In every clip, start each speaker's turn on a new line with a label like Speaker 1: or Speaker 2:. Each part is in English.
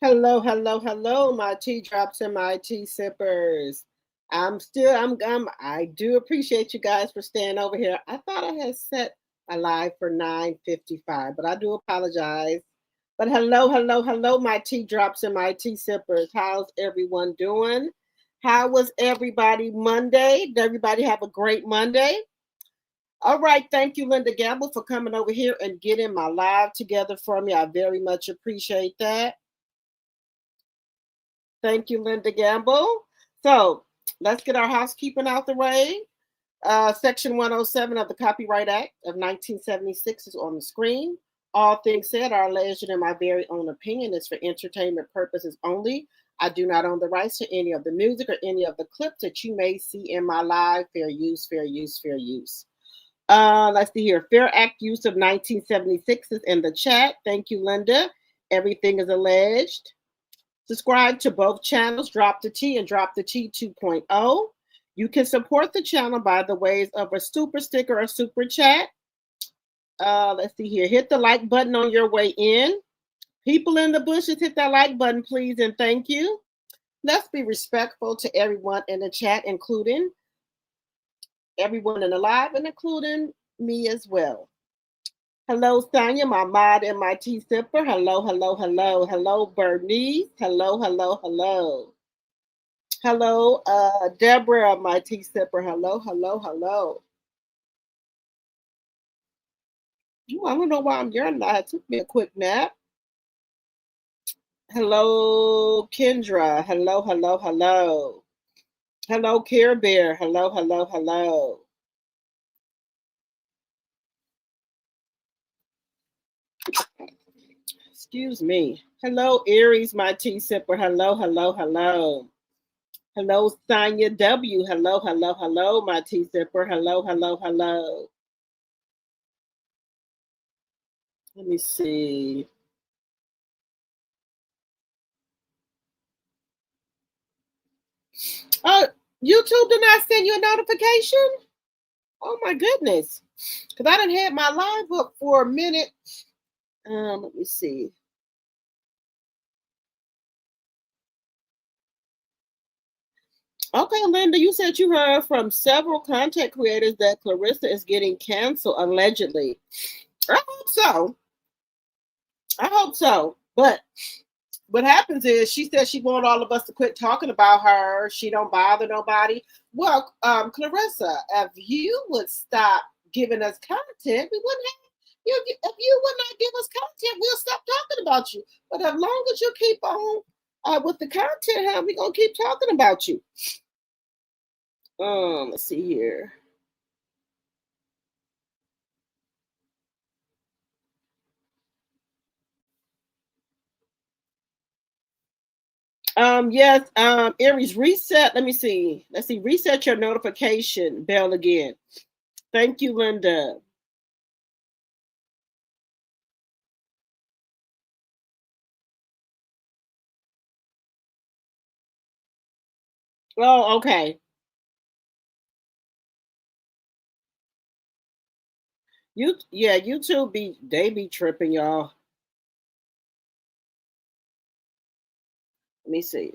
Speaker 1: Hello, hello, hello, my tea drops and my tea sippers. I do appreciate you guys for staying over here. I thought I had set a live for 9:55, but I do apologize. But hello, hello, hello, my tea drops and my tea sippers. How's everyone doing? How was everybody Monday? Did everybody have a great Monday? All right, thank you, Linda Gamble, for coming over here and getting my live together for me. I very much appreciate that. Thank you, Linda Gamble. So let's get our housekeeping out the way. Section 107 of the Copyright Act of 1976 is on the screen. All things said are alleged in my very own opinion is for entertainment purposes only. I do not own the rights to any of the music or any of the clips that you may see in my live. Fair use, fair use, fair use. Let's see here. Fair Act use of 1976 is in the chat. Thank you, Linda. Everything is alleged. Subscribe to both channels, Drop the T and Drop the T 2.0. You can support the channel by the ways of a super sticker or super chat. Let's see here. Hit the like button on your way in. People in the bushes, hit that like button, please, and thank you. Let's be respectful to everyone in the chat, including everyone in the live and including me as well. Hello, Sonia, my mod and my tea sipper. Hello, hello, hello. Hello, Bernice. Hello, hello, hello. Hello, Deborah, my tea sipper. Hello, hello, hello. Ooh, I don't know why I'm yelling. I took me a quick nap. Hello, Kendra. Hello, hello, hello. Hello, Care Bear. Hello, hello, hello. Excuse me. Hello, Aries, my tea sipper. Hello, hello, hello. Hello, Sonia W. Hello, hello, hello, my tea sipper. Hello, hello, hello. Let me see. YouTube did not send you a notification? Oh my goodness. Because I didn't have my live up for a minute. Let me see. Okay, Linda, you said you heard from several content creators that Clarissa is getting canceled allegedly. I hope so. I hope so. But what happens is she says she wants all of us to quit talking about her. She don't bother nobody. Well, Clarissa, if you would stop giving us content, we wouldn't have you. If you would not give us content, we'll stop talking about you. But as long as you keep on with the content, how we gonna keep talking about you? Let's see here. Yes, Aries, reset. Let me see. Let's see. Reset your notification bell again. Thank you, Linda. Oh, okay. YouTube be tripping, y'all. Let me see.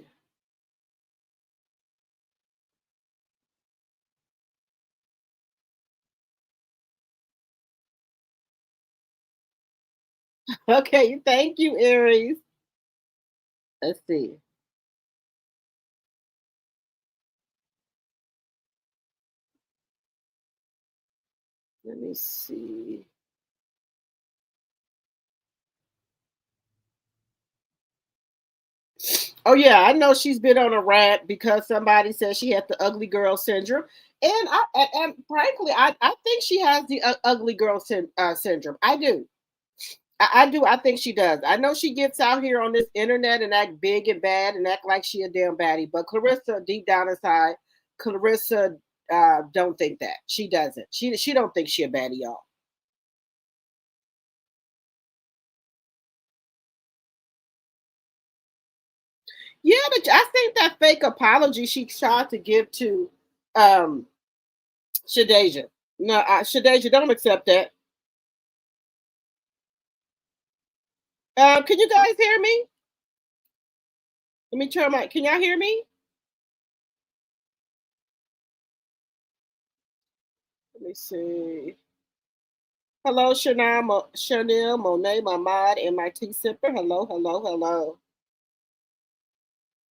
Speaker 1: Okay, thank you, Aries. Let's see. Let me see. Oh yeah, I know she's been on a rant because somebody said she had the ugly girl syndrome, and frankly, I think she has the ugly girl syndrome. I do. I do. I think she does. I know she gets out here on this internet and act big and bad and act like she a damn baddie. But Clarissa, deep down inside, Clarissa don't think that. She doesn't. She don't think she a baddie, y'all. Yeah, I think that fake apology she tried to give to um Shadeja. No, Shadeja, don't accept that. Can you guys hear me? Let me turn my, can y'all hear me? Let me see. Hello, Chanel, Monet, my mod, and my tea sipper. Hello, hello,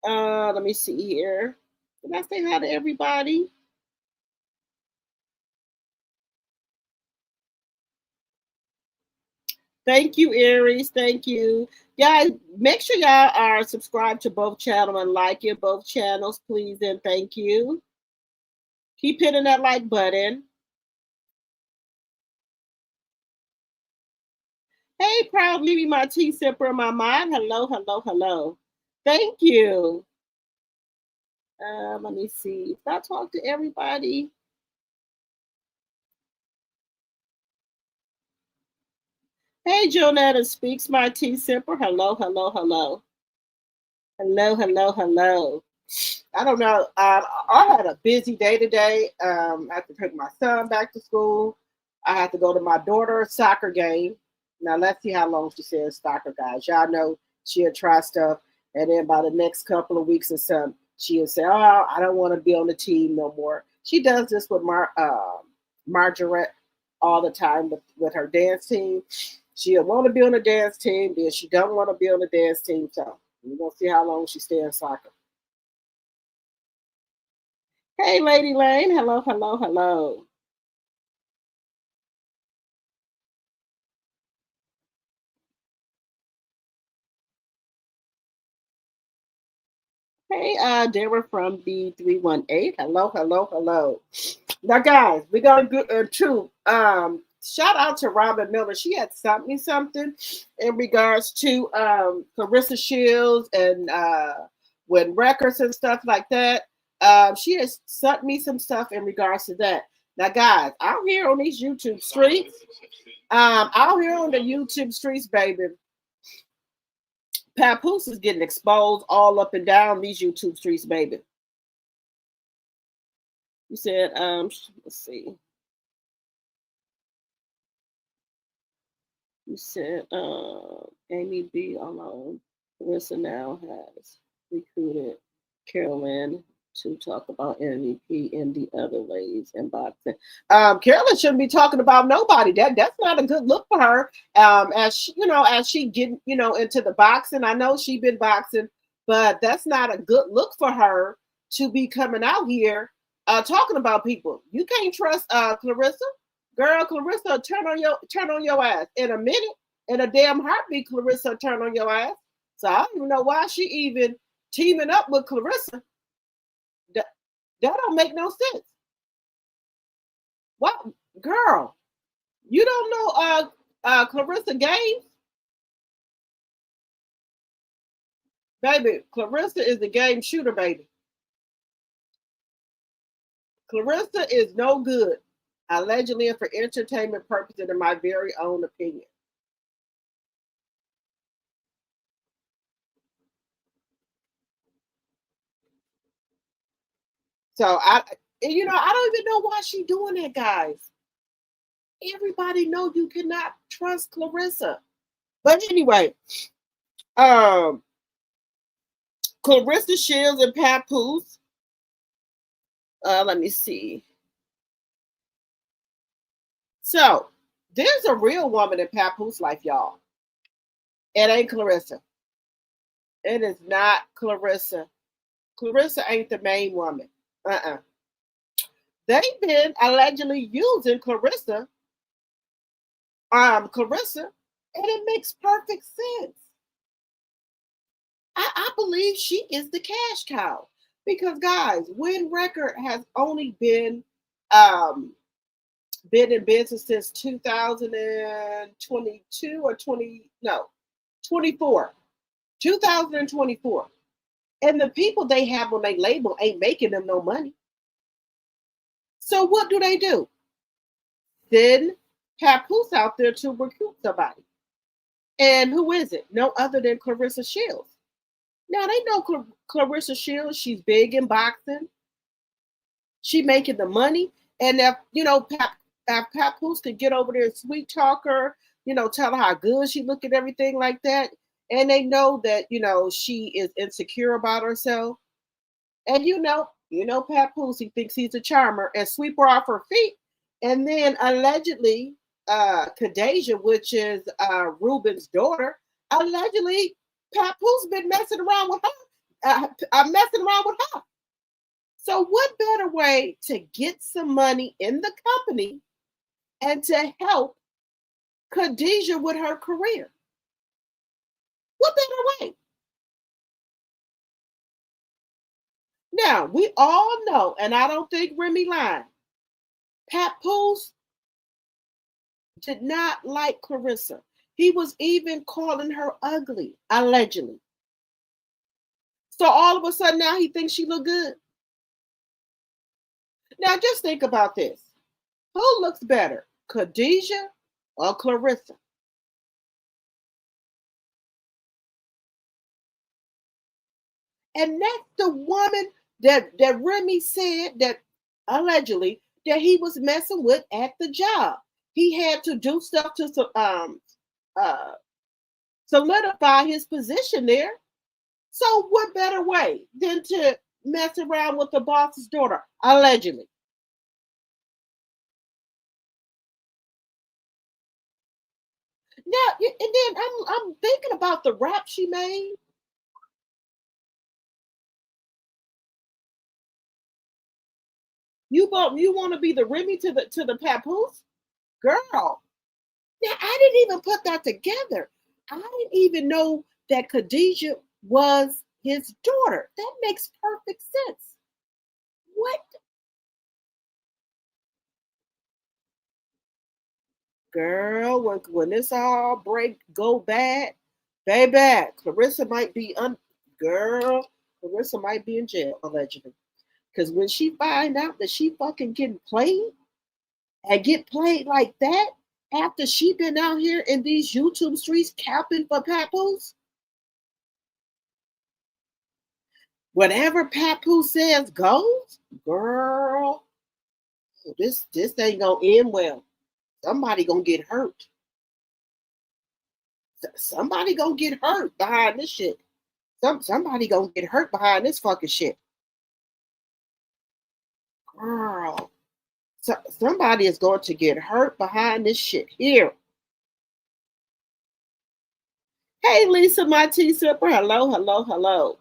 Speaker 1: hello. Let me see here. Did I say hi to everybody? Thank you, Aries. Thank you. Guys, make sure y'all are subscribed to both channels and like it, both channels, please, and thank you. Keep hitting that like button. Hey, proud Lily, my tea sipper, my mind. Hello, hello, hello. Thank you. Let me see. If I talk to everybody. Hey, Jonetta speaks, my tea sipper. Hello, hello, hello. Hello, hello, hello. I don't know. I had a busy day today. I had to take my son back to school. I had to go to my daughter's soccer game. Now let's see how long she says soccer, guys. Y'all know she'll try stuff, and then by the next couple of weeks or so, she'll say, "Oh, I don't want to be on the team no more." She does this with Margaret all the time with her dance team. She'll want to be on the dance team, then she don't want to be on the dance team. So we're gonna see how long she stays in soccer. Hey, Lady Lane. Hello, hello, hello. Hey, Deborah from B318. Hello, hello, hello. Now, guys, we're gonna go to shout out to Robin Miller. She had sent me something in regards to Clarissa Shields and when records and stuff like that. She has sent me some stuff in regards to that. Now, guys, out here on these YouTube streets, out here on the YouTube streets, baby, Papoose is getting exposed all up and down these YouTube streets, baby. You said, let's see. You said, Amy B. alone. Clarissa now has recruited Carolyn to talk about MVP and the other ways in boxing. Carolyn shouldn't be talking about nobody. That's not a good look for her. As she getting into the boxing. I know she's been boxing, but that's not a good look for her to be coming out here talking about people. You can't trust Clarissa. Girl, Clarissa, turn on your ass in a minute. In a damn heartbeat, Clarissa turn on your ass. So I don't even know why she even teaming up with Clarissa. That don't make no sense. What, girl? You don't know Clarissa Gaines? Baby, Clarissa is the game shooter, baby. Clarissa is no good, allegedly and for entertainment purposes, in my very own opinion. So I don't even know why she's doing that, guys. Everybody know you cannot trust Clarissa. But anyway, Clarissa Shields and Papoose. Let me see. So there's a real woman in Papoose life, y'all. It ain't Clarissa. It is not Clarissa. Clarissa ain't the main woman. They've been allegedly using Clarissa, and it makes perfect sense. I believe she is the cash cow because, guys, Wynn Record has only been in business since 2022 or 24, 2024, and the people they have on their label ain't making them no money. So what do? Then Papoose out there to recruit somebody, and who is it? No other than Clarissa Shields. Now they know Clarissa Shields. She's big in boxing. She making the money, and if Papoose could get over there and sweet talk her, tell her how good she look and everything like that, and they know that, you know, she is insecure about herself. And Papoose, he thinks he's a charmer and sweep her off her feet. And then allegedly, Khadijah, which is Ruben's daughter, allegedly Papoose been messing around with her. Messing around with her. So what better way to get some money in the company and to help Khadijah with her career? What better way? Now, we all know, and I don't think Remy lying, Papoose did not like Clarissa. He was even calling her ugly, allegedly. So all of a sudden now he thinks she look good. Now just think about this. Who looks better, Khadijah or Clarissa? And that's the woman that Remy said that allegedly that he was messing with at the job. He had to do stuff to solidify his position there. So what better way than to mess around with the boss's daughter, allegedly? Now, and then I'm thinking about the rap she made. You want to be the Remy to the Papoose? Girl. Now, I didn't even put that together. I didn't even know that Khadijah was his daughter. That makes perfect sense. What? Girl, when this all go bad, baby, Clarissa might be Clarissa might be in jail, allegedly. Because when she find out that she fucking getting played and get played like that after she been out here in these YouTube streets capping for Papoose, whatever Papoose says goes, girl, this ain't gonna end well. Somebody gonna get hurt. Somebody gonna get hurt behind this shit. Somebody gonna get hurt behind this fucking shit. Girl, somebody is going to get hurt behind this shit here. Hey, Lisa, my tea sipper. Hello, hello, hello.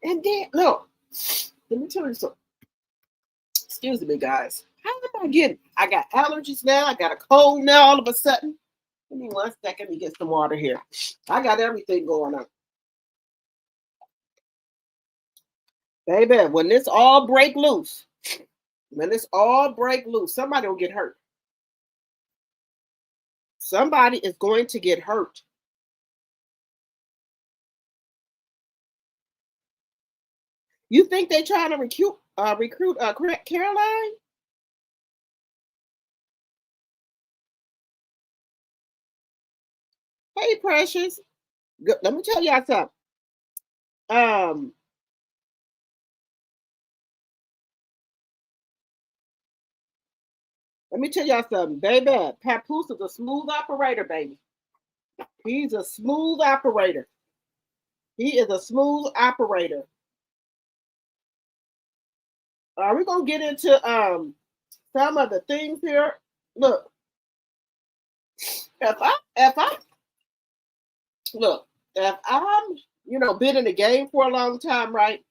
Speaker 1: And then, look, let me tell you something. Excuse me, guys. How am I getting? I got allergies now. I got a cold now all of a sudden. Give me 1 second. Let me get some water here. I got everything going on. Baby, when this all break loose, somebody will get hurt. Somebody is going to get hurt. You think they're trying to recruit Caroline? Hey, Precious. Let me tell y'all something. Let me tell y'all something, baby. Papoose is a smooth operator, baby. He's a smooth operator. He is a smooth operator. We're gonna get into some of the things here. Look, if I'm been in the game for a long time, right?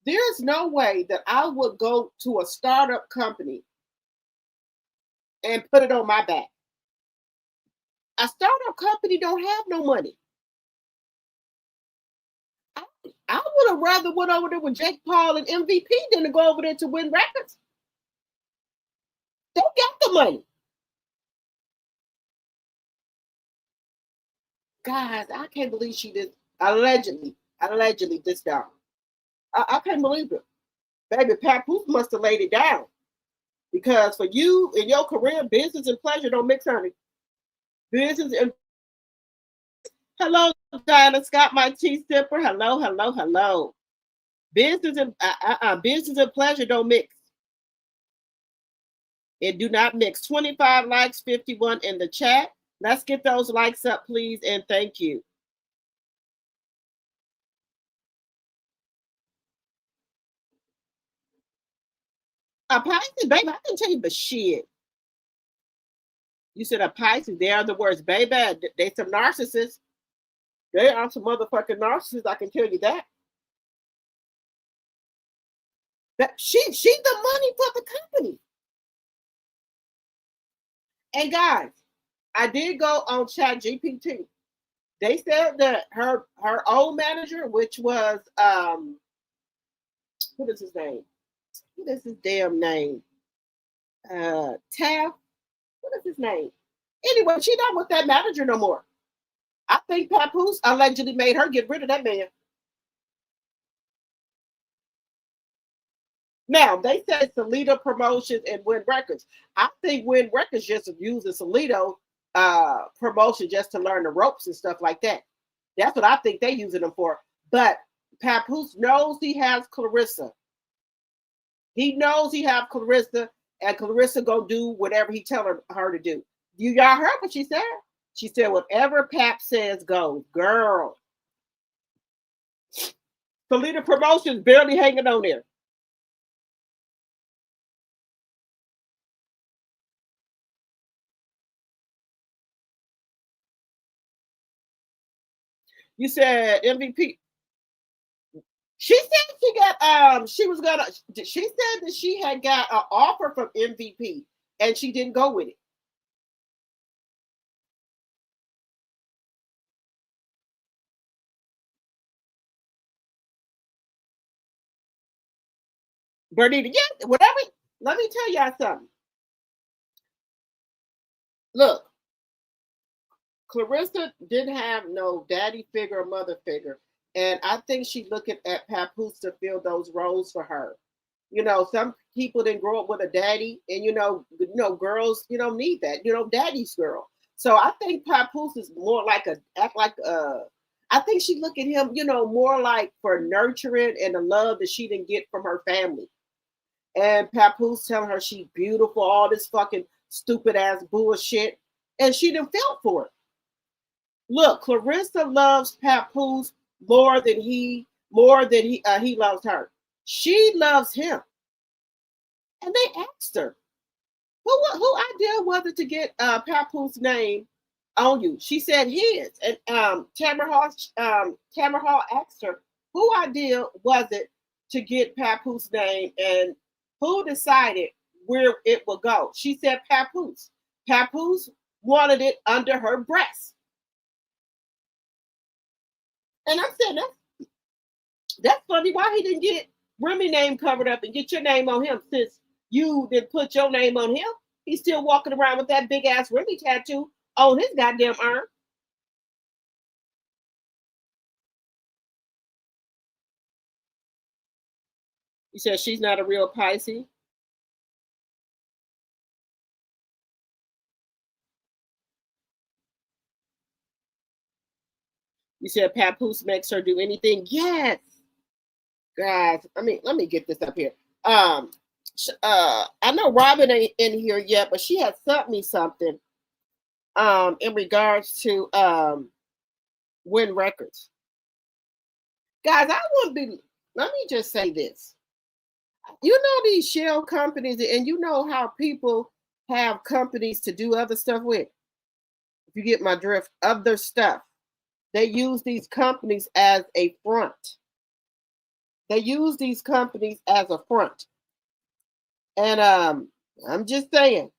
Speaker 1: There's no way that I would go to a startup company and put it on my back. A startup company don't have no money. I would have rather went over there with Jake Paul and MVP than to go over there to Wynn Records. They got the money. Guys, I can't believe she did allegedly this down. I can't believe it. Baby, Papoose must have laid it down. Because for you in your career, business and pleasure don't mix, honey. Business and hello, Diana Scott, my tea sipper. Hello, hello, hello. Business and pleasure don't mix. It do not mix. 25 likes, 51 in the chat. Let's get those likes up, please, and thank you. A Pisces, baby, I can tell you the shit. You said a Pisces, they are the worst, baby. They some narcissists. They are some motherfucking narcissists, I can tell you that. That she's the money for the company. And guys, I did go on Chat GPT. They said that her old manager, which was what is his name? What is his damn name? Taff. What is his name? Anyway, she not with that manager no more. I think Papoose allegedly made her get rid of that man. Now they said Salito Promotions and Wynn Records. I think Wynn Records just using Salito promotion just to learn the ropes and stuff like that. That's what I think they're using them for. But Papoose knows he has Clarissa. He knows he have Clarissa, and Clarissa gonna do whatever he tell her to do. Y'all heard what she said? She said, whatever Pap says goes, girl. Salito Promotions barely hanging on there. You said MVP. She said she got she said that she had got an offer from MVP and she didn't go with it. Bernita, yeah, whatever. Let me tell y'all something. Look, Clarissa didn't have no daddy figure or mother figure. And I think she's looking at Papoose to fill those roles for her. You know, some people didn't grow up with a daddy, and girls, need that. Daddy's girl. So I think Papoose is more like I think she look at him, more like for nurturing and the love that she didn't get from her family. And Papoose telling her she's beautiful, all this fucking stupid ass bullshit, and she didn't feel for it. Look, Clarissa loves Papoose more than he loves her. She loves him. And they asked her, who idea was it to get Papoose name on you? She said his. And Tamara Hall asked her, who idea was it to get Papoose name and who decided where it would go? She said Papoose. Papoose wanted it under her breast. And I said, that's funny. Why he didn't get Remy name covered up and get your name on him since you didn't put your name on him? He's still walking around with that big ass Remy tattoo on his goddamn arm. You said she's not a real Pisces. You said Papoose makes her do anything. Yes. Guys, let me get this up here. I know Robin ain't in here yet, but she had sent me something in regards to Wynn Records. Guys, I wouldn't be, let me just say this. You know these shell companies, and you know how people have companies to do other stuff with. If you get my drift, other stuff. They use these companies as a front. They use these companies as a front. And I'm just saying,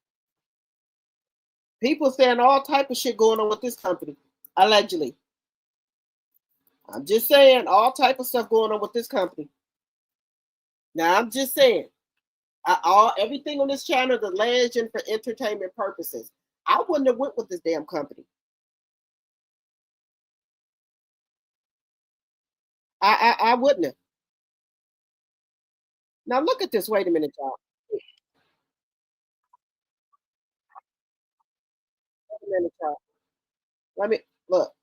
Speaker 1: people saying all type of shit going on with this company, allegedly. I'm just saying all type of stuff going on with this company. Now I'm just saying, everything on this channel is alleged for entertainment purposes. I wouldn't have went with this damn company. I wouldn't have. Now look at this. Wait a minute, y'all. Wait a minute, y'all. Let me look.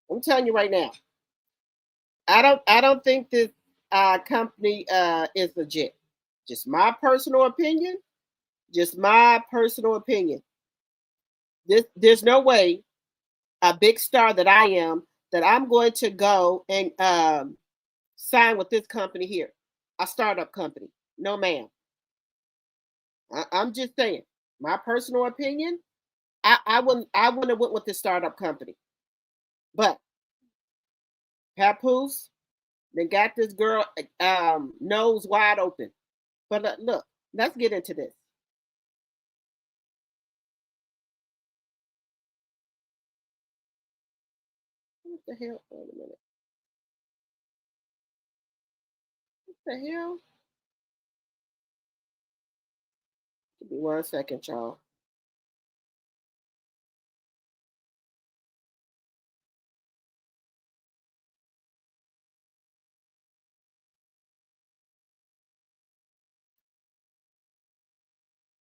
Speaker 1: I'm telling you right now. I don't think this company is legit. Just my personal opinion. Just my personal opinion. There's no way a big star that I am, that I'm going to go and sign with this company here, a startup company. No, ma'am. I'm just saying, my personal opinion. I wouldn't have went with this startup company, but Papoose, they got this girl nose wide open. But look, let's get into this. What the hell? Wait a minute. What the hell? Give me 1 second, y'all.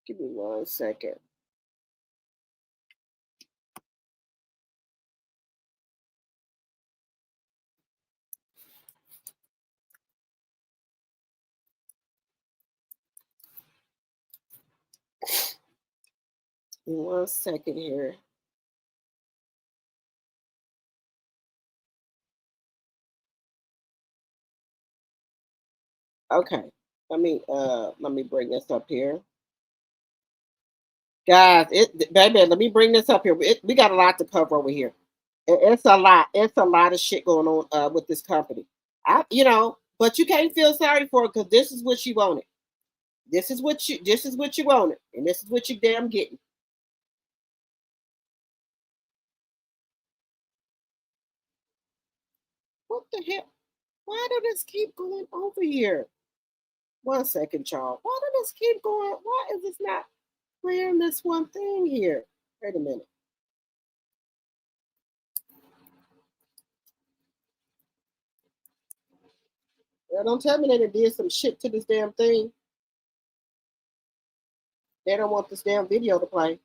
Speaker 1: Give me 1 second. Give me 1 second here. Okay. Let me bring this up here. Guys, baby, let me bring this up here. We got a lot to cover over here. It's a lot. It's a lot of shit going on with this company. But you can't feel sorry for it because this is what you wanted. This is what you wanted, and this is what you damn getting. What the hell? Why do this keep going over here? 1 second, y'all. Why do this keep going? Why is this not clearing this one thing here? Wait a minute. Don't tell me they did some shit to this damn thing. They don't want this damn video to play.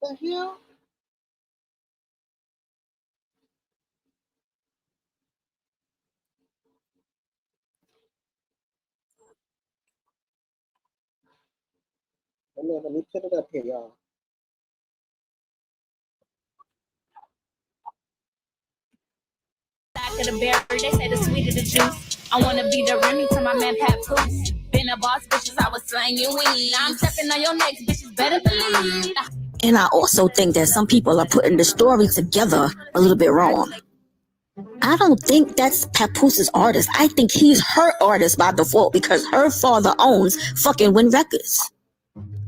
Speaker 1: The hell? Let me put it up here, y'all.
Speaker 2: Of the berry, they say the sweeter the juice. I wanna be the Remy to my man Papoose. Been a boss, bitches, I was slanging Wynn. Now I'm stepping on your necks, bitches, better believe.
Speaker 3: And I also think that some people are putting the story together a little bit wrong. I don't think that's Papoose's artist. I think he's her artist by default because her father owns fucking Wynn Records.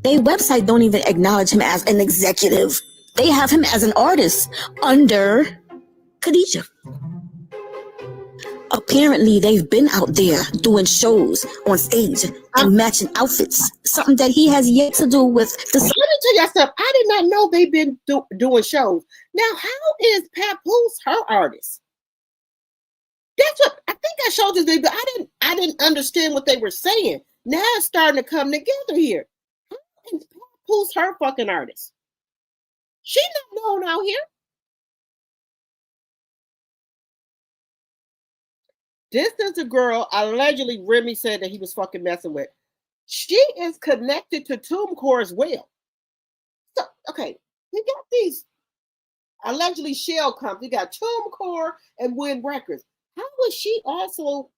Speaker 3: Their website don't even acknowledge him as an executive. They have him as an artist under Khadijah. Apparently, they've been out there doing shows on stage and matching outfits, something that he has yet to do with the...
Speaker 1: Let me tell you something. I did not know they've been doing shows. Now, how is Papoose her artist? That's what I think I showed you. I didn't understand what they were saying. Now it's starting to come together here. How is Papoose her fucking artist? She's not known out here. This is a girl allegedly Remy said that he was fucking messing with. She is connected to TuneCore as well. So, okay, we got these allegedly shell companies. You got TuneCore and Wynn Records. How was she also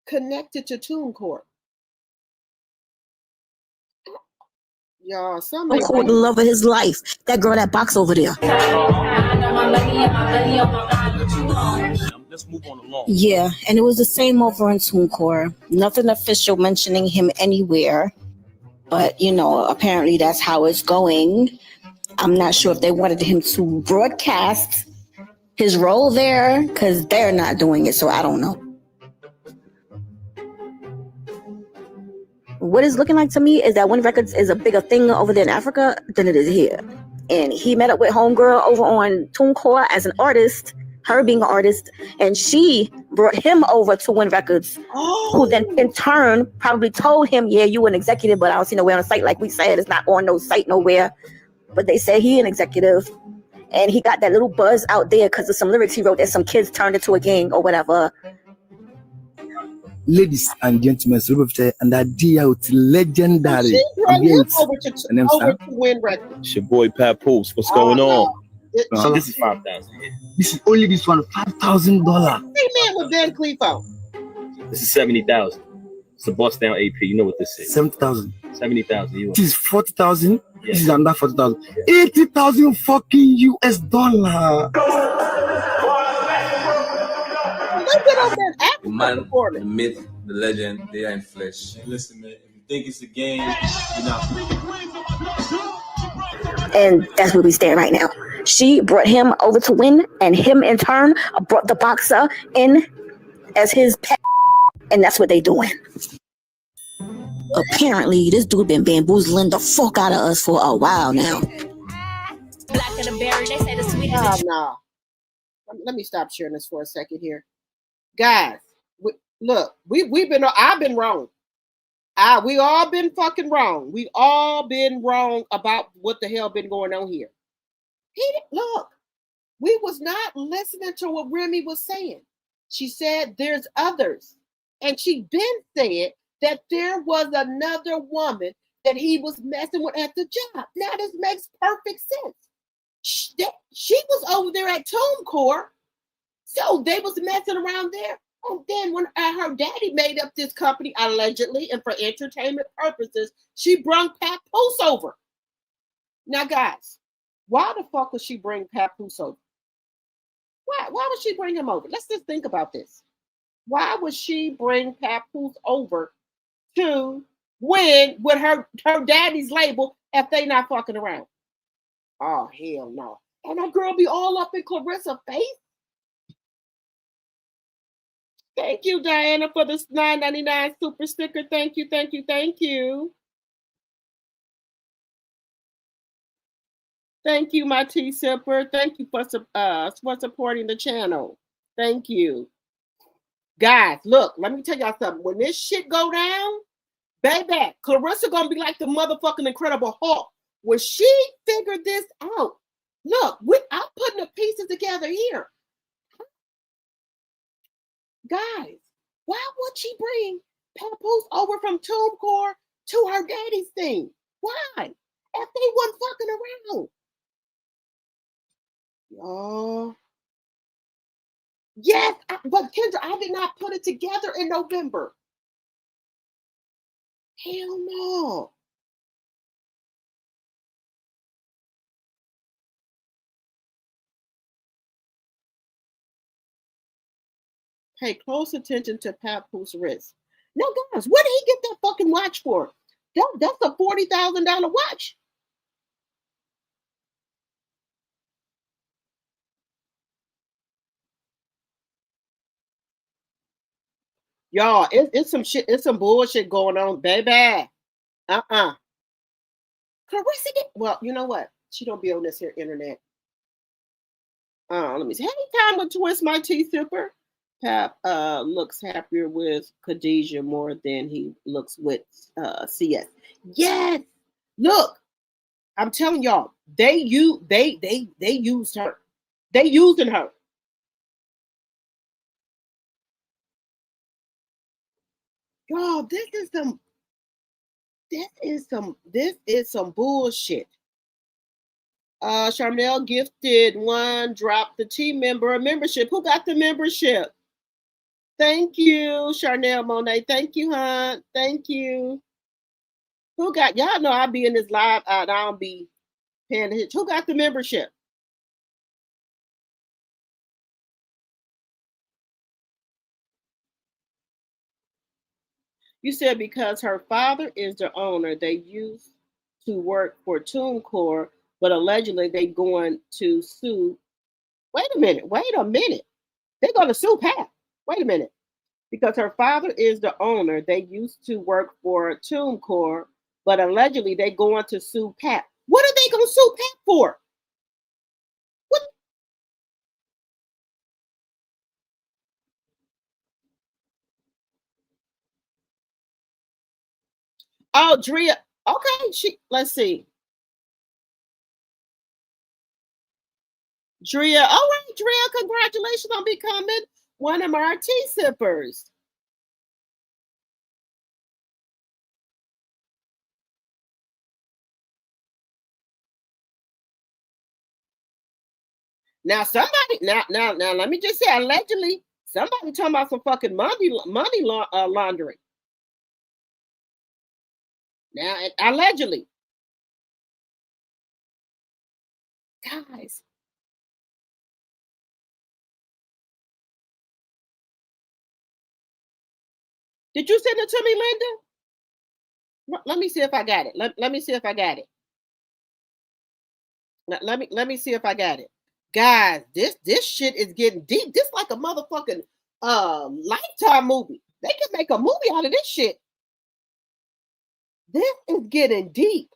Speaker 1: connected to TuneCore? Y'all, somebody
Speaker 3: the love of his life. That girl that box over there.
Speaker 4: Let's move on along.
Speaker 3: Yeah, and it was the same over in TuneCore. Nothing official mentioning him anywhere. But, apparently that's how it's going. I'm not sure if they wanted him to broadcast his role there because they're not doing it, so I don't know. What it's looking like to me is that Wynn Records is a bigger thing over there in Africa than it is here. And he met up with homegirl over on TuneCore as an artist, her being an artist, and she brought him over to Wynn Records, who then in turn probably told him, yeah, you an executive, but I don't see nowhere on the site. Like we said, it's not on no site nowhere. But they said he an executive. And he got that little buzz out there because of some lyrics he wrote that some kids turned into a gang or whatever.
Speaker 5: ladies and gentlemen, and that deal with legendary.
Speaker 1: She brought him over to Wynn Records.
Speaker 4: It's your boy Papoose. What's going on?
Speaker 5: No.
Speaker 4: This is 5,000.
Speaker 5: This is only this one, $5,000.
Speaker 1: Hey man with Dan Clefo.
Speaker 4: This is 70,000. It's a bust down AP. You know what this is?
Speaker 5: 70,000.
Speaker 4: 70,000.
Speaker 5: This is 40,000.
Speaker 4: Yeah.
Speaker 5: This is another 40,000. 80,000 fucking US dollar.
Speaker 6: The man, the myth, the legend, they are in flesh. Listen, man, if you think it's a game, you're not.
Speaker 3: And that's where we stand right now. She brought him over to Wynn, and him in turn brought the boxer in as his pet, and that's what they doing. Apparently, this dude been bamboozling the fuck out of us for a while now.
Speaker 2: Black of the berry, they say the sweet.
Speaker 1: No. Let me stop sharing this for a second here. Guys, I've been wrong. We all been fucking wrong. We all been wrong about what the hell been going on here. Look, we was not listening to what Remy was saying. She said there's others. And she been said that there was another woman that he was messing with at the job. Now this makes perfect sense. She was over there at TuneCore. So they was messing around there. And then when her daddy made up this company, allegedly, and for entertainment purposes, she brought Papoose over. Now, guys, why the fuck would she bring Papoose over? Why would she bring him over? Let's just think about this. Why would she bring Papoose over to Wynn with her daddy's label if they not fucking around? Oh, hell no. And that girl be all up in Clarissa's face. Thank you, Diana, for this $9.99 super sticker. Thank you, thank you, thank you. Thank you, my tea sipper. Thank you for supporting the channel. Thank you. Guys, look, let me tell y'all something. When this shit go down, baby, Clarissa gonna be like the motherfucking Incredible Hulk. When she figured this out, look, I'm putting the pieces together here. Guys, why would she bring Papoose over from TuneCore to her daddy's thing? Why? If they wasn't fucking around. Oh. Yes, but Kendra, I did not put it together in November. Hell no. Pay close attention to Papoose wrist. Now, guys, what did he get that fucking watch for? That's a $40,000 watch. Y'all, it's some shit, it's some bullshit going on, baby. Clarissa, well, you know what? She don't be on this here internet. Let me see. Anytime with Twist my tea sipper. Pap looks happier with Khadijah more than he looks with CS. Yes. Look, I'm telling y'all, they used her. They using her. Y'all, this is some bullshit. Charnel gifted one, dropped the team member a membership. Who got the membership? Thank you, Charnel Monet. Thank you, hon. Thank you. Who got, y'all know I'll be in this live, I don't be paying attention. Who got the membership? You said because her father is the owner, they used to work for TuneCore, but allegedly they going to sue. Wait a minute. They're going to sue Pat. Wait a minute. Because her father is the owner, they used to work for TuneCore, but allegedly they going to sue Pat. What are they going to sue Pat for? What? Oh, Drea. Okay, let's see. Drea. All right, Drea, congratulations on becoming one of our tea sippers. Now somebody, now, let me just say, allegedly, somebody talking about some fucking money laundering. Now, allegedly. Guys. Did you send it to me, Linda? Let me see if I got it. Let me see if I got it. Let me see if I got it. Guys, this shit is getting deep. This like a motherfucking Lifetime movie. They can make a movie out of this shit. This is getting deep.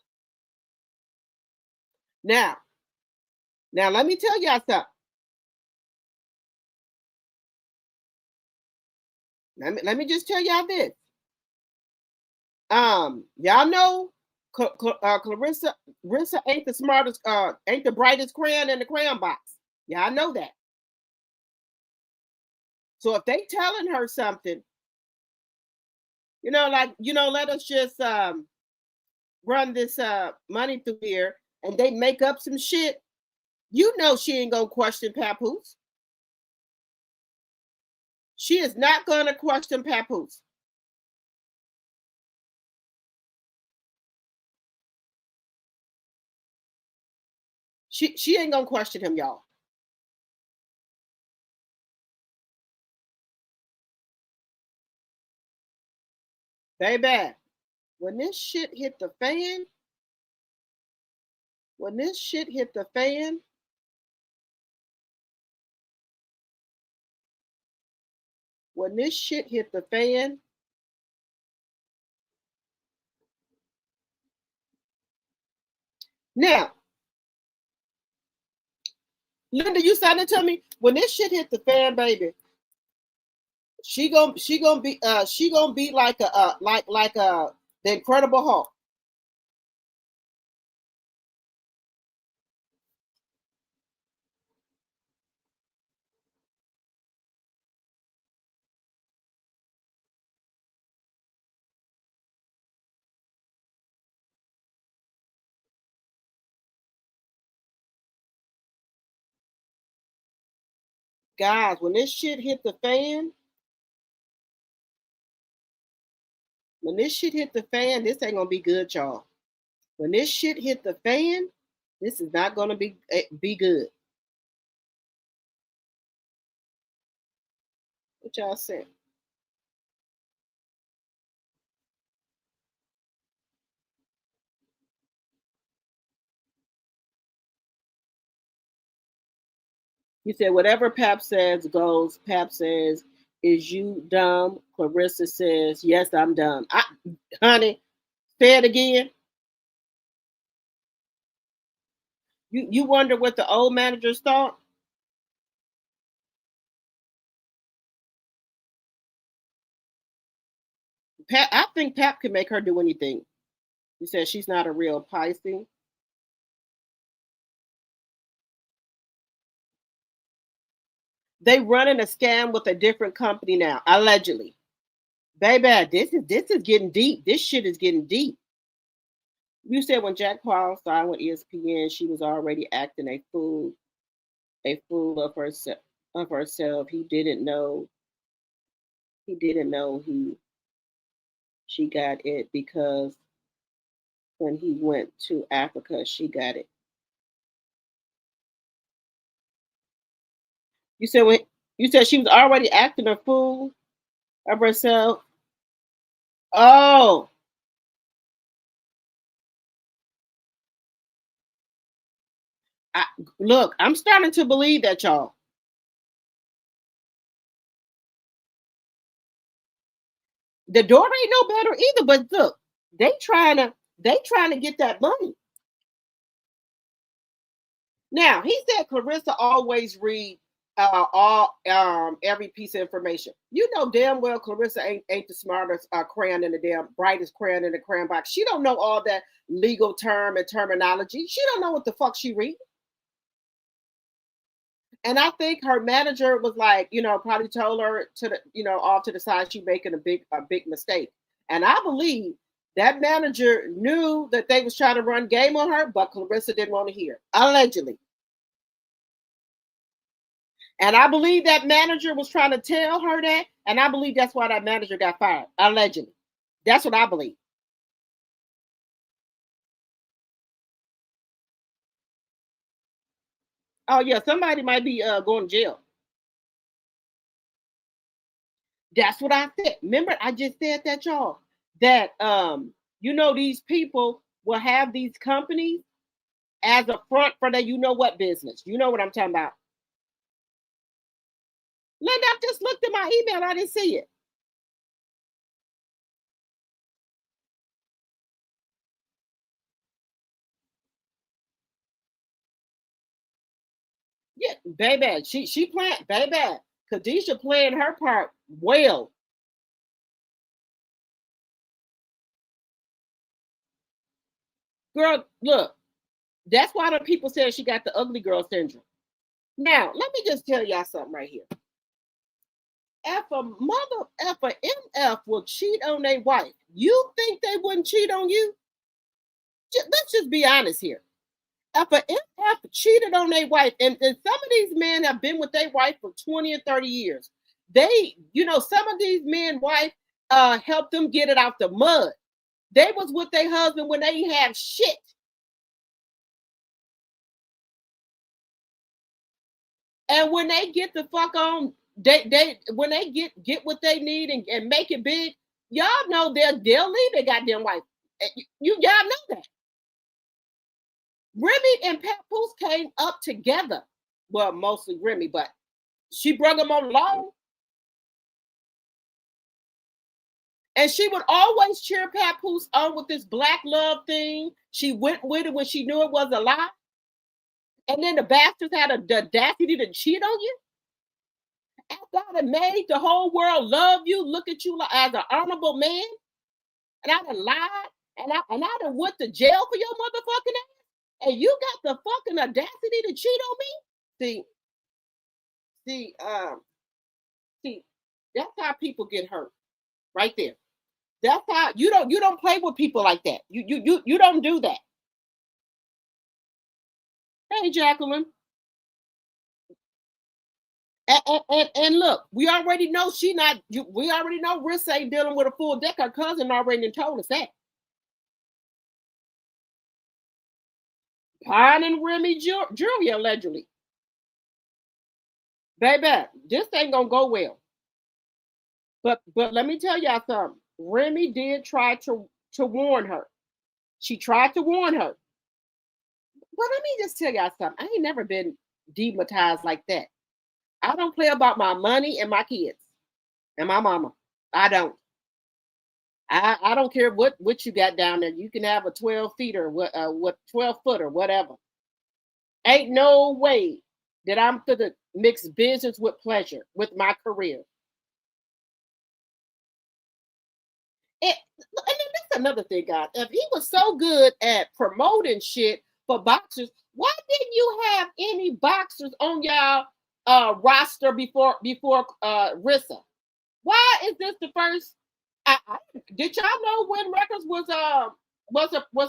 Speaker 1: Now let me tell y'all something. Let me just tell y'all this. Y'all know Clarissa ain't the smartest, ain't the brightest crayon in the crayon box. Y'all know that. So if they telling her something, let us just run this money through here, and they make up some shit, she ain't gonna question Papoose. She is not gonna question Papoose. She ain't gonna question him, y'all. Baby, when this shit hit the fan, now, Linda, you signed it to me. When this shit hit the fan, baby, she gonna be like the Incredible Hulk. Guys, when this shit hit the fan, this ain't gonna be good, y'all. When this shit hit the fan, this is not gonna be good. What y'all say? You said whatever Pap says goes. Pap says, "Is you dumb?" Clarissa says, "Yes, I'm dumb." Honey, say it again. You wonder what the old managers thought? I think Pap can make her do anything. You said she's not a real Pisces. They running a scam with a different company now, allegedly. Baby, this is getting deep. This shit is getting deep. You said when Jack Paul signed with ESPN, she was already acting a fool of herself. He didn't know she got it because when he went to Africa, she got it. You said she was already acting a fool of herself. Oh. Look, I'm starting to believe that, y'all. The daughter ain't no better either, but look, they trying to get that money. Now, he said Clarissa always read every piece of information. You know damn well Clarissa ain't the smartest crayon in the damn brightest crayon in the crayon box. She don't know all that legal term and terminology. She don't know what the fuck she read. And I think her manager was like, probably told her to the, off to the side, she making a big mistake. And I believe that manager knew that they was trying to run game on her, but Clarissa didn't want to hear. Allegedly. And I believe that manager was trying to tell her that. And I believe that's why that manager got fired, allegedly. That's what I believe. Oh, yeah, somebody might be going to jail. That's what I said. Remember, I just said that, y'all, that, you know, these people will have these companies as a front for their you-know-what business. You know what I'm talking about. Linda, I just looked at my email. I didn't see it. Yeah, baby, she playing, baby, Khadijah playing her part well. Girl, look, that's why the people said she got the ugly girl syndrome. Now, let me just tell y'all something right here. If a MF will cheat on their wife, you think they wouldn't cheat on you? Let's just be honest here. If an MF cheated on their wife, and some of these men have been with their wife for 20 and 30 years, they, you know, some of these men' wife helped them get it out the mud. They was with their husband when they have shit. And when they get the fuck on, when they get what they need and make it big, y'all know they'll leave their goddamn wife. Y'all know that. Remy and Papoose came up together. Well, mostly Remy, but she brought them on along. And she would always cheer Papoose on with this black love thing. She went with it when she knew it was a lie. And then the bastards had the audacity to cheat on you. After I done made the whole world love you, look at you as an honorable man, and I done lied, and I done went to jail for your motherfucking ass, and you got the fucking audacity to cheat on me? See, that's how people get hurt, right there. That's how you don't play with people like that. You don't do that. Hey, Jacqueline. And look, we already know we already know Riss ain't dealing with a full deck. Her cousin already told us that. Pine and Remy jury allegedly. Baby, this ain't gonna go well. But let me tell y'all something. Remy did try to warn her. She tried to warn her. But let me just tell y'all something. I ain't never been demonetized like that. I don't play about my money and my kids and my mama. I don't. I don't care what you got down there. You can have a 12 feet or what 12 foot or whatever. Ain't no way that I'm gonna mix business with pleasure with my career. And then that's another thing, guys. If he was so good at promoting shit for boxers, why didn't you have any boxers on y'all roster before Rissa? Why is this the first? Did y'all know Wynn Records was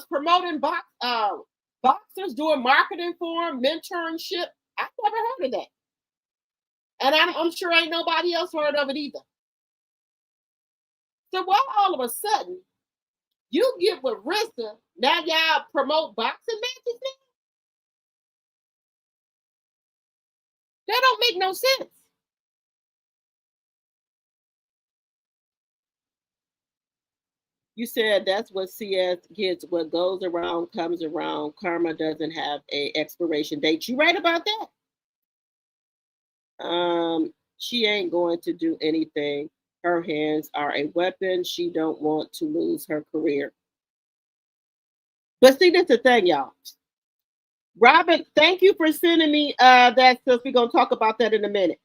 Speaker 1: promoting boxers, doing marketing for them, mentorship? I've never heard of that, and I'm sure ain't nobody else heard of it either. So why all of a sudden you get with Rissa, now y'all promote boxing matches now? That don't make no sense. You said that's what CS gets. What goes around comes around. Karma doesn't have a expiration date. You right about that. She ain't going to do anything. Her hands are a weapon. She don't want to lose her career. But see, that's the thing, y'all. Robin, thank you for sending me that stuff. We're going to talk about that in a minute.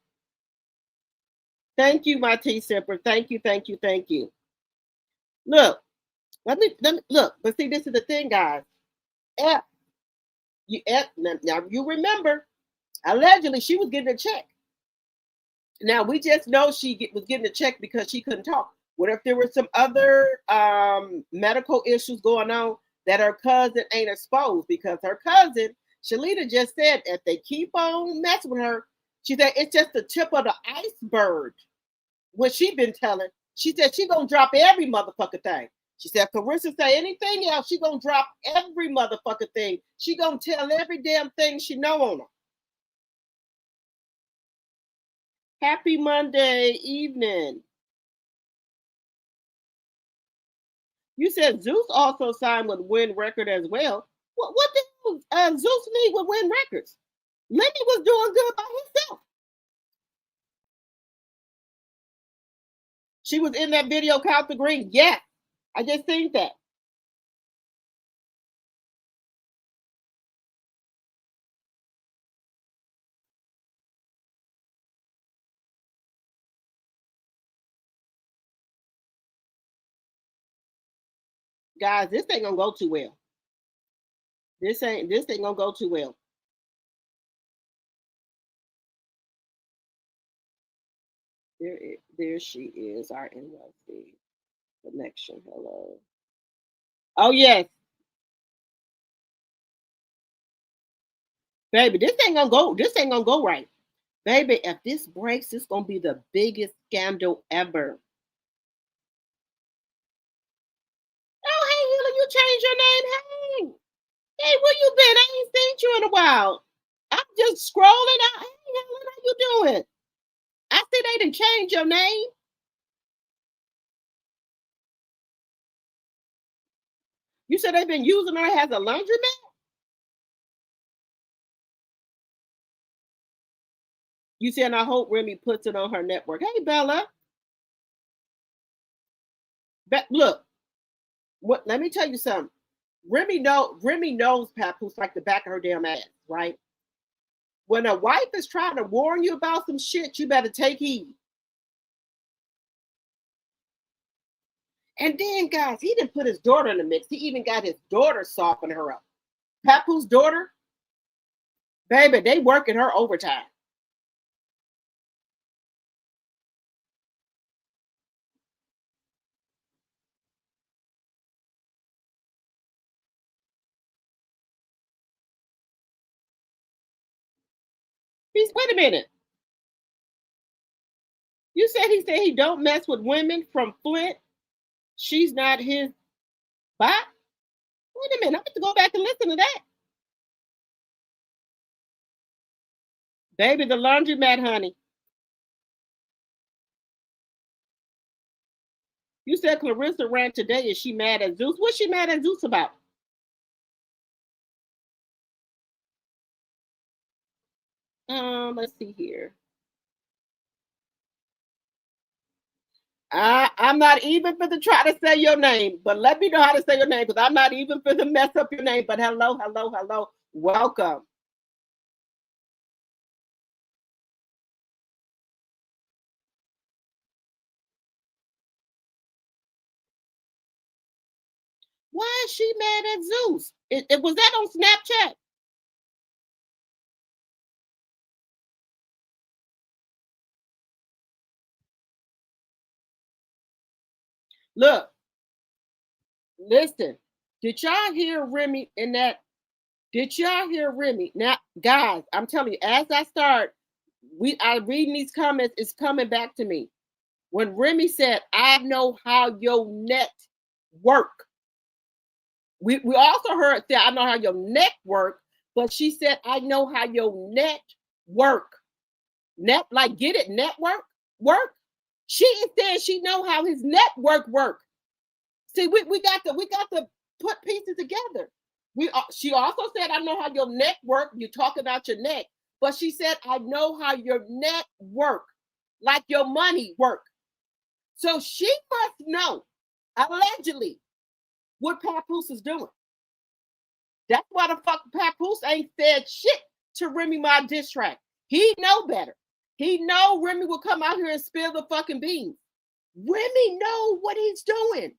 Speaker 1: Thank you, my T-Simper. Thank you. Look, let me look. But see, this is the thing, guys. Now you remember, allegedly she was getting a check. Now we just know she was getting a check because she couldn't talk. What if there were some other medical issues going on that her cousin ain't exposed? Because her cousin, Shalita, just said if they keep on messing with her, She said it's just the tip of the iceberg. What she been telling. She said she gonna drop every motherfucking thing. She said, Clarissa say anything else, she gonna drop every motherfucking thing. She gonna tell every damn thing she know on her. Happy Monday evening. You said Zeus also signed with Wynn Record as well. What did Zeus need with Wynn Records? Lenny was doing good by himself. She was in that video, Count the Green. Yes, I just seen that. Guys, this ain't gonna go too well. This ain't gonna go too well. There she is, our NYC connection. Hello. Oh yes. Baby, this ain't gonna go right. Baby, if this breaks, it's gonna be the biggest scandal ever. Oh, hey, Hila, you changed your name. Hey, where you been? I ain't seen you in a while. I'm just scrolling out. Hey, Hila, how you doing? I see they didn't change your name. You said they've been using her as a laundromat? You said, I hope Remy puts it on her network. Hey, Bella. Look, let me tell you something. Remy knows Papoose like the back of her damn ass, right? When a wife is trying to warn you about some shit, you better take heed. And then, guys, he didn't put his daughter in the mix. He even got his daughter softening her up. Papoose daughter, baby, they working her overtime. Wait a minute. You said he don't mess with women from Flint. She's not his bot. Wait a minute. I'm going to go back and listen to that. Baby, the laundromat, honey. You said Clarissa ran today. Is she mad at Zeus? What's she mad at Zeus about? Let's see here. I'm not even for to try to say your name, but let me know how to say your name because I'm not even for to mess up your name. But hello. Welcome. Why is she mad at Zeus? It was that on Snapchat? Look, listen. Did y'all hear Remy in that? Did y'all hear Remy? Now, guys, I'm telling you, as I start, I reading these comments, it's coming back to me. When Remy said, I know how your net work. We also heard that I know how your neck work, but she said, I know how your net work. Net, like get it, network work. She is saying she know how his network work. See, we got to put pieces together. She also said, I know how your neck work. You talk about your neck, but she said, I know how your net work, like your money work. So she must know, allegedly, what Papoose is doing. That's why the fuck Papoose ain't said shit to Remy Ma diss track. He know better. He know Remy will come out here and spill the fucking beans. Remy know what he's doing.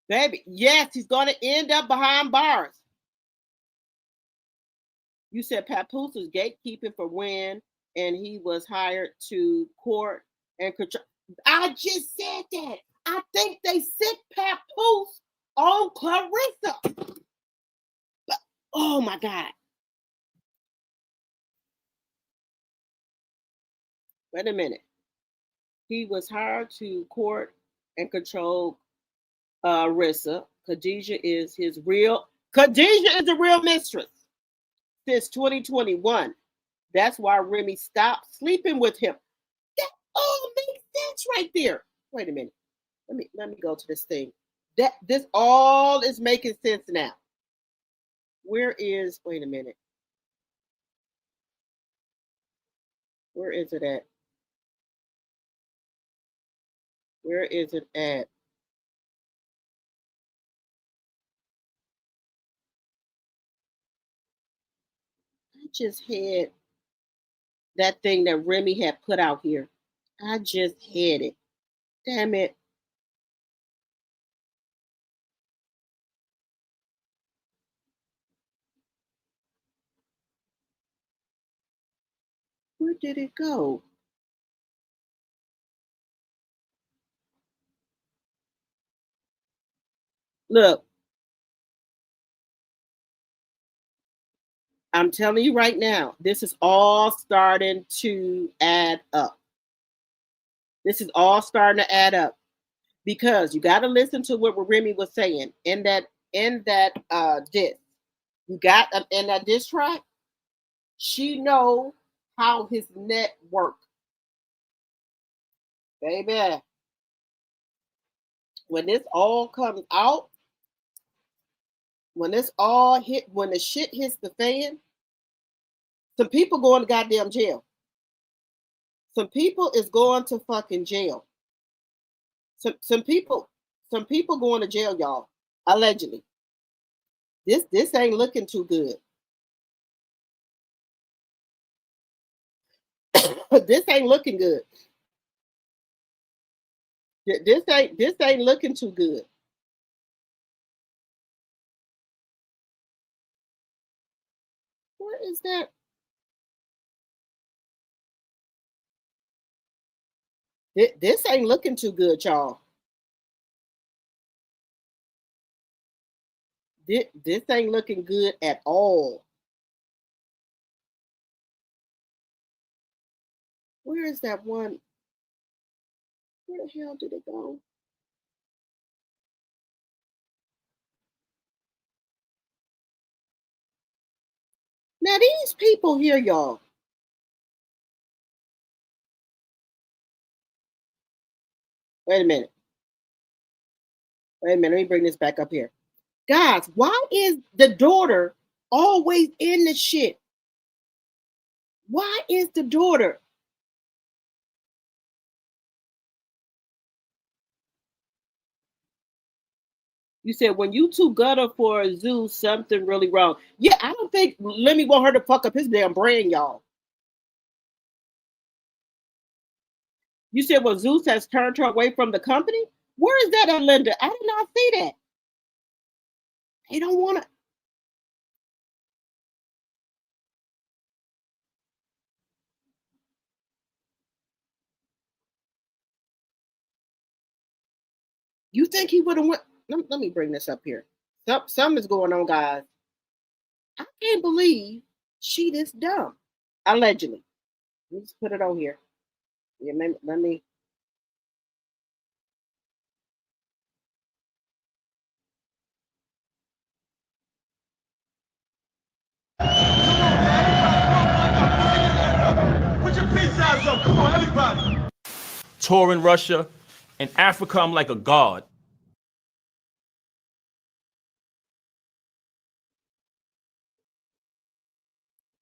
Speaker 1: Baby, yes, he's going to end up behind bars. You said Papoose was gatekeeping for Wynn, and he was hired to court and control. I just said that. I think they sent Papoose on Clarissa. Oh my God. Wait a minute. He was hired to court and control Rissa. Khadijah is the real mistress since 2021. That's why Remy stopped sleeping with him. That all makes sense right there. Wait a minute. Let me go to this thing. This all is making sense now. Wait a minute. Where is it at? Where is it at? I just had that thing that Remy had put out here. I just had it. Damn it. Where did it go? Look, I'm telling you right now, this is all starting to add up. This is all starting to add up because you got to listen to what Remy was saying in that diss. You got in that diss track. She know how his net work, baby. When this all comes out, when the shit hits the fan, some people going to goddamn jail. Some people is going to fucking jail. Some people going to jail, y'all. Allegedly. This ain't looking too good. This ain't looking good. This ain't looking too good. What is that? This ain't looking too good, y'all. This ain't looking good at all. Where is that one? Where the hell did it go? Now these people here, y'all. Wait a minute. Let me bring this back up here. Guys, why is the daughter always in the shit? Why is the daughter? You said when you too gutter for a zoo, something really wrong. Yeah, I don't think Lemmy want her to fuck up his damn brain, y'all. You said, well, Zeus has turned her away from the company? Where is that at, Linda? I did not see that. They don't want to. You think he would have went? Let me bring this up here. Something is going on, guys. I can't believe she this dumb. Allegedly. Let me just put it on here. Yeah, let me.
Speaker 7: Put your peace out up. Come on, everybody. Tour in Russia. In Africa, I'm like a god.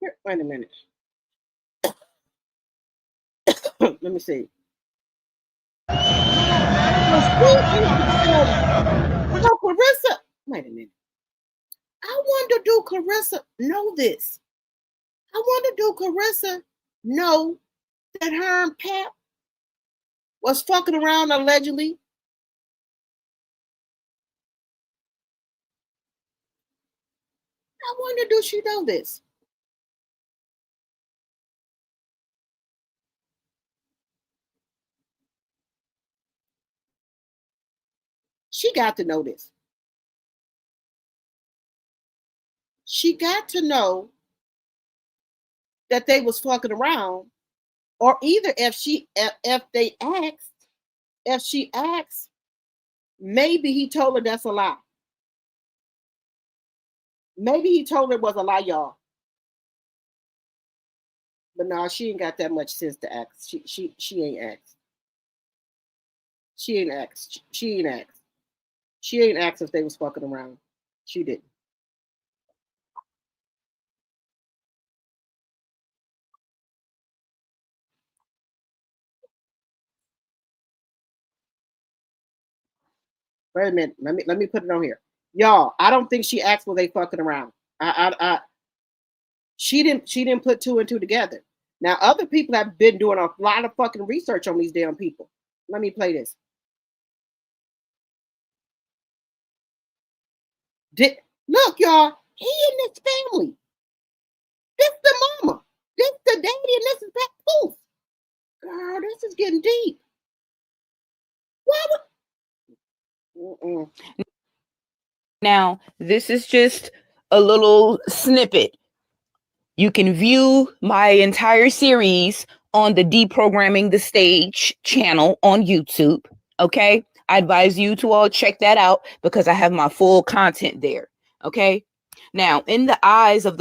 Speaker 1: Here, wait a minute. Let me see. No, Clarissa. Wait a minute. I wonder, do Clarissa know this? I wonder, do Clarissa know that her and Pap was fucking around allegedly? I wonder, do she know this? She got to know this. She got to know that they was fucking around, or either if she asked, maybe he told her that's a lie. Maybe he told her it was a lie, y'all. But no, she ain't got that much sense to ask. She ain't asked. She ain't asked. She ain't asked. She ain't asked if they was fucking around. She didn't. Wait a minute. Let me put it on here. Y'all, I don't think she asked were they fucking around. She didn't put two and two together. Now, other people have been doing a lot of fucking research on these damn people. Let me play this. Look, y'all, he in this family. This the mama. This the daddy, and this is Papoose. Girl, this is getting deep. Why would...
Speaker 8: Now, this is just a little snippet. You can view my entire series on the Deprogramming the Stage channel on YouTube. Okay, I advise you to all check that out because I have my full content there. Okay, now in the eyes of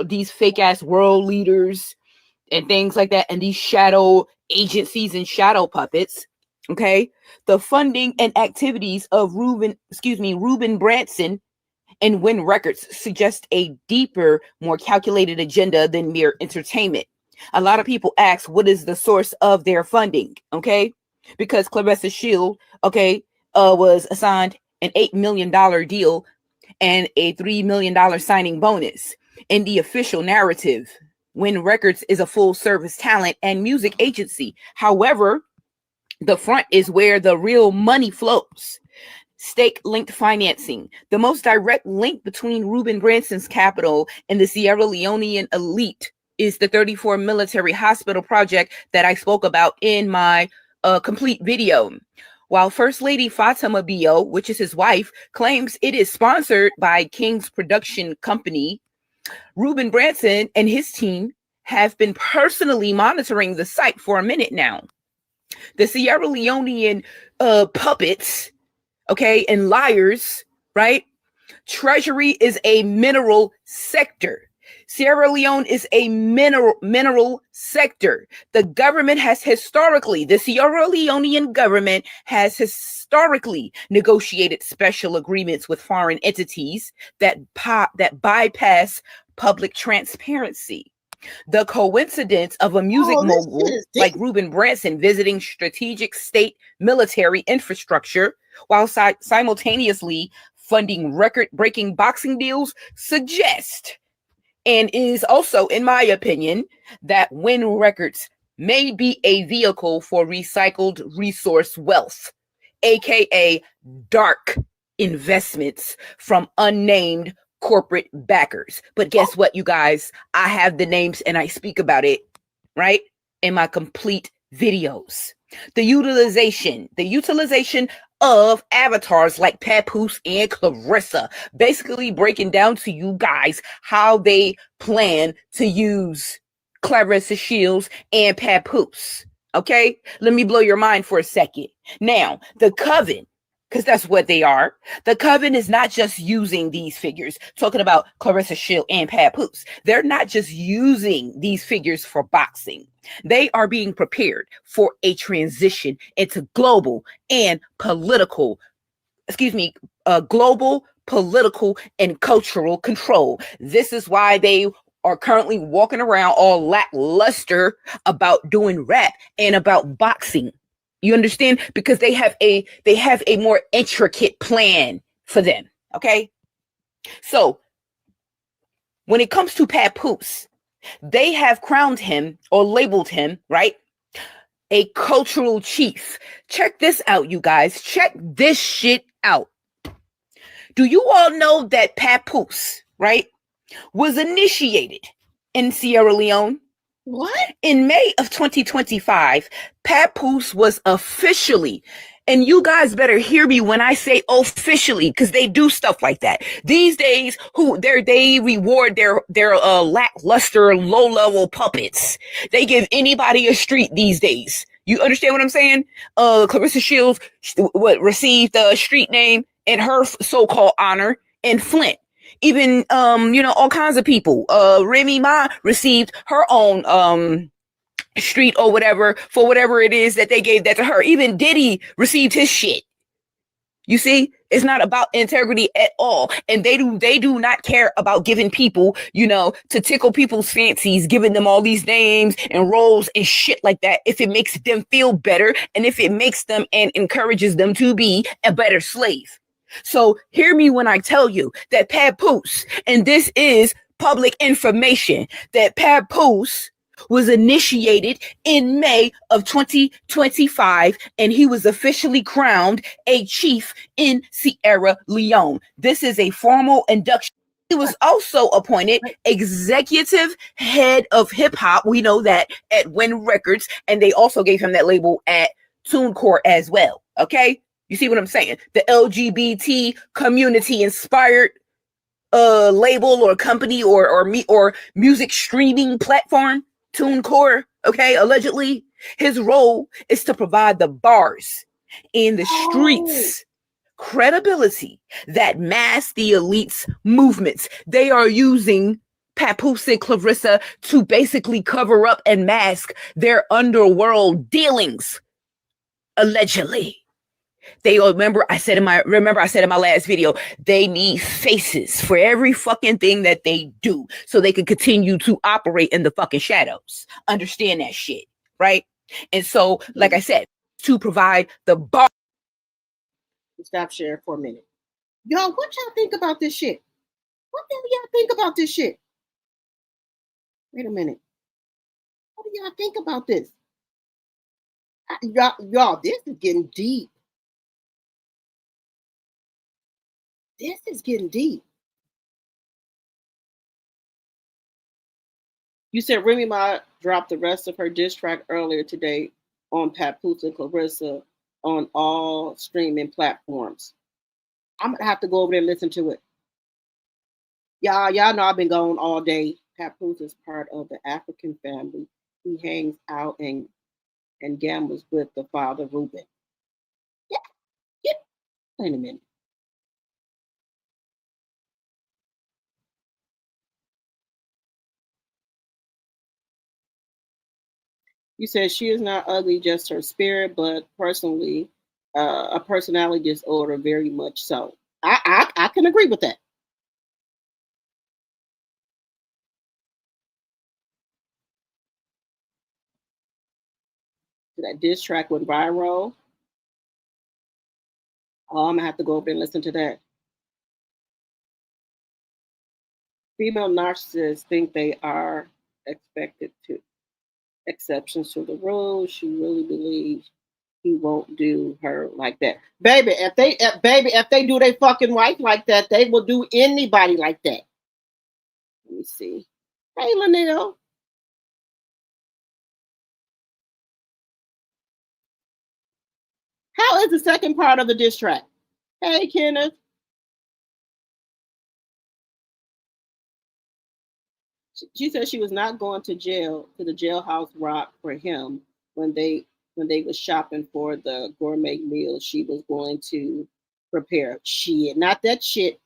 Speaker 8: these fake ass world leaders and things like that, and these shadow agencies and shadow puppets, okay, the funding and activities of Ruben Branson and Wynn Records suggest a deeper, more calculated agenda than mere entertainment. A lot of people ask, what is the source of their funding? Okay, because Clarissa Shields, was assigned an $8 million deal and a $3 million signing bonus. In the official narrative, Wynn Records is a full-service talent and music agency. However, the front is where the real money flows. Stake-linked financing. The most direct link between Ruben Branson's capital and the Sierra Leonean elite is the 34 military hospital project that I spoke about in my complete video. While First Lady Fatima Bio, which is his wife, claims it is sponsored by King's production company, Ruben Branson and his team have been personally monitoring the site for a minute now. The Sierra Leonean puppets, and liars, right? Treasury is a mineral sector. Sierra Leone is a mineral sector. The Sierra Leonean government has historically negotiated special agreements with foreign entities that bypass public transparency. The coincidence of a music mogul like Ruben Branson visiting strategic state military infrastructure while simultaneously funding record-breaking boxing deals suggests, and is also, in my opinion, that Wynn Records may be a vehicle for recycled resource wealth, aka dark investments from unnamed corporate backers. But guess what, you guys? I have the names and I speak about it, right, in my complete videos. The utilization of avatars like Papoose and Clarissa, basically breaking down to you guys how they plan to use Clarissa Shields and Papoose. Okay, let me blow your mind for a second. Now, the coven, because that's what they are. The coven is not just using these figures, talking about Clarissa Shields and Papoose. They're not just using these figures for boxing. They are being prepared for a transition into global, political, and cultural control. This is why they are currently walking around all lackluster about doing rap and about boxing. You understand? Because they have a more intricate plan for them. Okay. So when it comes to Papoose, they have crowned him or labeled him, right, a cultural chief. Check this out, you guys. Check this shit out. Do you all know that Papoose, right, was initiated in Sierra Leone?
Speaker 1: What?
Speaker 8: In May of 2025, Papoose was officially And you guys better hear me when I say officially, because they do stuff like that. These days, they reward their lackluster, low-level puppets. They give anybody a street these days. You understand what I'm saying? Clarissa Shields received a street name in her so-called honor in Flint. Even all kinds of people. Remy Ma received her own street or whatever for whatever it is that they gave that to her. Even Diddy received his shit. You see, it's not about integrity at all. And they do not care about giving people, to tickle people's fancies, giving them all these names and roles and shit like that. If it makes them feel better and if it makes them and encourages them to be a better slave. So hear me when I tell you that Papoose, and this is public information, that Papoose was initiated in May of 2025, and he was officially crowned a chief in Sierra Leone. This is a formal induction. He was also appointed executive head of hip hop. We know that at Wynn Records, and they also gave him that label at TuneCore as well. Okay, you see what I'm saying? The LGBT community inspired label or company or music streaming platform. TuneCore, okay, allegedly, his role is to provide the bars in the streets credibility that mask the elites' movements. They are using Papoose and Clarissa to basically cover up and mask their underworld dealings, allegedly. They remember I said in my last video, they need faces for every fucking thing that they do so they can continue to operate in the fucking shadows. Understand that shit, right? And so, like I said, to provide the bar.
Speaker 1: Stop sharing for a minute. Y'all, what y'all think about this shit? What do y'all think about this shit? Wait a minute. What do y'all think about this? Y'all, this is getting deep. This is getting deep. You said Remy Ma dropped the rest of her diss track earlier today on Papoose and Clarissa on all streaming platforms. I'm gonna have to go over there and listen to it. Y'all know I've been going all day. Papoose is part of the African family. He hangs out and gambles with the father Ruben. Yeah. Wait a minute. You said she is not ugly, just her spirit, but personally, a personality disorder, very much so. I can agree with that. That diss track went viral. Oh, I'm gonna have to go over and listen to that. Female narcissists think they are expected to. Exceptions to the rule. She really believes he won't do her like that. Baby, if they do their fucking wife like that, they will do anybody like that. Let me see. Hey, Lanelle. How is the second part of the diss track? Hey, Kenneth. She said she was not going to jail, to the jailhouse rock for him when they was shopping for the gourmet meal she was going to prepare. Shit, not that shit.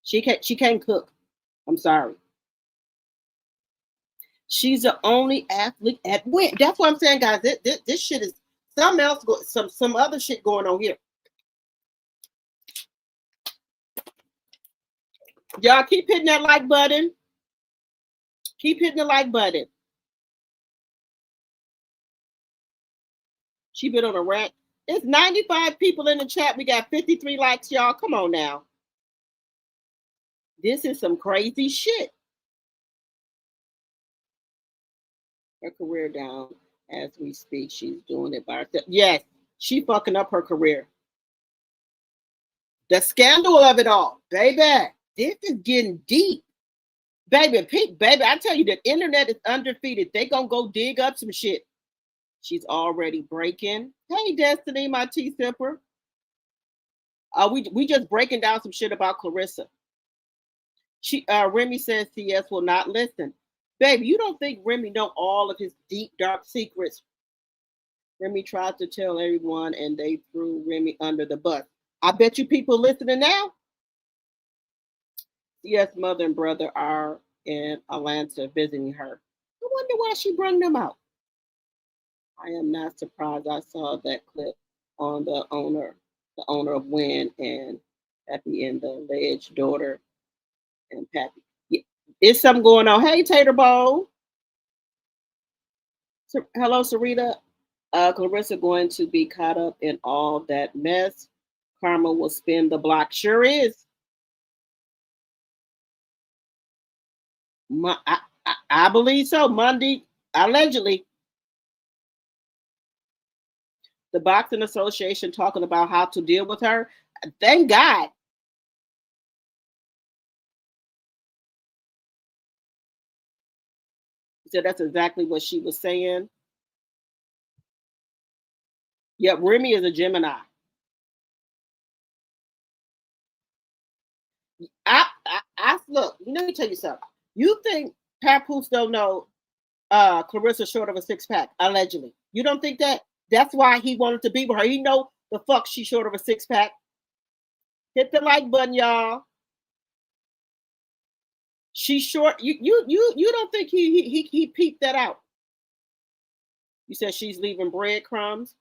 Speaker 1: She can't cook. I'm sorry. She's the only athlete at Wynn. That's what I'm saying, guys. This shit is something else. Some other shit going on here. Y'all keep hitting that like button. Keep hitting the like button. She been on a rant. It's 95 people in the chat. We got 53 likes, y'all. Come on now. This is some crazy shit. Her career down as we speak. She's doing it by herself. Yes, she fucking up her career. The scandal of it all. Baby, this is getting deep. Baby, I tell you, the internet is undefeated. They gonna go dig up some shit. She's already breaking. Hey, Destiny, my tea sipper. We just breaking down some shit about Clarissa. Remy says CS will not listen. Baby, you don't think Remy know all of his deep, dark secrets? Remy tried to tell everyone and they threw Remy under the bus. I bet you people listening now. CS mother and brother are in Atlanta visiting her. I wonder why she brought them out. I am not surprised. I saw that clip on the owner of Wynn and Pappy and the alleged daughter and Pappy. Yeah, it's something going on. Hey, Tater Bowl. Hello, Sarita. Clarissa going to be caught up in all that mess. Karma will spin the block. Sure is. I believe so. Monday, allegedly. The Boxing Association talking about how to deal with her. Thank God. So that's exactly what she was saying. Yep, Remy is a Gemini. I look, let me tell you something. You think Papoose don't know Clarissa short of a six-pack, allegedly. You don't think that? That's why he wanted to be with her. He know the fuck she short of a six-pack. Hit the like button, y'all. She's short. You don't think he peeped that out? You said she's leaving breadcrumbs.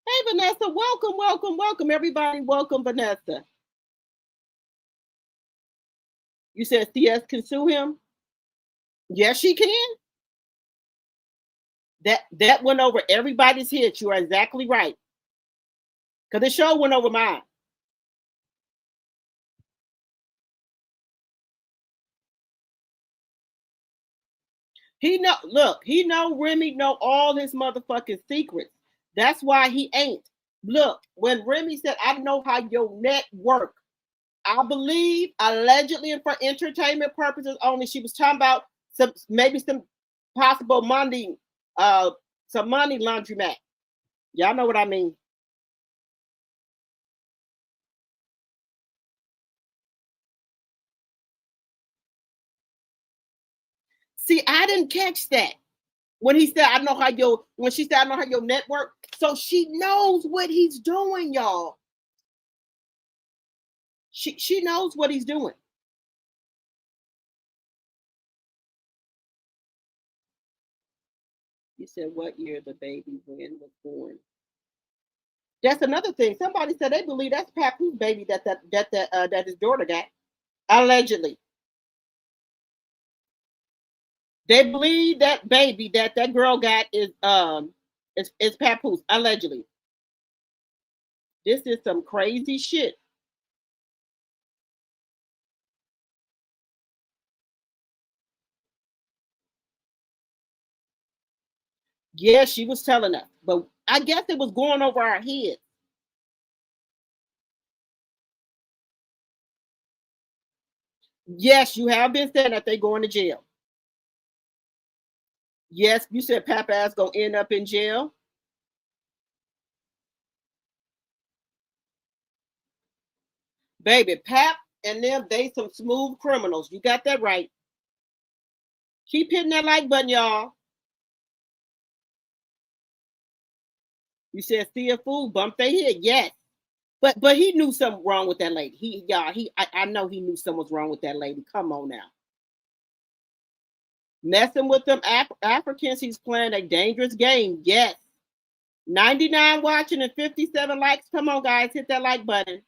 Speaker 1: Hey, Vanessa, welcome, everybody. Welcome, Vanessa. You said CS can sue him? Yes, she can. That went over everybody's head. You are exactly right. Because the show went over mine. He know Remy know all his motherfucking secrets. That's why he ain't. Look, when Remy said, I know how your net work, I believe allegedly and for entertainment purposes only, she was talking about some possible money, some money laundromat. Y'all know what I mean. See, I didn't catch that. When he said, when she said, I know how your network. So she knows what he's doing, y'all. She knows what he's doing. You said what year the baby Wynn was born? That's another thing. Somebody said they believe that's Papoose baby that his daughter got, allegedly. They believe that baby that girl got is Papoose, allegedly. This is some crazy shit. Yeah, she was telling us, but I guess it was going over our heads. Yes, you have been saying that they're going to jail. Yes, you said Papa's gonna end up in jail. Baby, Pap and them, they some smooth criminals. You got that right. Keep hitting that like button, y'all. You said see a fool, bump their head. Yes. But he knew something wrong with that lady. I know he knew something was wrong with that lady. Come on now. Messing with them Africans, he's playing a dangerous game. Yes. 99 watching and 57 likes. Come on, guys, hit that like button.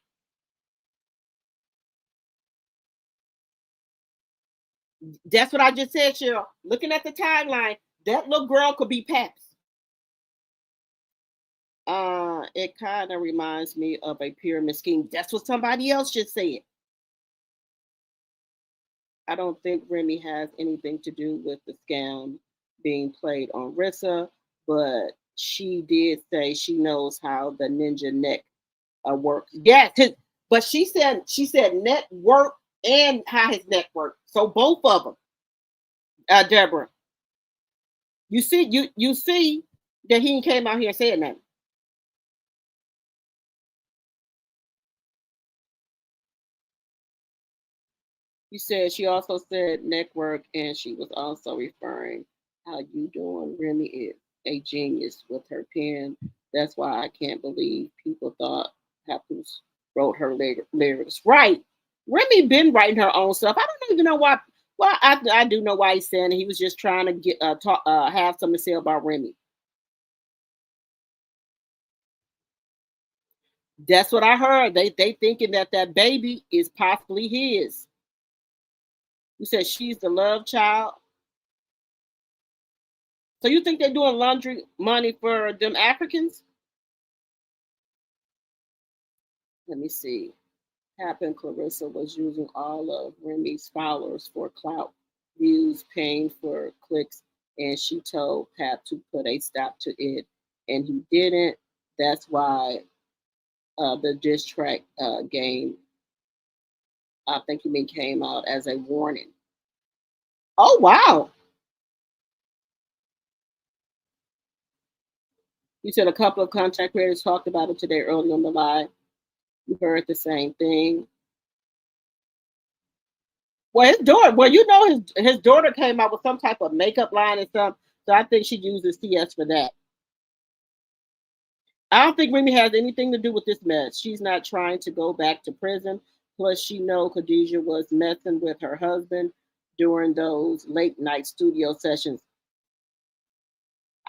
Speaker 1: That's what I just said, Cheryl. Looking at the timeline, that little girl could be Paps. It kind of reminds me of a pyramid scheme. That's what somebody else just said. I don't think Remy has anything to do with the scam being played on Rissa, but she did say she knows how the ninja neck works. Yes, but she said network and how his neck works. So both of them. Deborah. You see that he came out here saying that. You said she also said network, and she was also referring how you doing. Remy is a genius with her pen. That's why I can't believe people thought Papoose wrote her lyrics. Right. Remy been writing her own stuff. I don't even know why. Well, I do know why he's saying it. He was just trying to get have something to say about Remy. That's what I heard. They thinking that baby is possibly his. You said she's the love child. So you think they're doing laundry money for them Africans? Let me see. Happened Clarissa was using all of Remy's followers for clout, views, paying for clicks, and she told Pap to put a stop to it, and he didn't. That's why the diss track game, I think he came out as a warning. Oh, wow. You said a couple of contact creators talked about it today early on the live. You heard the same thing. Well, his daughter, well, you know, his daughter came out with some type of makeup line and stuff. So I think she uses CS for that. I don't think Remy has anything to do with this mess. She's not trying to go back to prison. Plus, she know Khadijah was messing with her husband during those late night studio sessions.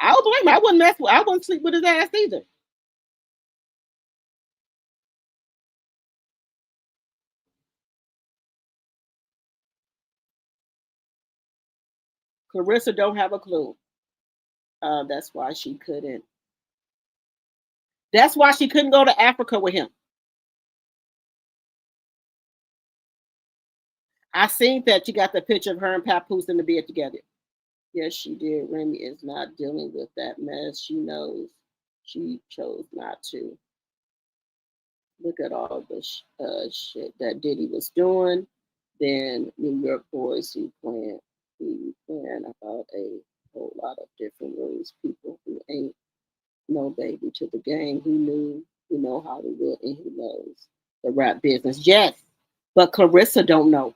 Speaker 1: I don't blame him. I wouldn't sleep with his ass either. Clarissa don't have a clue. That's why she couldn't. That's why she couldn't go to Africa with him. I seen that you got the picture of her and Papoose in the bed together. Yes, she did. Remy is not dealing with that mess. She knows she chose not to. Look at all the shit that Diddy was doing. Then New York boys who plan about a whole lot of different rules. People who ain't no baby to the game, who know Hollywood, and who knows the rap business. Yes, but Clarissa don't know.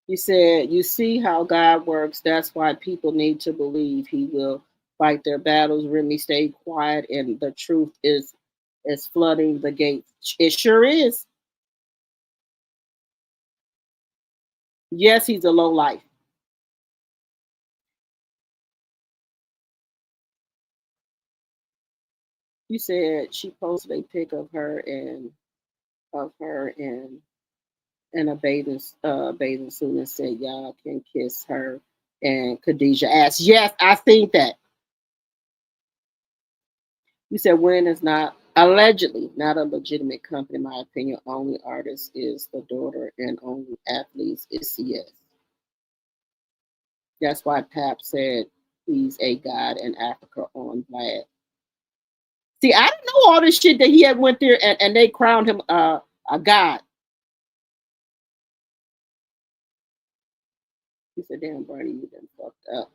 Speaker 1: You said, you see how God works. That's why people need to believe he will fight their battles. Remy stayed quiet, and the truth is flooding the gates. It sure is. Yes, he's a low life. You said she posted a pic of her in a bathing suit and said y'all can kiss her, and Khadijah asked, yes, I seen that. You said Wynn is not allegedly not a legitimate company, in my opinion. Only artist is the daughter and only athletes is CS. That's why Pap said he's a god in Africa on Vlad. See, I didn't know all this shit that he had went there and they crowned him a god. He said, damn, Bernie, you done fucked up.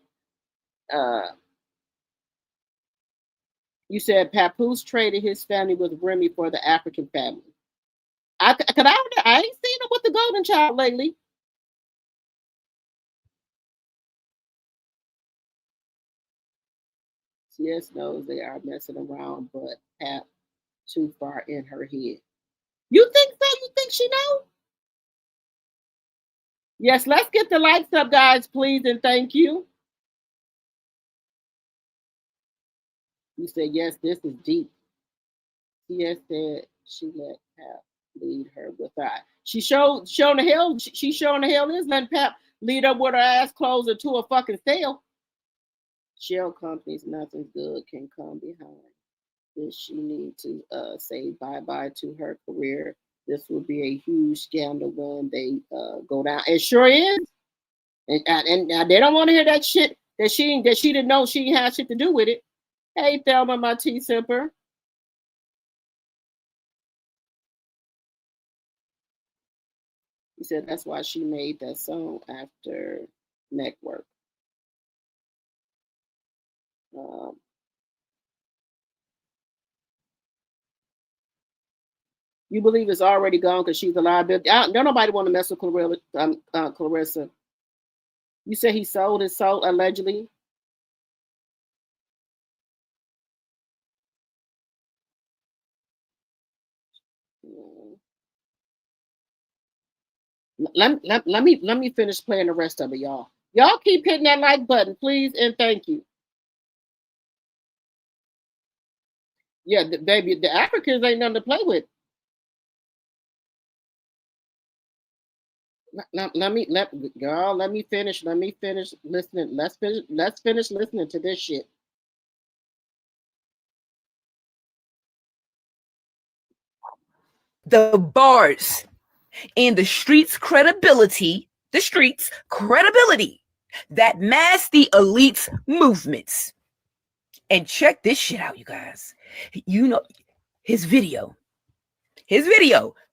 Speaker 1: You said Papoose traded his family with Remy for the African family. I ain't seen him with the golden child lately. CS knows they are messing around, but Pap too far in her head. You think so? You think she knows? Yes, let's get the likes up, guys, please, and thank you. You said, yes, this is deep. CS said she let Pap lead her with that. She's showing the hell is letting Pap lead up with her ass closer to a fucking sale. Shell companies, nothing good can come behind this. She need to say bye-bye to her career This will be a huge scandal when they go down. It sure is. And they don't want to hear that shit that she didn't know she had shit to do with it. Hey, Thelma, my tea simper. He said that's why she made that song after neck work. You believe it's already gone because she's a liability. Don't nobody want to mess with Clarissa. You said he sold his soul allegedly. Let me finish playing the rest of it, y'all. Y'all keep hitting that like button, please, and thank you. Yeah, baby, the Africans ain't nothing to play with. Let me finish listening. Let's finish listening to this shit.
Speaker 8: The bars and the streets' credibility that mask the elite's movements. And check this shit out, you guys. You know, his video,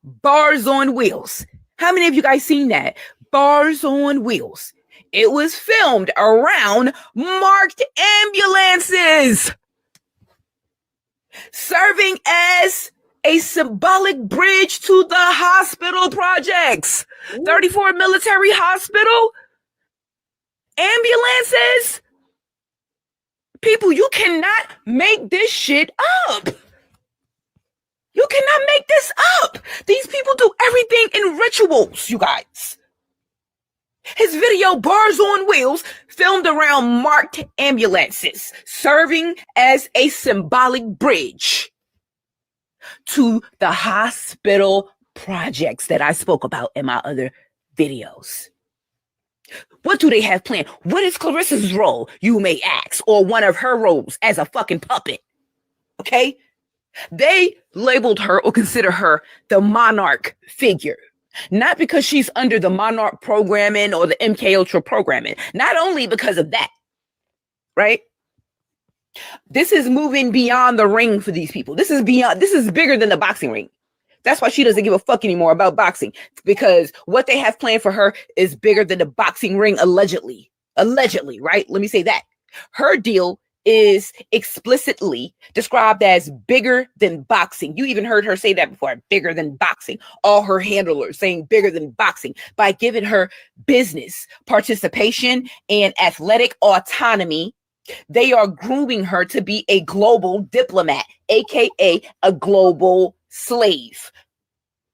Speaker 8: Bars on Wheels. How many of you guys seen that? Bars on Wheels. It was filmed around marked ambulances, serving as a symbolic bridge to the hospital projects. 34 military hospital ambulances. People, you cannot make this shit up. You cannot make this up. These people do everything in rituals, you guys. His video, Bars on Wheels, filmed around marked ambulances, serving as a symbolic bridge to the hospital projects that I spoke about in my other videos. What do they have planned? What is Clarissa's role, you may ask, or one of her roles as a fucking puppet? Okay? They labeled her or consider her the monarch figure. Not because she's under the monarch programming or the MK Ultra programming. Not only because of that, right? This is moving beyond the ring for these people. This is bigger than the boxing ring. That's why she doesn't give a fuck anymore about boxing, because what they have planned for her is bigger than the boxing ring, allegedly, right? Let me say that. Her deal is explicitly described as bigger than boxing. You even heard her say that before, bigger than boxing. All her handlers saying bigger than boxing by giving her business participation and athletic autonomy. They are grooming her to be a global diplomat, aka a global slave.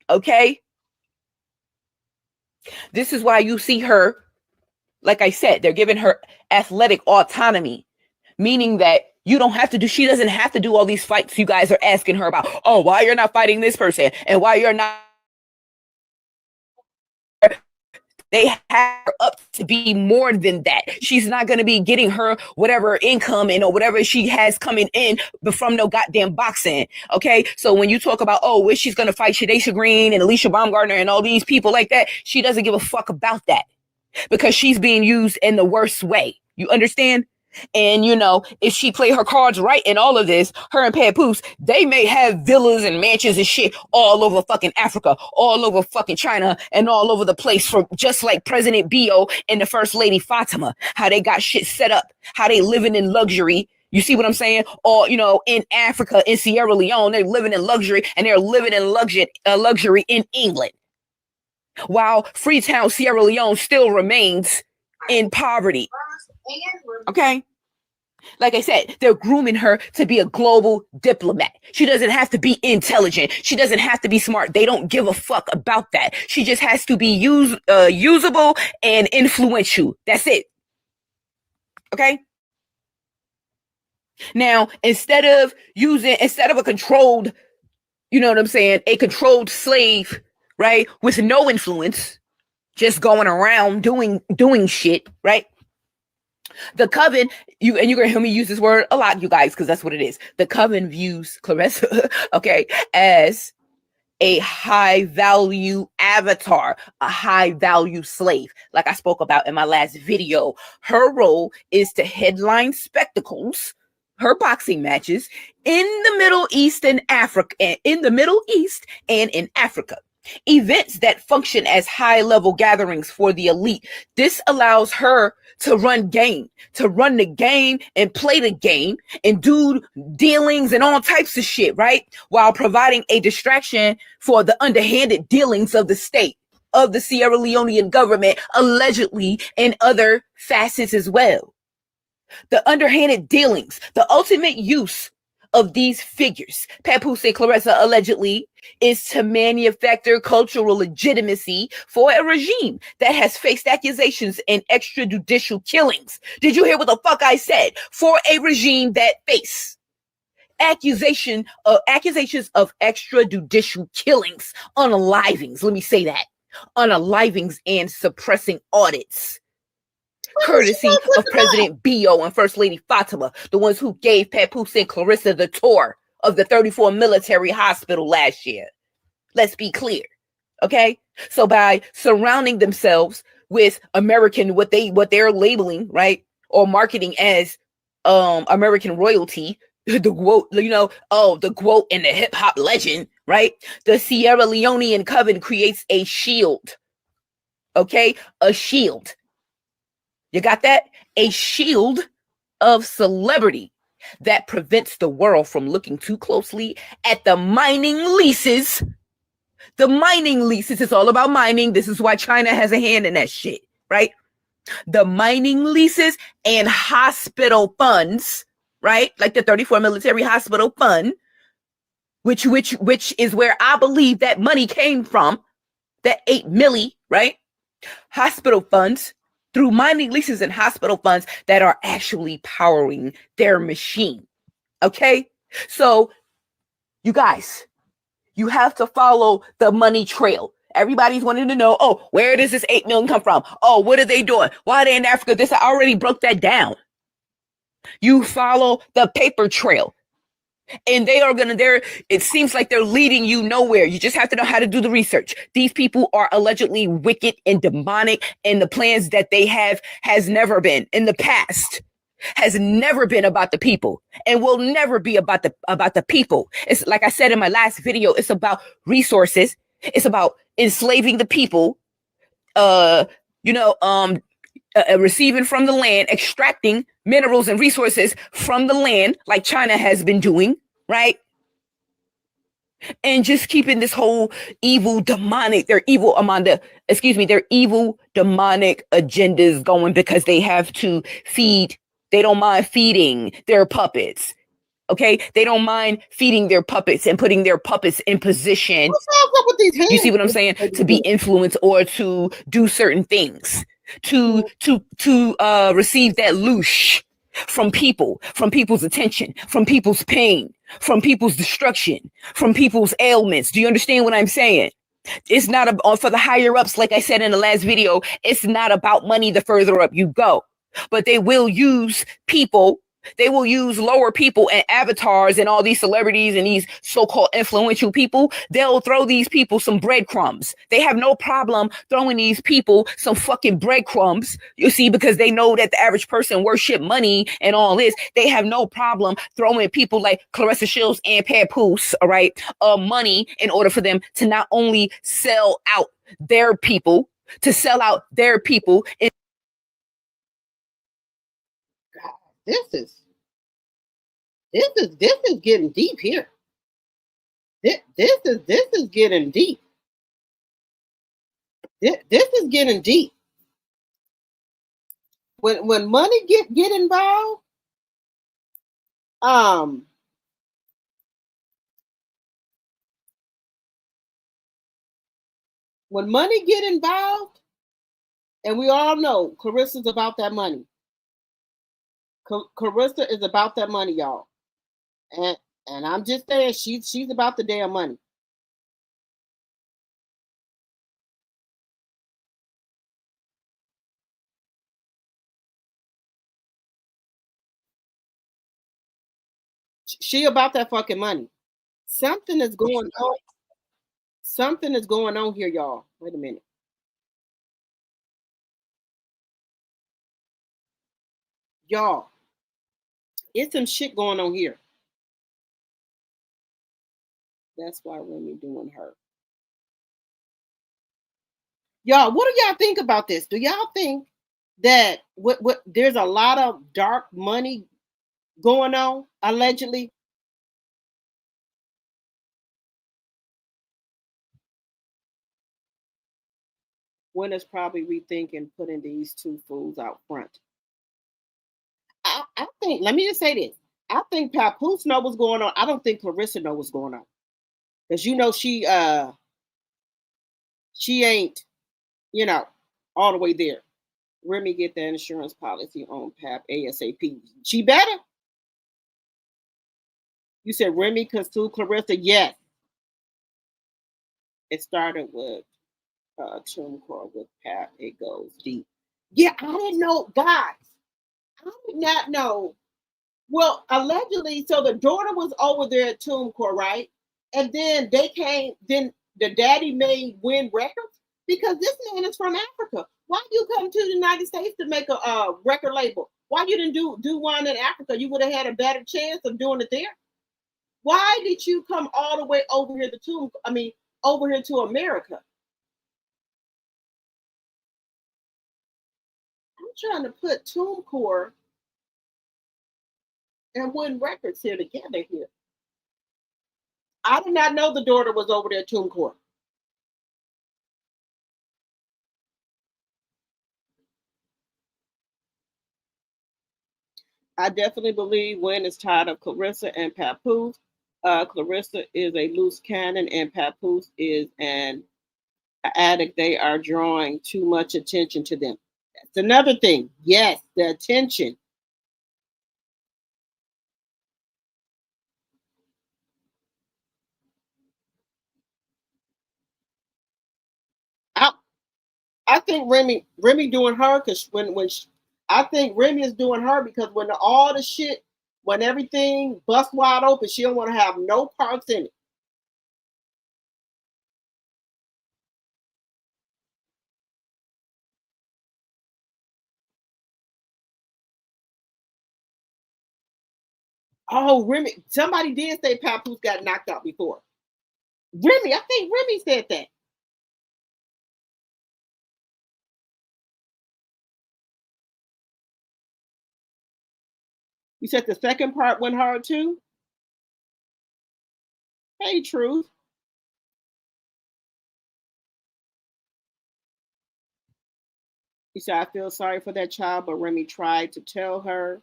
Speaker 8: Okay? This is why you see her, like I said, they're giving her athletic autonomy, meaning that she doesn't have to do all these fights you guys are asking her about. Oh, why you're not fighting this person and why you're not. They have her up to be more than that. She's not going to be getting her whatever income and or whatever she has coming in from no goddamn boxing. Okay. So when you talk about, where she's going to fight Shadesha Green and Alicia Baumgartner and all these people like that, she doesn't give a fuck about that because she's being used in the worst way. You understand? And, if she play her cards right in all of this, her and Papoose, they may have villas and mansions and shit all over fucking Africa, all over fucking China, and all over the place, for just like President Bio and the First Lady Fatima, how they got shit set up, how they living in luxury. You see what I'm saying? Or, in Africa, in Sierra Leone, they're living in luxury, and they're living in luxury in England. While Freetown, Sierra Leone still remains in poverty. Okay. Like I said, they're grooming her to be a global diplomat. She doesn't have to be intelligent. She doesn't have to be smart. They don't give a fuck about that. She just has to be usable and influential. That's it. Okay. Now, instead of a controlled, a controlled slave, right, with no influence, just going around doing shit, right? The coven, you're going to hear me use this word a lot, you guys, because that's what it is. The coven views Claressa, okay, as a high value avatar, a high value slave. Like I spoke about in my last video, her role is to headline spectacles, her boxing matches in the Middle East and Africa, in the Middle East and in Africa. Events that function as high-level gatherings for the elite. This allows her to run the game and play the game and do dealings and all types of shit, right? While providing a distraction for the underhanded dealings of the state, of the Sierra Leonean government, allegedly, and other facets as well. The underhanded dealings, the ultimate use of these figures, Papoose and Claressa allegedly, is to manufacture cultural legitimacy for a regime that has faced accusations and extrajudicial killings. Did you hear what the fuck I said? For a regime that face accusations of extrajudicial killings, unalivings. Let me say that. Unalivings and suppressing audits. Courtesy of President Bio and First Lady Fatima, the ones who gave Papoose and Clarissa the tour of the 34 military hospital last year. Let's be clear, okay? So by surrounding themselves with American, what they're labeling, right, or marketing as American royalty, the quote, the quote and the hip hop legend, right? The Sierra Leonean coven creates a shield, okay, a shield. You got that? A shield of celebrity that prevents the world from looking too closely at the mining leases. The mining leases, it's all about mining. This is why China has a hand in that shit, right? The mining leases and hospital funds, right? Like the 34 military hospital fund, which is where I believe that money came from, that 8 milli, right? Hospital funds, through mining leases and hospital funds that are actually powering their machine. Okay? So, you guys, you have to follow the money trail. Everybody's wanting to know, oh, where does this 8 million come from? Oh, what are they doing? Why are they in Africa? I already broke that down. You follow the paper trail. And it seems like they're leading you nowhere. You just have to know how to do the research. These people are allegedly wicked and demonic, and the plans that they have has never been in the past, has never been about the people, and will never be about the people. It's like I said in my last video, it's about resources. It's about enslaving the people, receiving from the land, extracting minerals and resources from the land, like China has been doing, right? And just keeping this whole evil demonic agendas going, because they have to feed. They don't mind feeding their puppets. Okay, they don't mind feeding their puppets and putting their puppets in position.
Speaker 1: What's up with these hands?
Speaker 8: You see what I'm saying? To be influenced or to do certain things, to receive that loosh from people, from people's attention, from people's pain, from people's destruction, from people's ailments. Do you understand what I'm saying? It's not for the higher ups, like I said in the last video, it's not about money the further up you go. But they will use people. They will use lower people and avatars and all these celebrities and these so-called influential people. They'll throw these people some breadcrumbs. They have no problem throwing these people some fucking breadcrumbs, you see, because they know that the average person worship money and all this. They have no problem throwing people like Clarissa Shields and Papoose, all right, money in order for them to not only sell out their people,
Speaker 1: This is getting deep here. This is getting deep. This is getting deep. When money get involved, when money get involved, and we all know Clarissa's about that money. Clarissa is about that money, y'all. And I'm just saying, she's about the damn money. She about that fucking money. Something is going on. Something is going on here, y'all. Wait a minute. Y'all, it's some shit going on here. That's why Remy doing her. Y'all, what do y'all think about this? Do y'all think that what there's a lot of dark money going on, allegedly? Wynn is probably rethinking putting these two fools out front. I think, let me just say this. I think Papoose know what's going on. I don't think Clarissa know what's going on. Because you know she ain't, you know, all the way there. Remy get the insurance policy on PAP ASAP. She better. You said Remy could sue Clarissa? Yes. It started with TuneCore with PAP. It goes deep. Yeah, I didn't know, guys. I did not know. Well, allegedly, so the daughter was over there at TuneCore, right? And then they came, then the daddy made Wynn Records because this man is from Africa. Why you come to the United States to make a record label? Why you didn't do one in Africa? You would have had a better chance of doing it there. Why did you come all the way over here over here to America? I'm trying to put TuneCore and Wynn Records here together here. I did not know the daughter was over there at TuneCore. I definitely believe Wynn is tired of Clarissa and Papoose. Clarissa is a loose cannon and Papoose is an addict. They are drawing too much attention to them. That's another thing. Yes, the attention. I think Remy doing her because I think Remy is doing her because when all the shit, when everything busts wide open, she don't want to have no parts in it. Oh, Remy, somebody did say Papoose got knocked out before. Remy, I think Remy said that. You said the second part went hard too? Hey, Truth. He said, I feel sorry for that child, but Remy tried to tell her,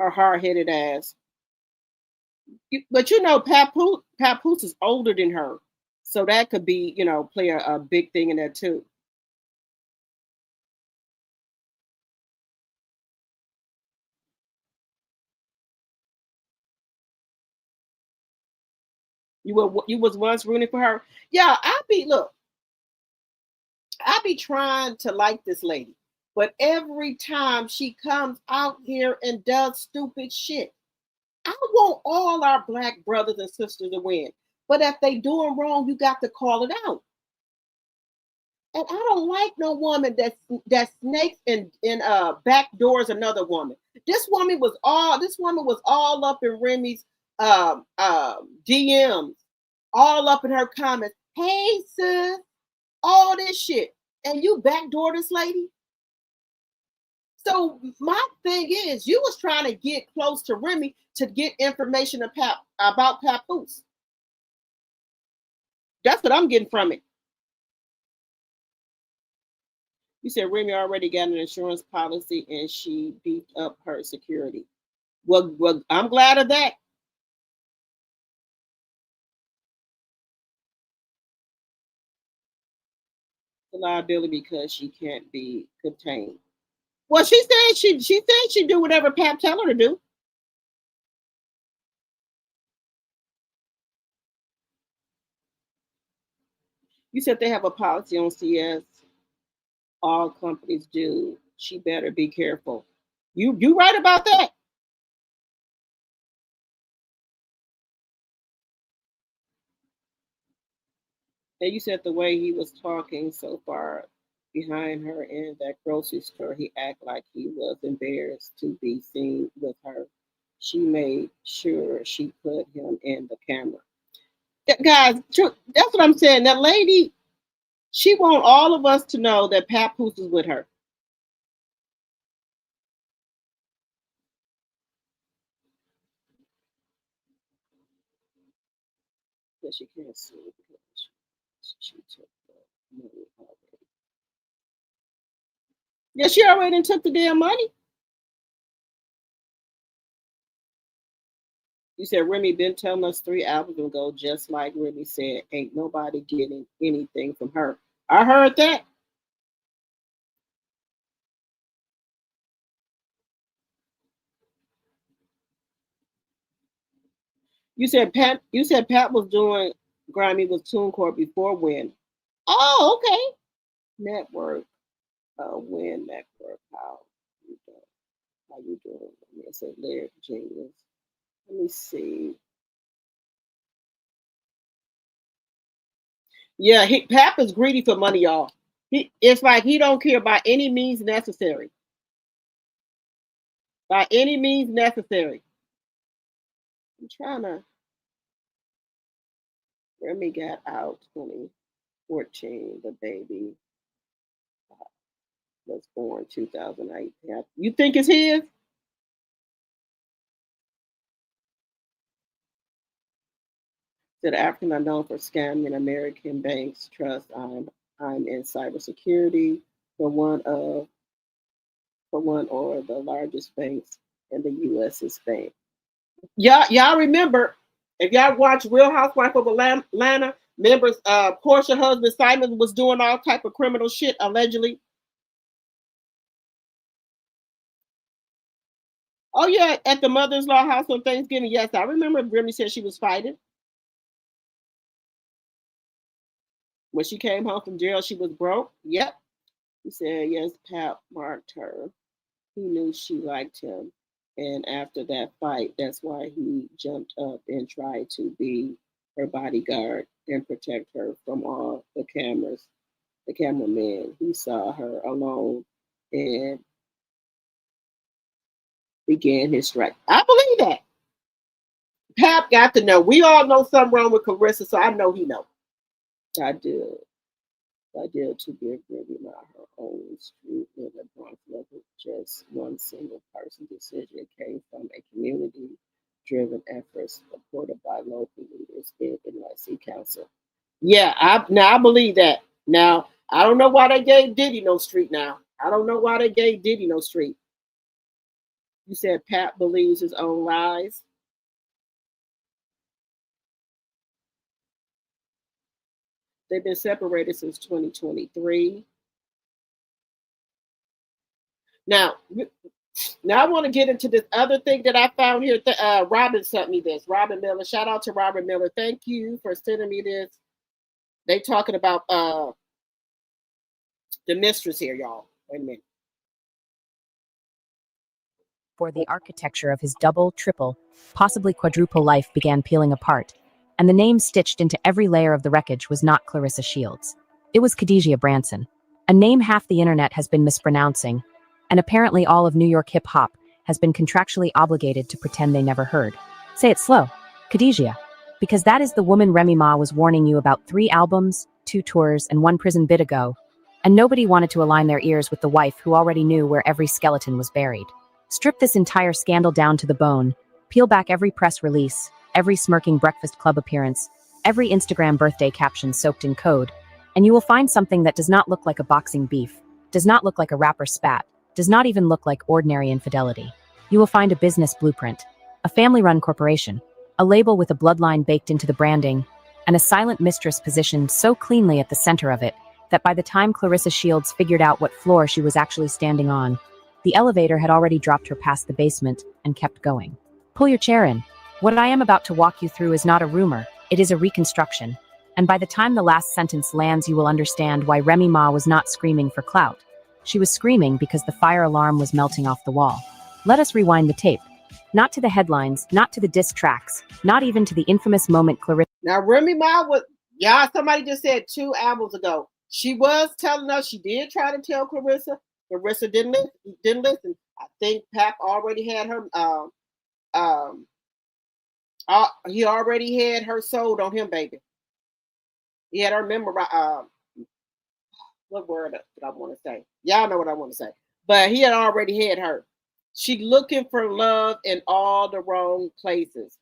Speaker 1: hard-headed ass. But you know, Papoose is older than her. So that could be, you know, play a big thing in that too. You was once rooting for her. Yeah, I be trying to like this lady, but every time she comes out here and does stupid shit, I want all our black brothers and sisters to win. But if they doing wrong, you got to call it out. And I don't like no woman that snakes and back doors another woman. This woman was all up in Remy's DMs, all up in her comments. Hey sis, all this shit, and you backdoor this lady. So my thing is, you was trying to get close to Remy to get information about Papoose. That's what I'm getting from it. You said Remy already got an insurance policy and she beefed up her security. Well, I'm glad of that. The liability because she can't be contained. Well, she said she do whatever Pap tell her to do. You said they have a policy on CS. All companies do. She better be careful. You right about that. And you said the way he was talking so far behind her in that grocery store, he acted like he was embarrassed to be seen with her. She made sure she put him in the camera. Guys, that's what I'm saying. That lady, she want all of us to know that Papoose is with her. But she can't sue because she took the money already. Yeah, she already took the damn money. You said Remy been telling us 3 albums ago, just like Remy said, ain't nobody getting anything from her. I heard that. You said Pat was doing Grammy with TuneCore before Wynn. Oh, okay. Network, Wynn Network. How you doing? How you doing? I said Lyric Genius. Let me see. Yeah, Pap is greedy for money, y'all. It's like he don't care by any means necessary. By any means necessary. I'm trying to. Remy got out 2014. The baby was born 2008. You think it's his? That African are known for scamming American banks. Trust I'm in cybersecurity for one or the largest banks in the U.S.'s bank. Y'all remember, if y'all watch Real Housewife of Atlanta, members Portia husband Simon was doing all type of criminal shit allegedly. Oh yeah, at the mother-in-law house on Thanksgiving. Yes, I remember Remy said she was fighting. When she came home from jail, she was broke. Yep. He said, yes, Pat marked her. He knew she liked him. And after that fight, that's why he jumped up and tried to be her bodyguard and protect her from all the cameras, the cameraman. He saw her alone and began his strike. I believe that. Pap got to know. We all know something wrong with Clarissa, so I know he knows. I did to give Remy Ma her own street in the Bronx level. Just one single person decision came from a community-driven effort supported by local leaders in NYC Council. Yeah, I believe that. Now, I don't know why they gave Diddy no street now. I don't know why they gave Diddy no street. You said Pat believes his own lies. They've been separated since 2023. Now I want to get into this other thing that I found here. Robin sent me this. Robin Miller. Shout out to Robin Miller. Thank you for sending me this. They talking about the mistress here, y'all. Wait a minute.
Speaker 9: For the architecture of his double, triple, possibly quadruple life began peeling apart, and the name stitched into every layer of the wreckage was not Clarissa Shields. It was Khadijah Branson, a name half the internet has been mispronouncing, and apparently all of New York hip-hop has been contractually obligated to pretend they never heard. Say it slow, Khadijah, because that is the woman Remy Ma was warning you about 3 albums, 2 tours, and 1 prison bit ago, and nobody wanted to align their ears with the wife who already knew where every skeleton was buried. Strip this entire scandal down to the bone, peel back every press release, every smirking Breakfast Club appearance, every Instagram birthday caption soaked in code, and you will find something that does not look like a boxing beef, does not look like a rapper spat, does not even look like ordinary infidelity. You will find a business blueprint, a family-run corporation, a label with a bloodline baked into the branding, and a silent mistress positioned so cleanly at the center of it that by the time Clarissa Shields figured out what floor she was actually standing on, the elevator had already dropped her past the basement and kept going. Pull your chair in. What I am about to walk you through is not a rumor, it is a reconstruction. And by the time the last sentence lands, you will understand why Remy Ma was not screaming for clout. She was screaming because the fire alarm was melting off the wall. Let us rewind the tape. Not to the headlines, not to the diss tracks, not even to the infamous moment Clarissa.
Speaker 1: Now Remy Ma Yeah, somebody just said 2 albums ago. She was telling us she did try to tell Clarissa. Clarissa didn't listen. I think Pap already had her. He already had her sold on him, baby. He had her memorized. What word did I want to say? Y'all know what I want to say. But he had already had her. She looking for love in all the wrong places.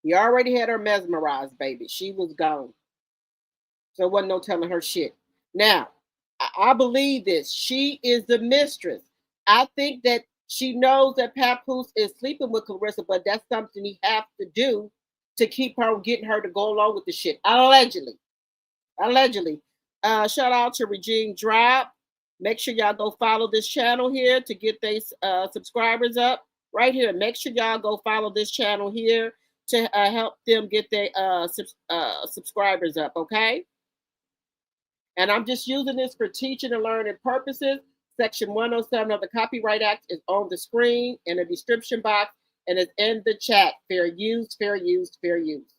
Speaker 1: He already had her mesmerized, baby. She was gone. So it wasn't no telling her shit. Now, I believe this. She is the mistress. I think that she knows that Papoose is sleeping with Clarissa, but that's something he has to do to keep her, getting her to go along with the shit. Allegedly. Shout out to Regine Drop. Make sure y'all go follow this channel here to get these subscribers up. Right here. Make sure y'all go follow this channel here to help them get their subscribers up, okay? And I'm just using this for teaching and learning purposes. Section 107 of the Copyright Act is on the screen, in the description box, and it's in the chat. Fair use, fair use, fair use.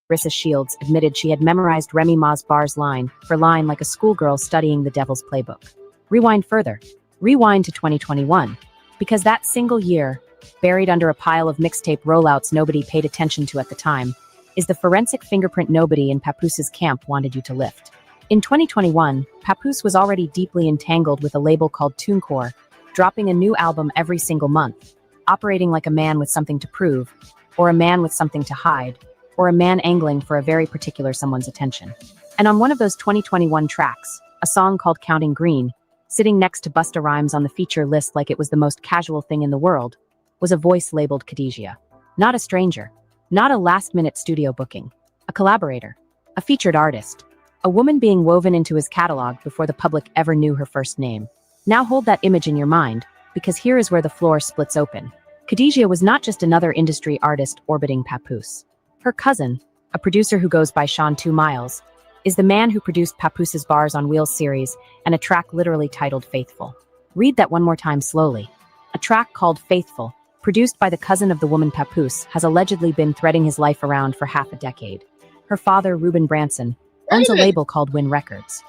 Speaker 9: Clarissa Shields admitted she had memorized Remy Ma's bars line for line like a schoolgirl studying the Devil's Playbook. Rewind further. Rewind to 2021. Because that single year, buried under a pile of mixtape rollouts nobody paid attention to at the time, is the forensic fingerprint nobody in Papoose's camp wanted you to lift. In 2021, Papoose was already deeply entangled with a label called TuneCore, dropping a new album every single month, operating like a man with something to prove, or a man with something to hide, or a man angling for a very particular someone's attention. And on one of those 2021 tracks, a song called Counting Green, sitting next to Busta Rhymes on the feature list like it was the most casual thing in the world, was a voice labeled Khadijah. Not a stranger. Not a last-minute studio booking. A collaborator. A featured artist. A woman being woven into his catalog before the public ever knew her first name. Now hold that image in your mind, because here is where the floor splits open. Khadijah was not just another industry artist orbiting Papoose. Her cousin, a producer who goes by Sean 2 Miles, is the man who produced Papoose's Bars on Wheels series and a track literally titled Faithful. Read that one more time slowly. A track called Faithful, produced by the cousin of the woman Papoose, has allegedly been threading his life around for half a decade. Her father, Ruben Branson, owns a label called Wynn Records.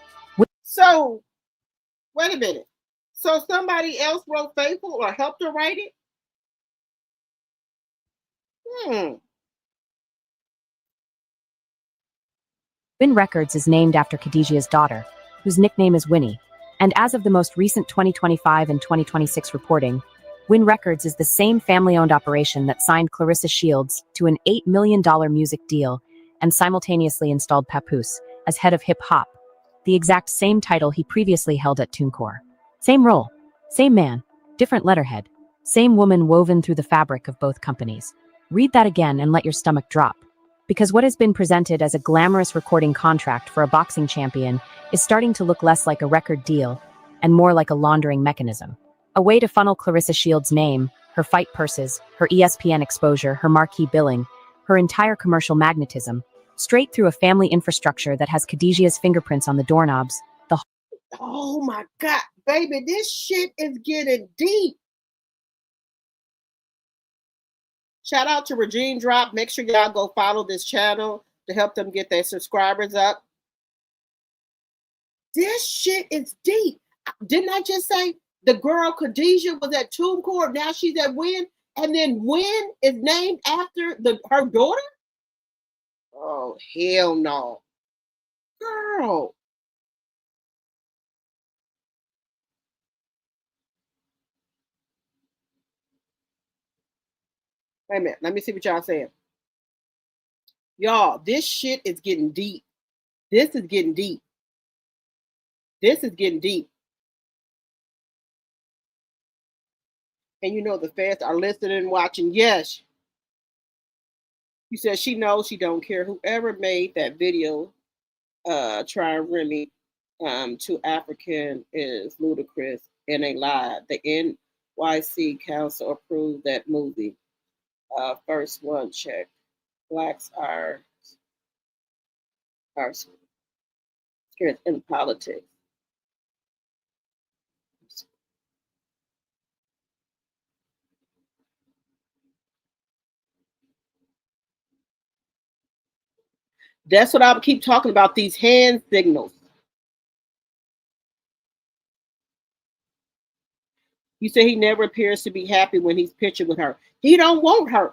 Speaker 1: So, wait a minute. So somebody else wrote Faithful or helped her write it?
Speaker 9: Wynn Records is named after Khadijah's daughter, whose nickname is Winnie, and as of the most recent 2025 and 2026 reporting, Wynn Records is the same family-owned operation that signed Clarissa Shields to an $8 million music deal and simultaneously installed Papoose as head of hip hop, the exact same title he previously held at TuneCore. Same role, same man, different letterhead, same woman woven through the fabric of both companies. Read that again and let your stomach drop. Because what has been presented as a glamorous recording contract for a boxing champion is starting to look less like a record deal and more like a laundering mechanism. A way to funnel Clarissa Shields' name, her fight purses, her ESPN exposure, her marquee billing, her entire commercial magnetism, straight through a family infrastructure that has Khadijah's fingerprints on the doorknobs.
Speaker 1: Oh my God, baby, this shit is getting deep. Shout out to Regine Drop. Make sure y'all go follow this channel to help them get their subscribers up. This shit is deep. Didn't I just say the girl Khadijah was at TuneCore, now she's at Wynn, and then Wynn is named after her daughter? Oh, hell no. Girl. Wait a minute. Let me see what y'all saying. Y'all, this shit is getting deep. This is getting deep. This is getting deep. And you know the fans are listening and watching. Yes. You said she knows she don't care. Whoever made that video trying Remy to African is ludicrous and they lied. The NYC Council approved that movie. First one check. Blacks are scared in politics. That's what I keep talking about, these hand signals. You say he never appears to be happy when he's pictured with her. He don't want her.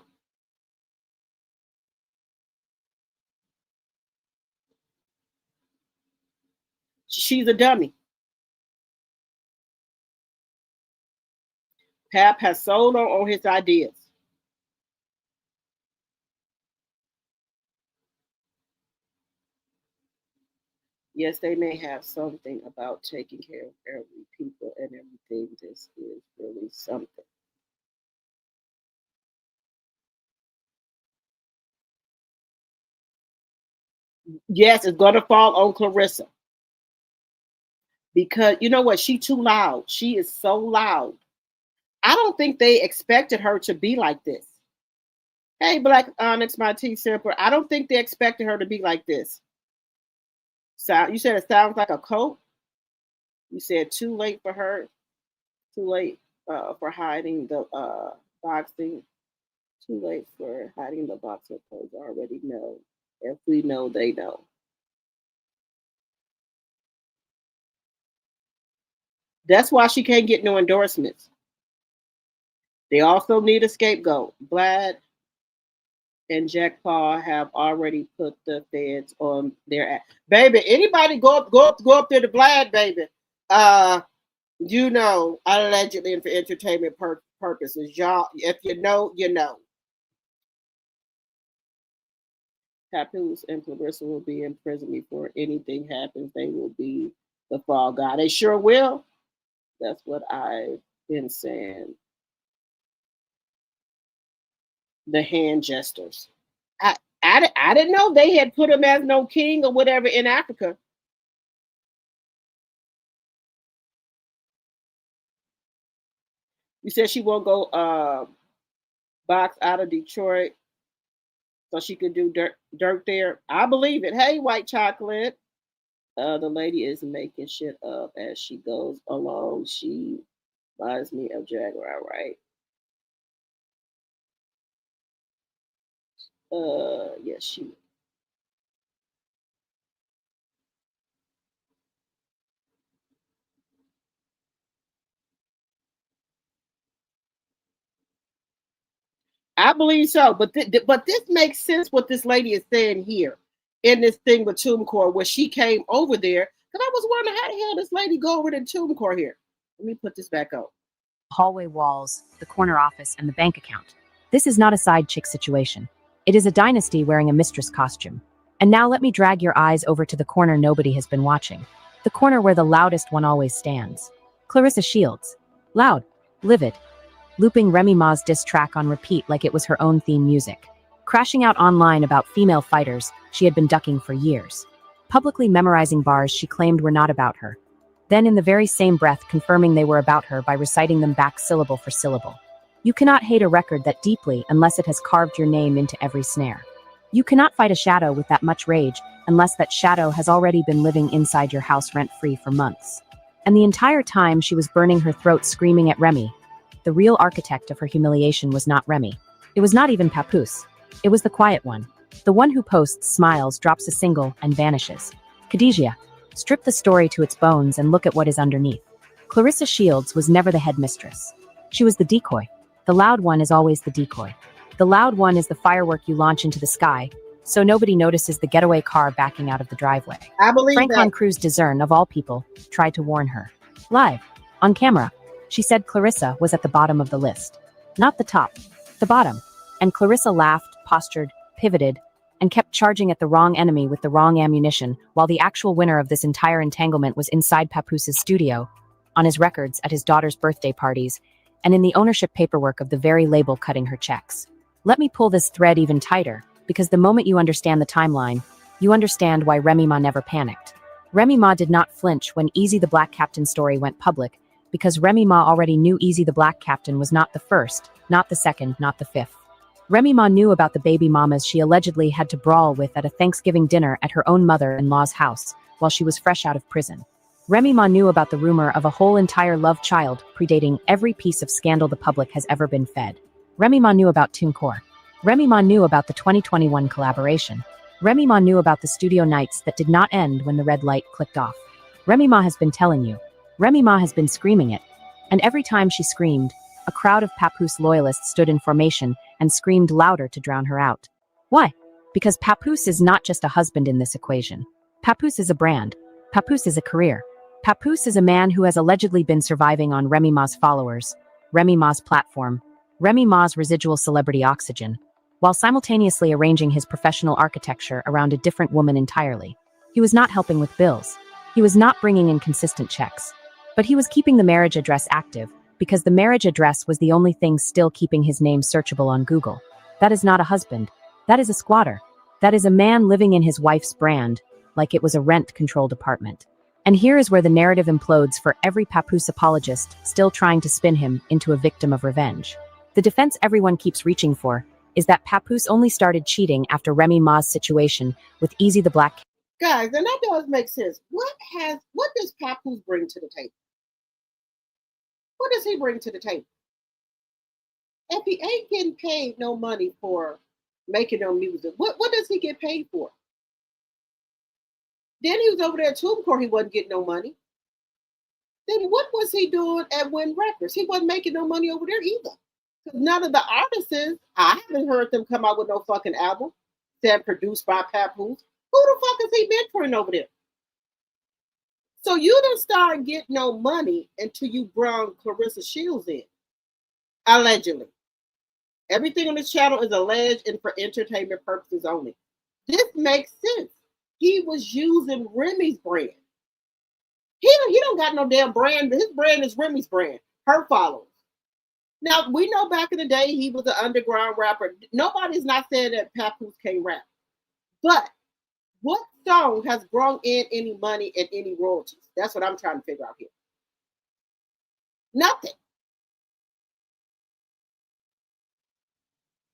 Speaker 1: She's a dummy. Pap has sold her on his ideas. Yes, they may have something about taking care of elderly people and everything. This is really something. Yes, it's going to fall on Clarissa. Because you know what? She's too loud. She is so loud. I don't think they expected her to be like this. Hey, Black Onyx, my T Simper. I don't think they expected her to be like this. So you said it sounds like a coat. You said too late for her. Too late for hiding the boxing. Too late for hiding the boxing clothes. Already know. If we know, they know. That's why she can't get no endorsements. They also need a scapegoat. Vlad and Jack Paul have already put the feds on their ass. Baby, anybody go up there to Vlad, baby. You know, allegedly and for entertainment purposes. Y'all, if you know, you know. Papoose and Clarissa will be in prison before anything happens. They will be the fall guy. They sure will. That's what I've been saying. The hand gestures. I didn't know they had put him as no king or whatever in Africa. You said she won't go box out of Detroit so she could do dirt there. I believe it. Hey, white chocolate. The lady is making shit up as she goes along. She reminds me of Jaguar, right? Yes, she. I believe so, but this makes sense what this lady is saying here in this thing with TombCore, where she came over there. Because I was wondering how the hell this lady go over to TombCore here. Let me put this back up.
Speaker 9: Hallway walls, the corner office, and the bank account. This is not a side chick situation. It is a dynasty wearing a mistress costume. And now let me drag your eyes over to the corner nobody has been watching. The corner where the loudest one always stands. Clarissa Shields. Loud. Livid. Looping Remy Ma's diss track on repeat like it was her own theme music. Crashing out online about female fighters she had been ducking for years. Publicly memorizing bars she claimed were not about her. Then in the very same breath confirming they were about her by reciting them back syllable for syllable. You cannot hate a record that deeply unless it has carved your name into every snare. You cannot fight a shadow with that much rage unless that shadow has already been living inside your house rent-free for months. And the entire time she was burning her throat screaming at Remy. The real architect of her humiliation was not Remy. It was not even Papoose. It was the quiet one. The one who posts, smiles, drops a single, and vanishes. Khadijah. Strip the story to its bones and look at what is underneath. Clarissa Shields was never the headmistress. She was the decoy. The loud one is always the decoy. The loud one is the firework you launch into the sky, so nobody notices the getaway car backing out of the driveway.
Speaker 1: I believe
Speaker 9: Franklin Cruz Discern, of all people, tried to warn her. Live, on camera, she said Clarissa was at the bottom of the list. Not the top, the bottom. And Clarissa laughed, postured, pivoted, and kept charging at the wrong enemy with the wrong ammunition, while the actual winner of this entire entanglement was inside Papoose's studio, on his records at his daughter's birthday parties, and in the ownership paperwork of the very label cutting her checks. Let me pull this thread even tighter, because the moment you understand the timeline, you understand why Remy Ma never panicked. Remy Ma did not flinch when Easy the Black Captain story went public, because Remy Ma already knew Easy the Black Captain was not the first, not the second, not the fifth. Remy Ma knew about the baby mamas she allegedly had to brawl with at a Thanksgiving dinner at her own mother-in-law's house while she was fresh out of prison. Remy Ma knew about the rumor of a whole entire love child predating every piece of scandal the public has ever been fed. Remy Ma knew about TombCore. Remy Ma knew about the 2021 collaboration. Remy Ma knew about the studio nights that did not end when the red light clicked off. Remy Ma has been telling you. Remy Ma has been screaming it. And every time she screamed, a crowd of Papoose loyalists stood in formation and screamed louder to drown her out. Why? Because Papoose is not just a husband in this equation. Papoose is a brand. Papoose is a career. Papoose is a man who has allegedly been surviving on Remy Ma's followers, Remy Ma's platform, Remy Ma's residual celebrity oxygen, while simultaneously arranging his professional architecture around a different woman entirely. He was not helping with bills. He was not bringing in consistent checks. But he was keeping the marriage address active, because the marriage address was the only thing still keeping his name searchable on Google. That is not a husband. That is a squatter. That is a man living in his wife's brand, like it was a rent-controlled apartment. And here is where the narrative implodes for every Papoose apologist still trying to spin him into a victim of revenge. The defense everyone keeps reaching for is that Papoose only started cheating after Remy Ma's situation with Easy the Black.
Speaker 1: Guys, and that does make sense. What does Papoose bring to the table? What does he bring to the table? If he ain't getting paid no money for making no music, what does he get paid for? Then he was over there at TuneCore, he wasn't getting no money. Then what was he doing at Wynn Records? He wasn't making no money over there either. Because none of the artists, I haven't heard them come out with no fucking album that produced by Papoose. Who the fuck is he mentoring over there? So you didn't start getting no money until you brought Clarissa Shields in. Allegedly. Everything on this channel is alleged and for entertainment purposes only. This makes sense. He was using Remy's brand. He don't got no damn brand. His brand is Remy's brand. Her followers. Now, we know back in the day he was an underground rapper. Nobody's not saying that Papoose can't rap. But what song has brought in any money and any royalties? That's what I'm trying to figure out here. Nothing.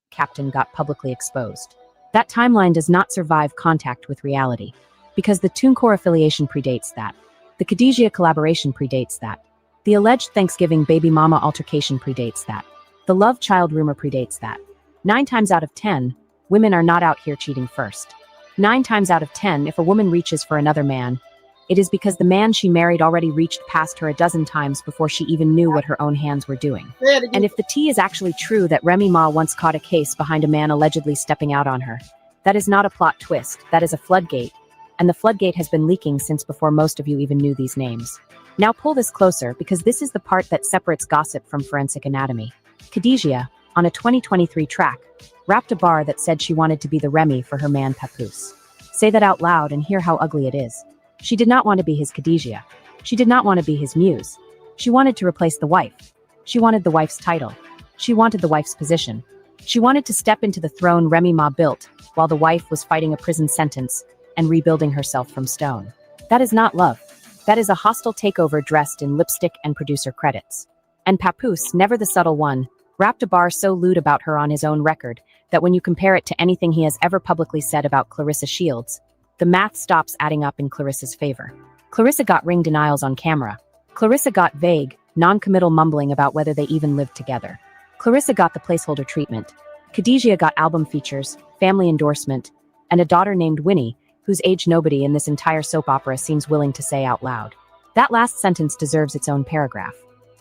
Speaker 9: Captain got publicly exposed. That timeline does not survive contact with reality, because the TuneCore affiliation predates that. The Khadijah collaboration predates that. The alleged Thanksgiving baby mama altercation predates that. The love child rumor predates that. 9 times out of 10, women are not out here cheating first. 9 times out of 10, if a woman reaches for another man, it is because the man she married already reached past her a dozen times before she even knew what her own hands were doing. And if the tea is actually true that Remy Ma once caught a case behind a man allegedly stepping out on her, that is not a plot twist, that is a floodgate. And the floodgate has been leaking since before most of you even knew these names. Now pull this closer, because this is the part that separates gossip from forensic anatomy. Khadijah, on a 2023 track, rapped a bar that said she wanted to be the Remy for her man Papoose. Say that out loud and hear how ugly it is. She did not want to be his Khadijah. She did not want to be his muse. She wanted to replace the wife. She wanted the wife's title. She wanted the wife's position. She wanted to step into the throne Remy Ma built, while the wife was fighting a prison sentence and rebuilding herself from stone. That is not love. That is a hostile takeover dressed in lipstick and producer credits. And Papoose, never the subtle one, rapped a bar so lewd about her on his own record that when you compare it to anything he has ever publicly said about Clarissa Shields, the math stops adding up in Clarissa's favor. Clarissa got ring denials on camera. Clarissa got vague, non-committal mumbling about whether they even lived together. Clarissa got the placeholder treatment. Khadijah got album features, family endorsement, and a daughter named Winnie, whose age nobody in this entire soap opera seems willing to say out loud. That last sentence deserves its own paragraph.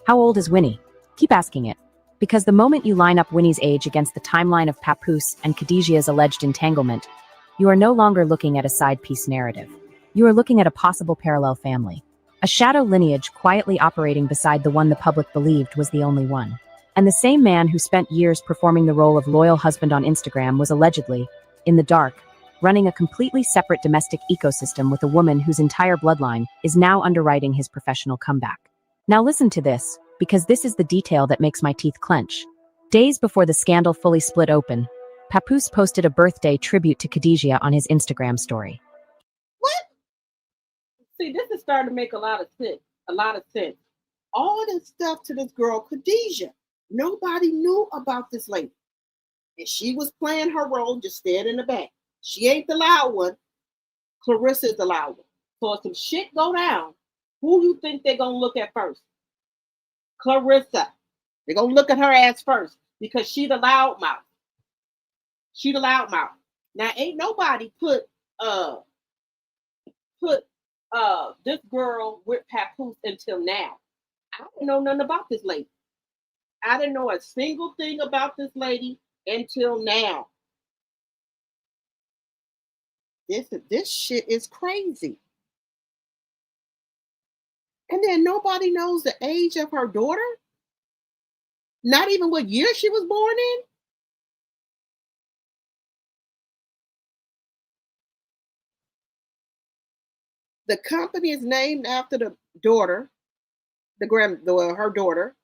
Speaker 9: How old is Winnie? Keep asking it. Because the moment you line up Winnie's age against the timeline of Papoose and Khadijah's alleged entanglement, you are no longer looking at a side-piece narrative. You are looking at a possible parallel family. A shadow lineage quietly operating beside the one the public believed was the only one. And the same man who spent years performing the role of loyal husband on Instagram was allegedly, in the dark, running a completely separate domestic ecosystem with a woman whose entire bloodline is now underwriting his professional comeback. Now listen to this, because this is the detail that makes my teeth clench. Days before the scandal fully split open, Papoose posted a birthday tribute to Khadijah on his Instagram story.
Speaker 1: What? See, this is starting to make a lot of sense. All this stuff to this girl, Khadijah. Nobody knew about this lady. And she was playing her role, just standing in the back. She ain't the loud one. Clarissa is the loud one. So if some shit go down, who you think they're going to look at first? Clarissa. They're going to look at her ass first because she the loud mouth. She the loud mouth. Now ain't nobody put this girl with Papoose until now. I didn't know nothing about this lady. I didn't know a single thing about this lady until now. This shit is crazy. And then nobody knows the age of her daughter? Not even what year she was born in? The company is named after the daughter, her daughter.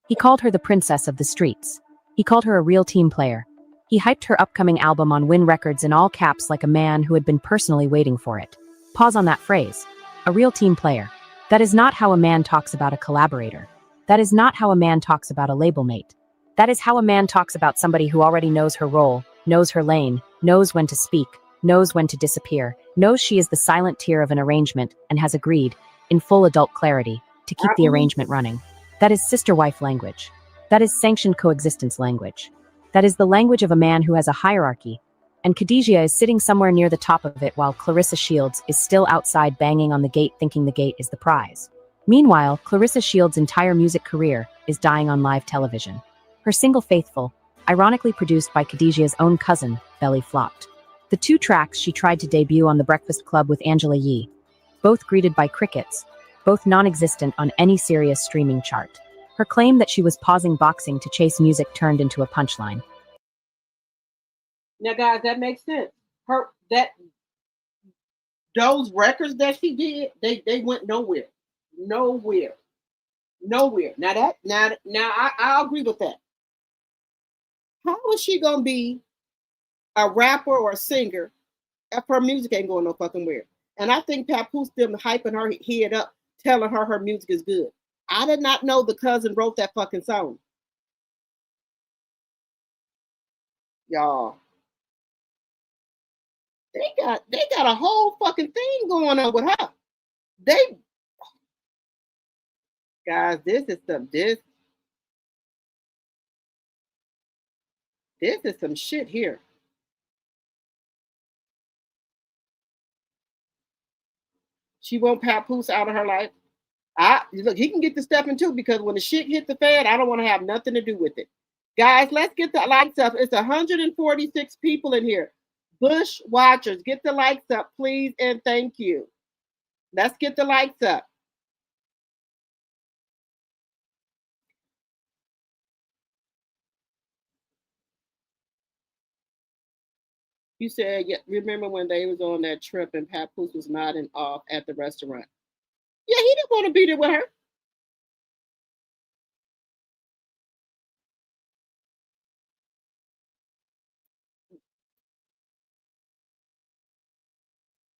Speaker 9: He called her the princess of the streets. He called her a real team player. He hyped her upcoming album on Wynn Records in all caps like a man who had been personally waiting for it. Pause on that phrase. A real team player. That is not how a man talks about a collaborator. That is not how a man talks about a label mate. That is how a man talks about somebody who already knows her role, knows her lane, knows when to speak, knows when to disappear, knows she is the silent tier of an arrangement, and has agreed, in full adult clarity, to keep the arrangement running. That is sister-wife language. That is sanctioned coexistence language. That is the language of a man who has a hierarchy, and Khadijah is sitting somewhere near the top of it while Clarissa Shields is still outside banging on the gate thinking the gate is the prize. Meanwhile, Clarissa Shields' entire music career is dying on live television. Her single Faithful, ironically produced by Khadijah's own cousin, belly flopped. The two tracks she tried to debut on The Breakfast Club with Angela Yee, both greeted by crickets, both non-existent on any serious streaming chart. Her claim that she was pausing boxing to chase music turned into a punchline.
Speaker 1: Now, guys, that makes sense. Those records that she did, they went nowhere. Nowhere. Now I agree with that. How is she gonna be a rapper or a singer if her music ain't going no fucking where? And I think Papoose them hyping her head up, telling her music is good. I did not know the cousin wrote that fucking song. Y'all. They got a whole fucking thing going on with her. Guys, this is some shit here. She want Papoose out of her life. Look, he can get the stepping too, because when the shit hit the fan, I don't want to have nothing to do with it. Guys, let's get the lights up. It's 146 people in here. Bush watchers, get the lights up, please, and thank you. Let's get the lights up. You said, yeah, remember when they was on that trip and Papoose was nodding off at the restaurant? Yeah, he didn't want to be there with her.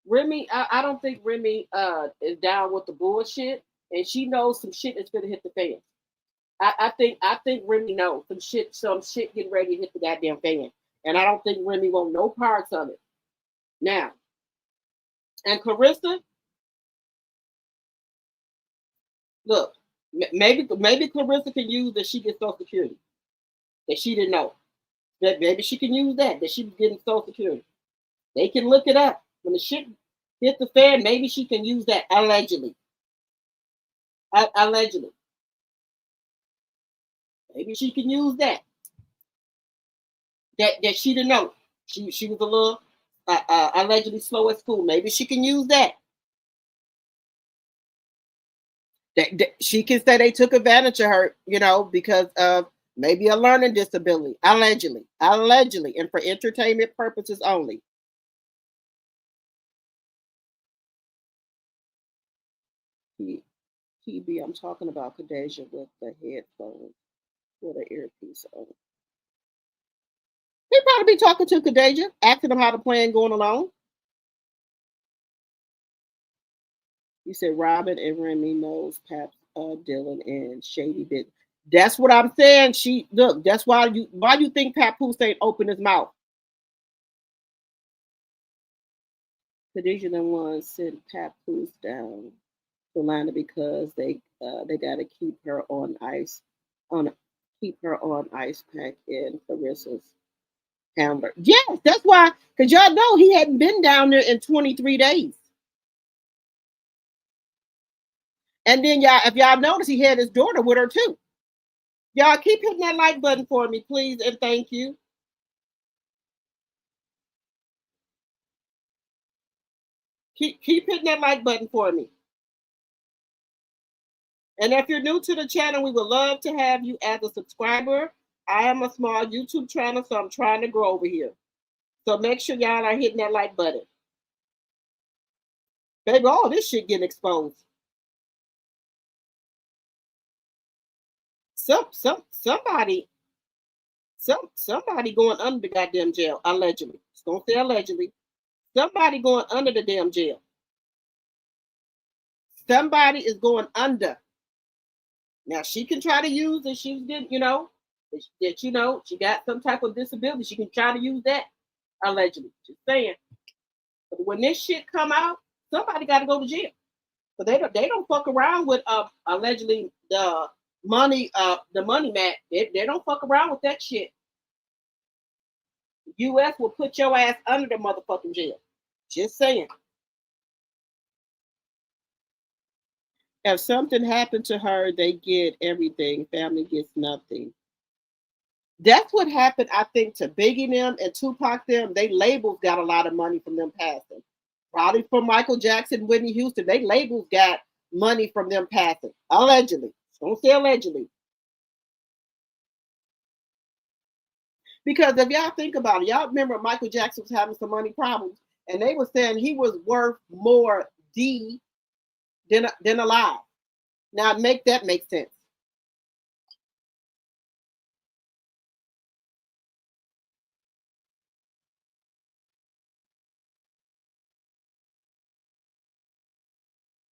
Speaker 1: Remy, I don't think Remy is down with the bullshit, and she knows some shit is gonna hit the fan. I think Remy knows some shit getting ready to hit the goddamn fan, and I don't think Remy want no parts of it. Now, and Clarissa, look, maybe Clarissa can use that she gets Social Security that she didn't know. That maybe she can use that she was getting Social Security. They can look it up when the shit hit the fan. Maybe she can use that allegedly. Allegedly, maybe she can use that she didn't know. She was a little allegedly slow at school. Maybe she can use that. That she can say they took advantage of her, because of maybe a learning disability, allegedly, and for entertainment purposes only. TB, I'm talking about Khadijah with the headphones, with an earpiece on. He probably be talking to Khadijah, asking them how the plan going along. You said Robin and Remy knows Pap, Dylan, and Shady Bit. That's what I'm saying. That's why you think Papoose ain't open his mouth. Khadijah the one sent Papoose down to Atlanta because they gotta keep her on ice pack in Clarissa's. Hamburg. Yes, that's why, because y'all know he hadn't been down there in 23 days. And then y'all, if y'all notice, he had his daughter with her too. Y'all keep hitting that like button for me, please, and thank you. Keep hitting that like button for me. And if you're new to the channel, we would love to have you as a subscriber. I am a small YouTube channel, so I'm trying to grow over here. So make sure y'all are hitting that like button. Baby, all this shit getting exposed. Somebody going under the goddamn jail, allegedly. Just don't say allegedly. Somebody going under the damn jail. Somebody is going under. Now she can try to use that she did, you know, that you know she got some type of disability. She can try to use that allegedly. Just saying. But when this shit come out, somebody got to go to jail. But they don't fuck around with allegedly the money mat. They don't fuck around with that shit. The U.S. will put your ass under the motherfucking jail. Just saying. If something happened to her, they get everything. Family gets nothing. That's what happened, I think, to Biggie them and Tupac them. They labels got a lot of money from them passing. Probably from Michael Jackson, Whitney Houston. They labels got money from them passing. Allegedly. Don't say allegedly. Because if y'all think about it, y'all remember Michael Jackson was having some money problems, and they were saying he was worth more than alive. Now make that make sense.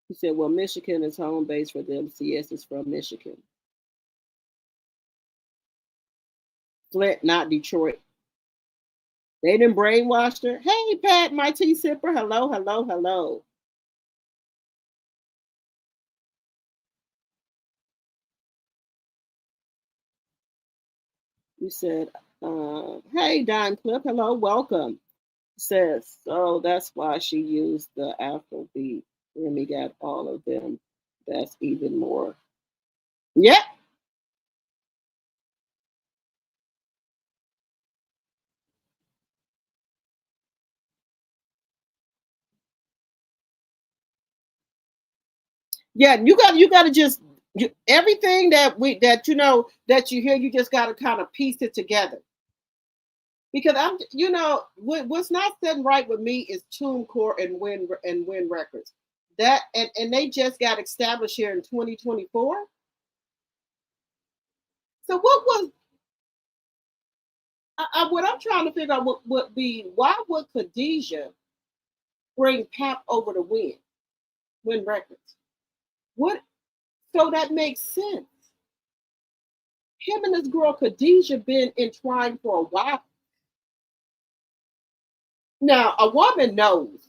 Speaker 1: He said, well, Michigan is home base for them. CS is from Michigan. Flint, not Detroit. They didn't brainwash her. Hey, Pat, my tea sipper. Hello, hello, hello. You said, hey, Don Clip. Hello, welcome. Says, so that's why she used the Afrobeat. Remy got all of them. That's even more. Yep. Yeah, you got to just everything that you hear, you just got to kind of piece it together. Because what's not sitting right with me is TuneCore and Wynn Records. That and they just got established here in 2024. So what I'm trying to figure out would be, why would Khadijah bring Pap over to Wynn Records? What? So that makes sense. Him and this girl Khadijah been entwined for a while. Now, a woman knows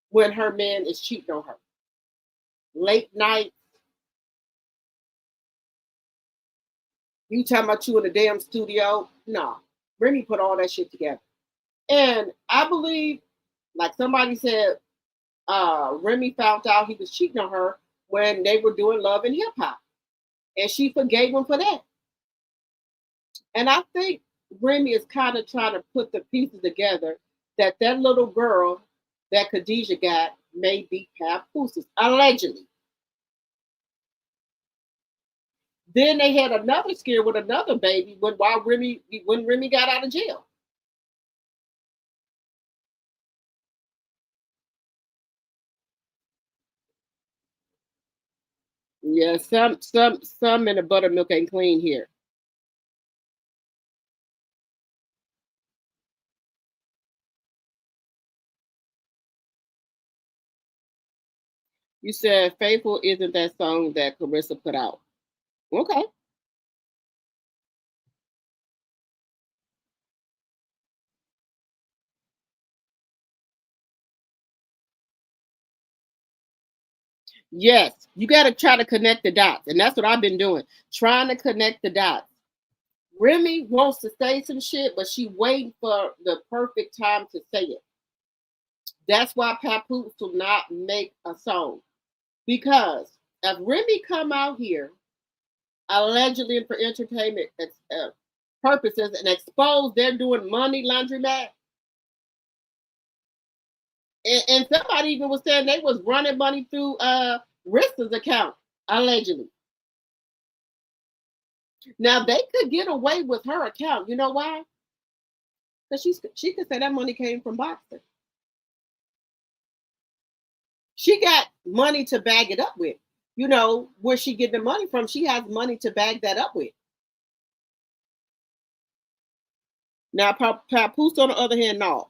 Speaker 1: when her man is cheating on her. Late night. You talking about you in the damn studio? No. Remy put all that shit together. And I believe, like somebody said, Remy found out he was cheating on her when they were doing Love and Hip Hop. And she forgave him for that. And I think Remy is kind of trying to put the pieces together that little girl that Khadijah got may be PAPOOSE, allegedly. Then they had another scare with another baby when Remy got out of jail. Yeah, some in the buttermilk ain't clean here. You said Faithful isn't that song that Clarissa put out. Okay. Yes, you got to try to connect the dots. And that's what I've been doing, trying to connect the dots. Remy wants to say some shit, but she waiting for the perfect time to say it. That's why Papoose will not make a song. Because if Remy come out here, allegedly for entertainment purposes, and expose they're doing money laundromat, and somebody even was saying they was running money through Rista's account, allegedly. Now they could get away with her account. You know why? Because she could say that money came from boxing. She got money to bag it up with. You know, where she get the money from, she has money to bag that up with. Now, Papoose, on the other hand, no.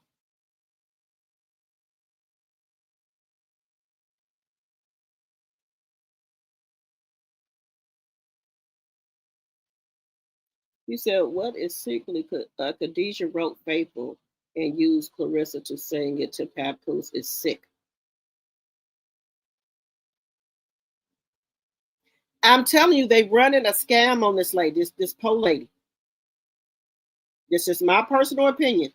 Speaker 1: You said, what is secretly Khadijah wrote Faithful and used Clarissa to sing it to Papoose is sick. I'm telling you, they running a scam on this lady, this poor lady. This is my personal opinion.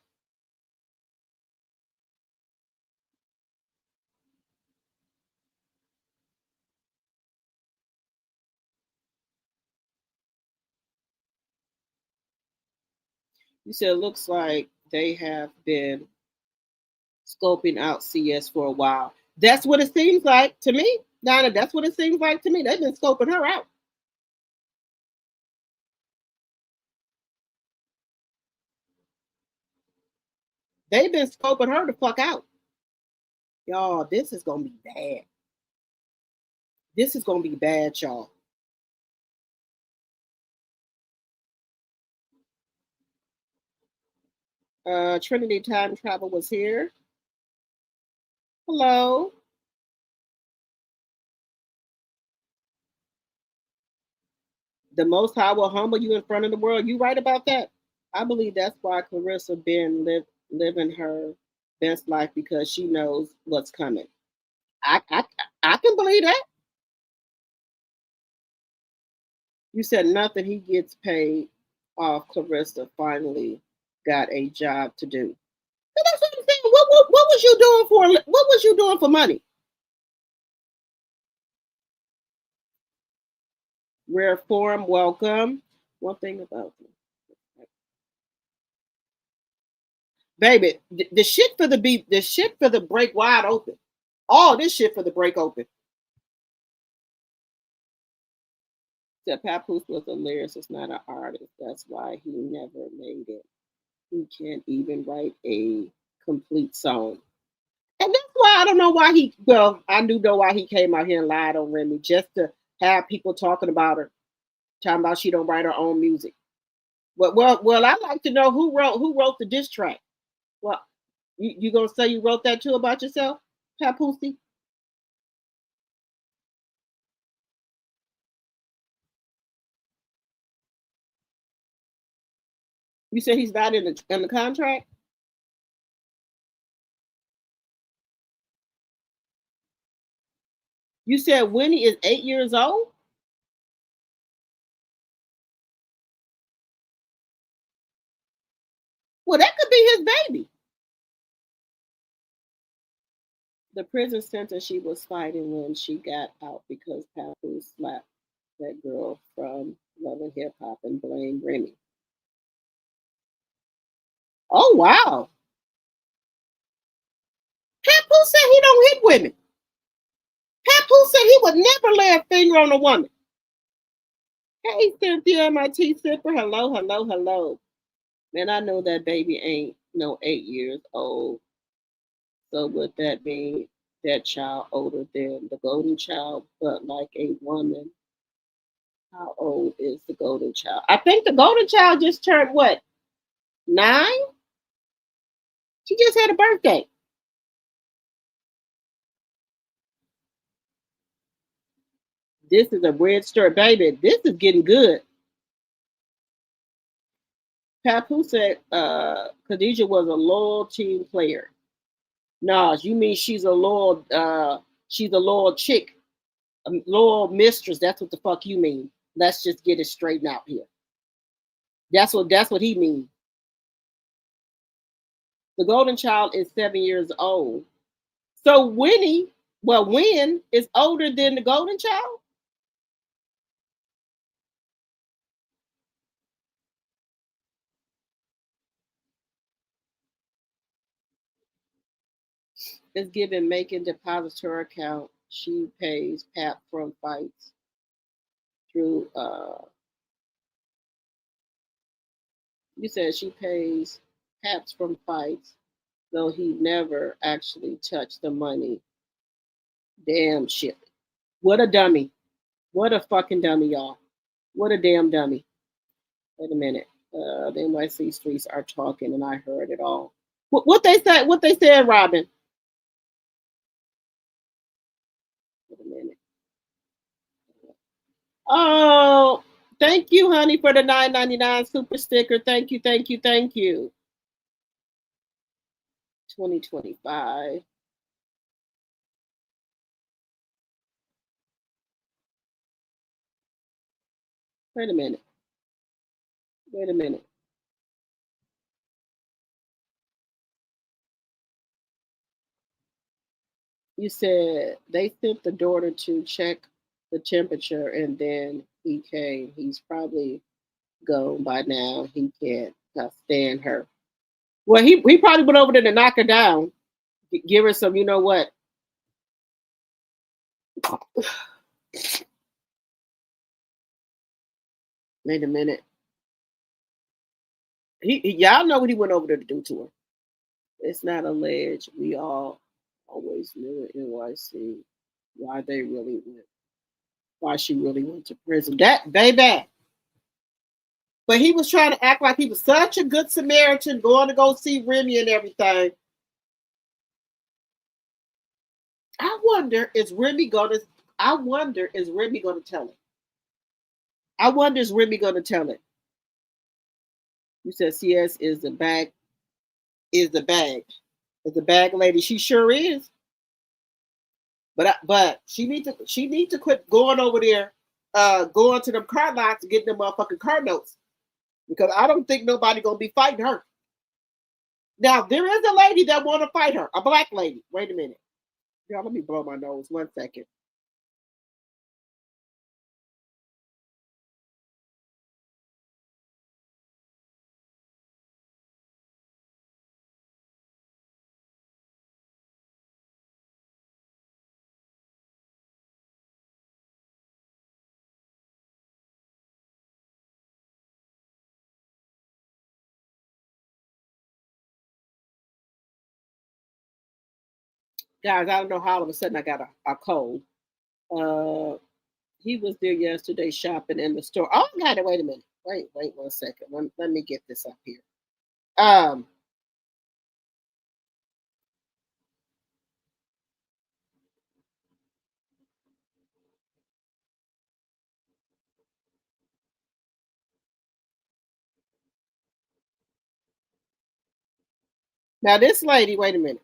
Speaker 1: You said it looks like they have been scoping out CS for a while. That's what it seems like to me, Donna. That's what it seems like to me. They've been scoping her out. They've been scoping her the fuck out. Y'all, this is going to be bad. This is going to be bad, y'all. Trinity Time Travel was here. Hello. The Most High will humble you in front of the world. You right about that? I believe that's why Clarissa been living her best life, because she knows what's coming. I can believe that. You said nothing. He gets paid off. Clarissa finally got a job to do. That's what I'm saying. What was you doing for? What was you doing for money? Rare form, welcome. One thing about you, baby, the shit for the break wide open. All this shit for the break open. That Papoose was a lyricist, not an artist. That's why he never made it. He can't even write a complete song. And that's why I don't know why I do know why he came out here and lied on Remy, just to have people talking about her, talking about she don't write her own music. Well, I'd like to know who wrote the diss track. Well, you gonna say you wrote that too about yourself, Papoose? You said he's not in the contract? You said Winnie is 8 years old? Well, that could be his baby. The prison sentence she was fighting when she got out because Papoose slapped that girl from Loving Hip Hop and blamed Remy. Oh, wow. Papoose said he don't hit women. Papoose said he would never lay a finger on a woman. Hey, Cynthia, my tea sipper. Hello, hello, hello. Man, I know that baby ain't no 8 years old. So would that mean that child older than the golden child, but like a woman? How old is the golden child? I think the golden child just turned what? 9? She just had a birthday. This is a weird story, baby. This is getting good. Papoose said Khadijah was a loyal team player. Nah, you mean she's a loyal chick, a loyal mistress. That's what the fuck you mean. Let's just get it straightened out here. That's what he means. The golden child is 7 years old. So Wynn is older than the golden child? It's given making deposits to her account. She pays PAP from fights through you said she pays PAPs from fights, though he never actually touched the money. Damn shit. What a dummy. What a fucking dummy, y'all. What a damn dummy. Wait a minute. The NYC streets are talking and I heard it all. What they said, Robin? Wait a minute. Oh, thank you, honey, for the $9.99 super sticker. Thank you, thank you, thank you. 2025. Wait a minute. Wait a minute. You said they sent the daughter to check the temperature and then he came. He's probably gone by now. He can't stand her. Well, he probably went over there to knock her down, give her some, you know what? Wait a minute. Y'all know what he went over there to do to her. It's not alleged. We all always knew at NYC why they really went, why she really went to prison. That baby. But he was trying to act like he was such a good Samaritan, going to go see Remy and everything. I wonder is Remy gonna tell it? I wonder is Remy gonna tell it? You said CS is the bag lady. She sure is. But she need to quit going over there, going to them car lots and getting them motherfucking car notes. Because I don't think nobody gonna be fighting her. Now there is a lady that want to fight her, a black lady. Wait a minute, y'all. Let me blow my nose 1 second. Guys, I don't know how all of a sudden I got a cold. He was there yesterday shopping in the store. Oh, I got it. Wait a minute. Wait 1 second. Let me get this up here. Now this lady, wait a minute.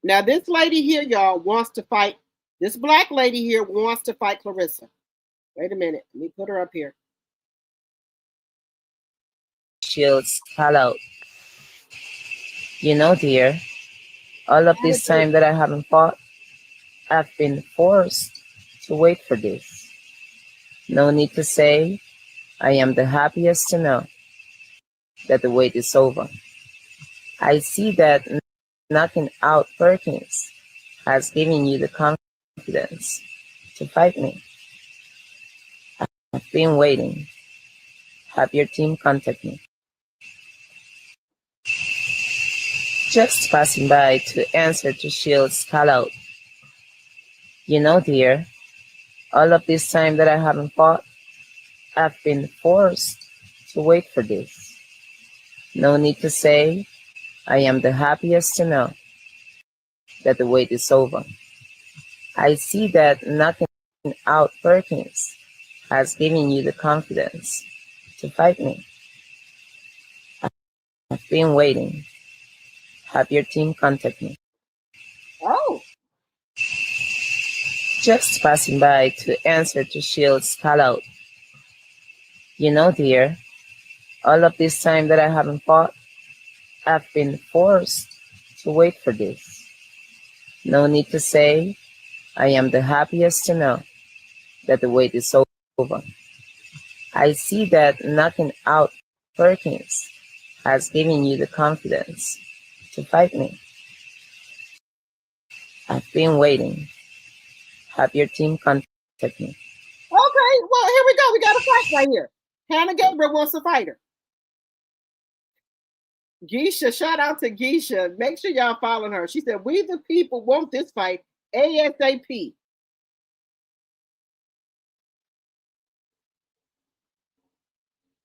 Speaker 1: Now this lady here, y'all, wants to fight. This black lady here wants to fight Clarissa. Wait a minute. Let me put her up here.
Speaker 10: Shields, hello. You know, dear, all of this time that I haven't fought, I've been forced to wait for this. No need to say, I am the happiest to know that the wait is over. I see that knocking out Perkins has given you the confidence to fight me. I've been waiting. Have your team contact me. Just passing by to answer to Shields' call out. You know, dear, all of this time that I haven't fought, I've been forced to wait for this. No need to say, I am the happiest to know that the wait is over. I see that knocking out Perkins has given you the confidence to fight me. I've been waiting. Have your team contact me.
Speaker 1: Oh.
Speaker 10: Just passing by to answer to Shields' call out. You know, dear, all of this time that I haven't fought, I've been forced to wait for this. No need to say, I am the happiest to know that the wait is over. I see that knocking out Perkins has given you the confidence to fight me. I've been waiting. Have your team contact me.
Speaker 1: Okay, well, here we go. We got a fight right here. Hannah Gabriel wants a fighter. Geisha, shout out to Geisha. Make sure y'all following her. She said, we the people want this fight ASAP.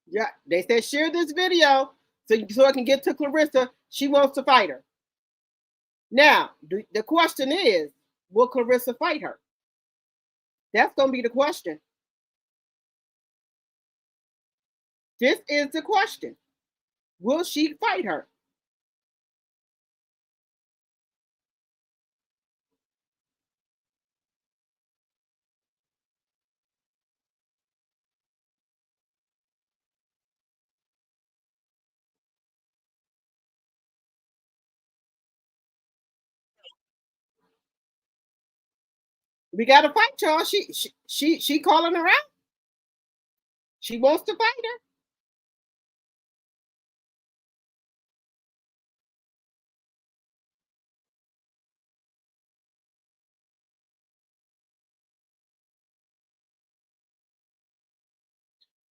Speaker 1: Yeah, they said share this video so I can get to Clarissa. She wants to fight her. Now, the question is, will Clarissa fight her? That's going to be the question. This is the question. Will she fight her? We got to fight, y'all. She calling her out. She wants to fight her.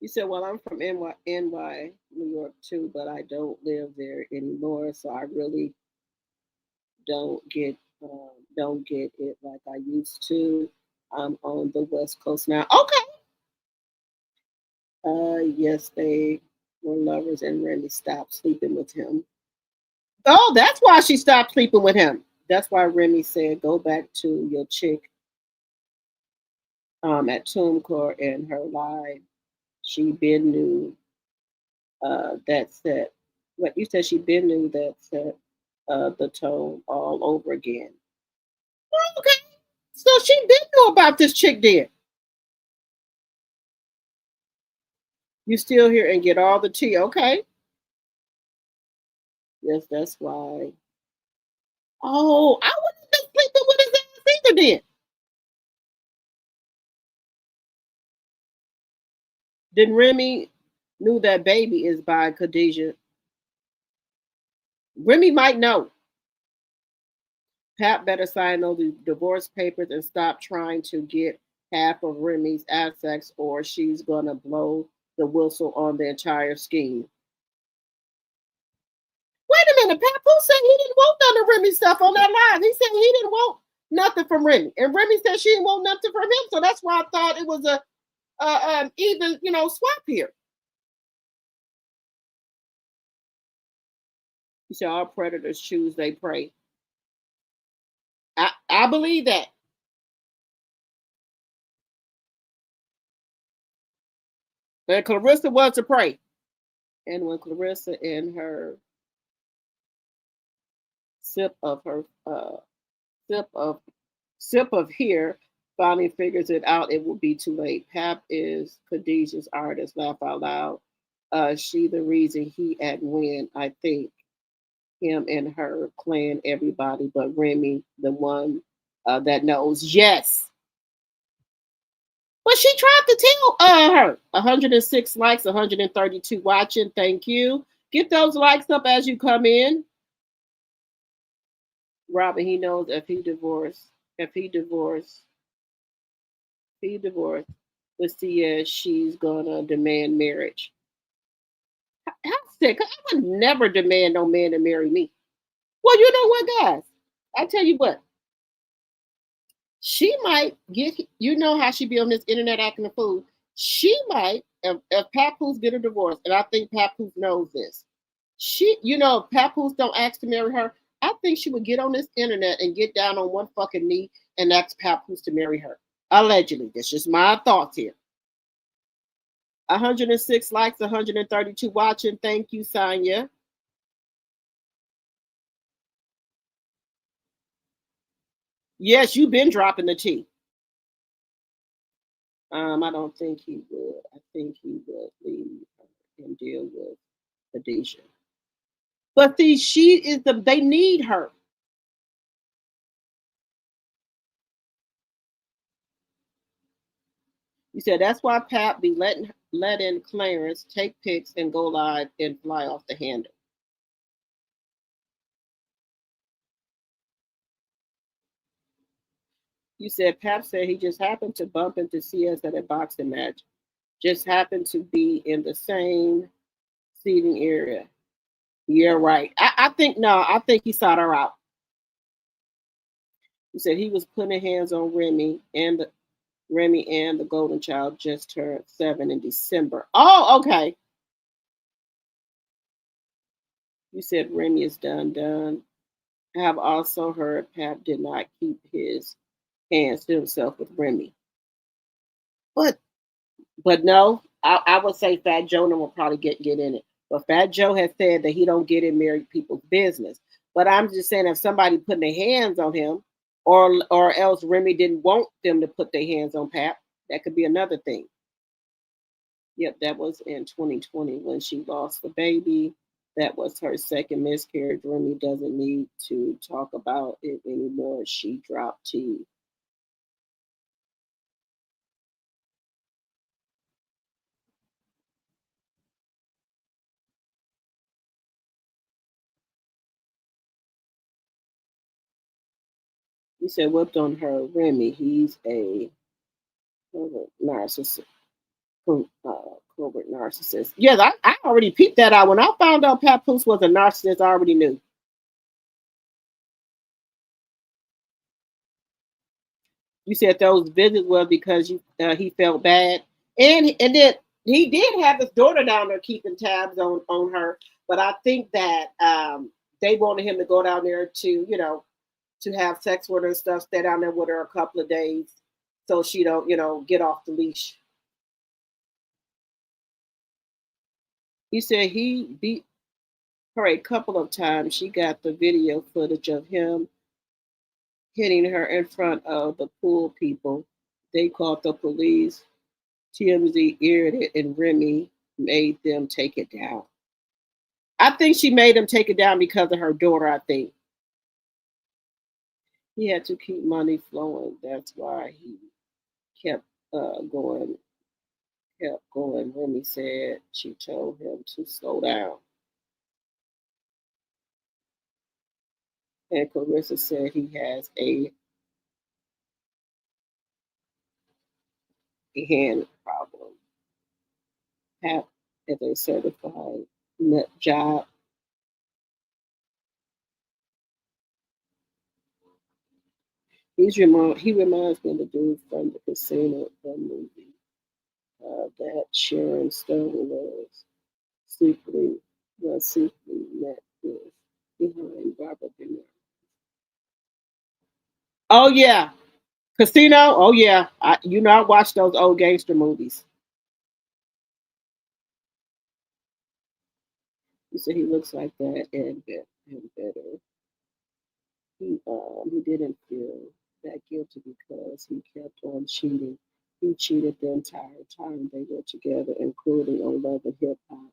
Speaker 1: You said, well, I'm from NY, New York too, but I don't live there anymore, so I really don't get it like I used to. I'm on the West Coast now. Okay. Yes, they were lovers and Remy stopped sleeping with him. Oh, that's why she stopped sleeping with him. That's why Remy said, go back to your chick at TuneCore in her live. She been knew that set. What you said, she been knew that set the tone all over again. Okay. So she did know about this chick then. You still here and get all the tea, okay? Yes, that's why. Oh, I wouldn't have been sleeping with his ass either then. Then Remy knew that baby is by Khadijah. Remy might know. Pap better sign those divorce papers and stop trying to get half of Remy's assets or she's gonna blow the whistle on the entire scheme. Wait a minute, Papoose said he didn't want none of Remy's stuff on that live. He said he didn't want nothing from Remy. And Remy said she didn't want nothing from him. So that's why I thought it was a even, swap here. He said all predators choose they prey. I believe that. And Clarissa was to pray. And when Clarissa in her sip of here finally figures it out, it will be too late. Pap is Khadijah's artist, laugh out loud. She the reason he at Wynn, I think. Him and her clan, everybody but Remy, the one that knows. Yes. But she tried to tell her. 106 likes, 132 watching. Thank you. Get those likes up as you come in. Robin, he knows if he divorced with Cia, she's gonna demand marriage. How sick? I would never demand no man to marry me. Well, you know what, guys? I tell you what. She might get, how she be on this internet acting a fool. She might, if Papoose get a divorce, and I think Papoose knows this. If Papoose don't ask to marry her, I think she would get on this internet and get down on one fucking knee and ask Papoose to marry her. Allegedly. That's just my thoughts here. 106 likes, 132 watching. Thank you, Sonia. Yes, you've been dropping the tea. I don't think he would. I think he would leave her and deal with Khadijah. But see, they need her. You said that's why Pap be letting Clarence take pics and go live and fly off the handle. You said Pap said he just happened to bump into CS at a boxing match. Just happened to be in the same seating area. Yeah, right. I think no, I think he sought her out. He said he was putting hands on Remy and the Golden Child just turned 7 in December. Oh, okay. You said Remy is done. I have also heard Pap did not keep his hands to himself with Remy. But no, I would say Fat Jonah will probably get in it. But Fat Joe has said that he don't get in married people's business. But I'm just saying if somebody putting their hands on him, or else Remy didn't want them to put their hands on Pap, that could be another thing. Yep, that was in 2020 when she lost the baby. That was her second miscarriage. Remy doesn't need to talk about it anymore. She dropped T. You said whipped on her, Remy. He's a narcissist. Covert narcissist. Yes, I already peeped that out. When I found out Papoose was a narcissist, I already knew. You said those visits were because he felt bad, and then he did have his daughter down there keeping tabs on her. But I think that they wanted him to go down there to to have sex with her and stuff, stay down there with her a couple of days, so she don't get off the leash. He said he beat her a couple of times. She got the video footage of him hitting her in front of the pool people. They called the police. TMZ aired it, and Remy made them take it down. I think she made them take it down because of her daughter, I think. He had to keep money flowing. That's why he kept going. Kept going. Remy said she told him to slow down. And Clarissa said he has a hand problem. Pap is a certified nut job. He reminds me of the dude from the Casino, the movie that Sharon Stone secretly met with behind Barbara Bennett. Oh yeah, Casino. Oh yeah, I watch those old gangster movies. You said he looks like that and better. He didn't feel that guilty because he kept on cheating. He cheated the entire time they were together, including on Love and Hip Hop.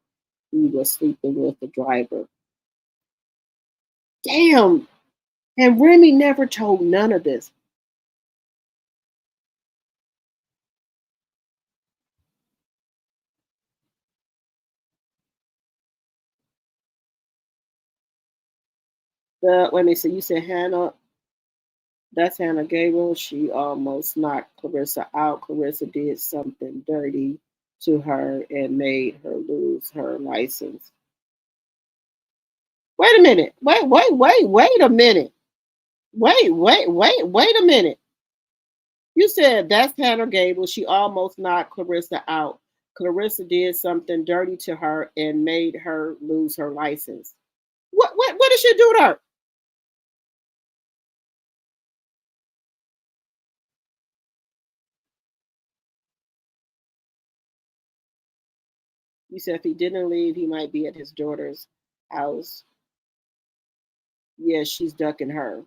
Speaker 1: He was sleeping with the driver. Damn! And Remy never told none of this. Let me see. You said Hannah. That's Hannah Gabriel. She almost knocked Clarissa out. Clarissa did something dirty to her and made her lose her license. Wait a minute. Wait a minute. Wait a minute. You said that's Hannah Gable. She almost knocked Clarissa out. Clarissa did something dirty to her and made her lose her license. What did she do to her? You said if he didn't leave, he might be at his daughter's house. Yeah, she's ducking her.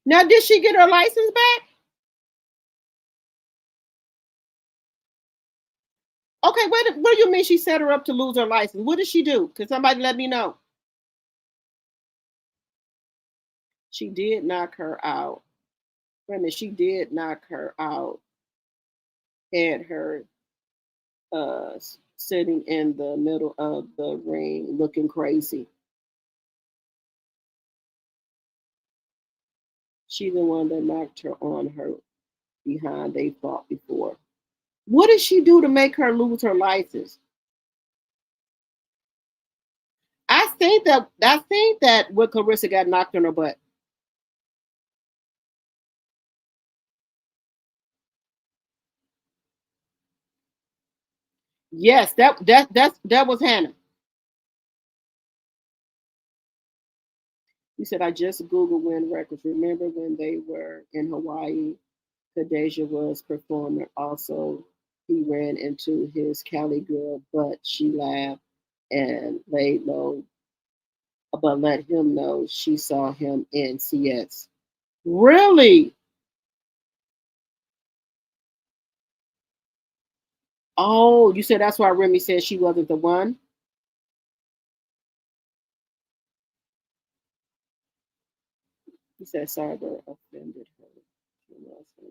Speaker 1: Now, did she get her license back? Okay, what do you mean she set her up to lose her license? What did she do? Can somebody let me know? She did knock her out. Wait a minute, she did knock her out. Had her sitting in the middle of the ring looking crazy. She the one that knocked her on her behind. They fought before. What did she do to make her lose her license? I think that when Clarissa got knocked on her butt. Yes, that was Hannah. You said I just Googled Wynn records. Remember when they were in Hawaii? Khadijah was performing. Also, he ran into his Cali girl, but she laughed and laid low, but let him know she saw him in CS. Really? Oh, you said that's why Remy said she wasn't the one? He said Cyber offended her.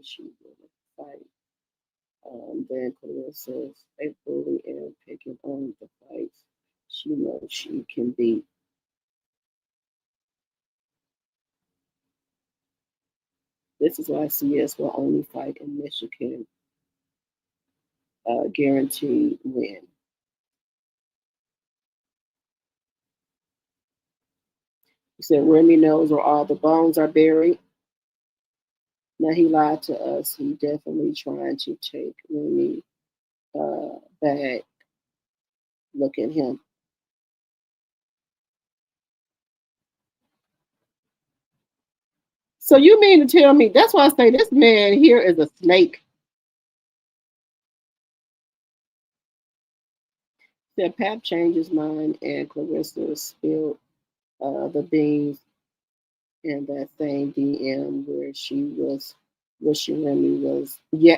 Speaker 1: She would fight. Then Clarissa says they bully and picking on the fights. She knows she can beat. This is why CS will only fight in Michigan. Guaranteed win. He said Remy knows where all the bones are buried. Now he lied to us. He definitely trying to take Remy back. Look at him. So you mean to tell me, that's why I say this man here is a snake. Said Pap changed his mind and Clarissa spilled the beans in that same DM where she was wishing Remy was. Yeah.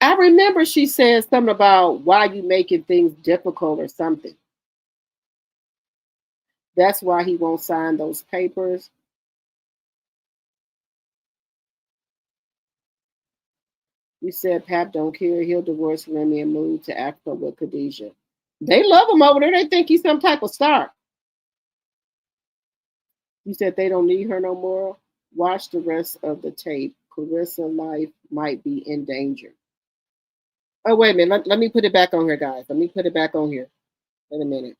Speaker 1: I remember she said something about why you making things difficult or something. That's why he won't sign those papers. You said Pap don't care. He'll divorce Remy and move to Africa with Khadijah. They love him over there. They think he's some type of star. You said they don't need her no more. Watch the rest of the tape. Clarissa's life might be in danger. Oh, wait a minute. Let me put it back on here, guys. Let me put it back on here. Wait a minute.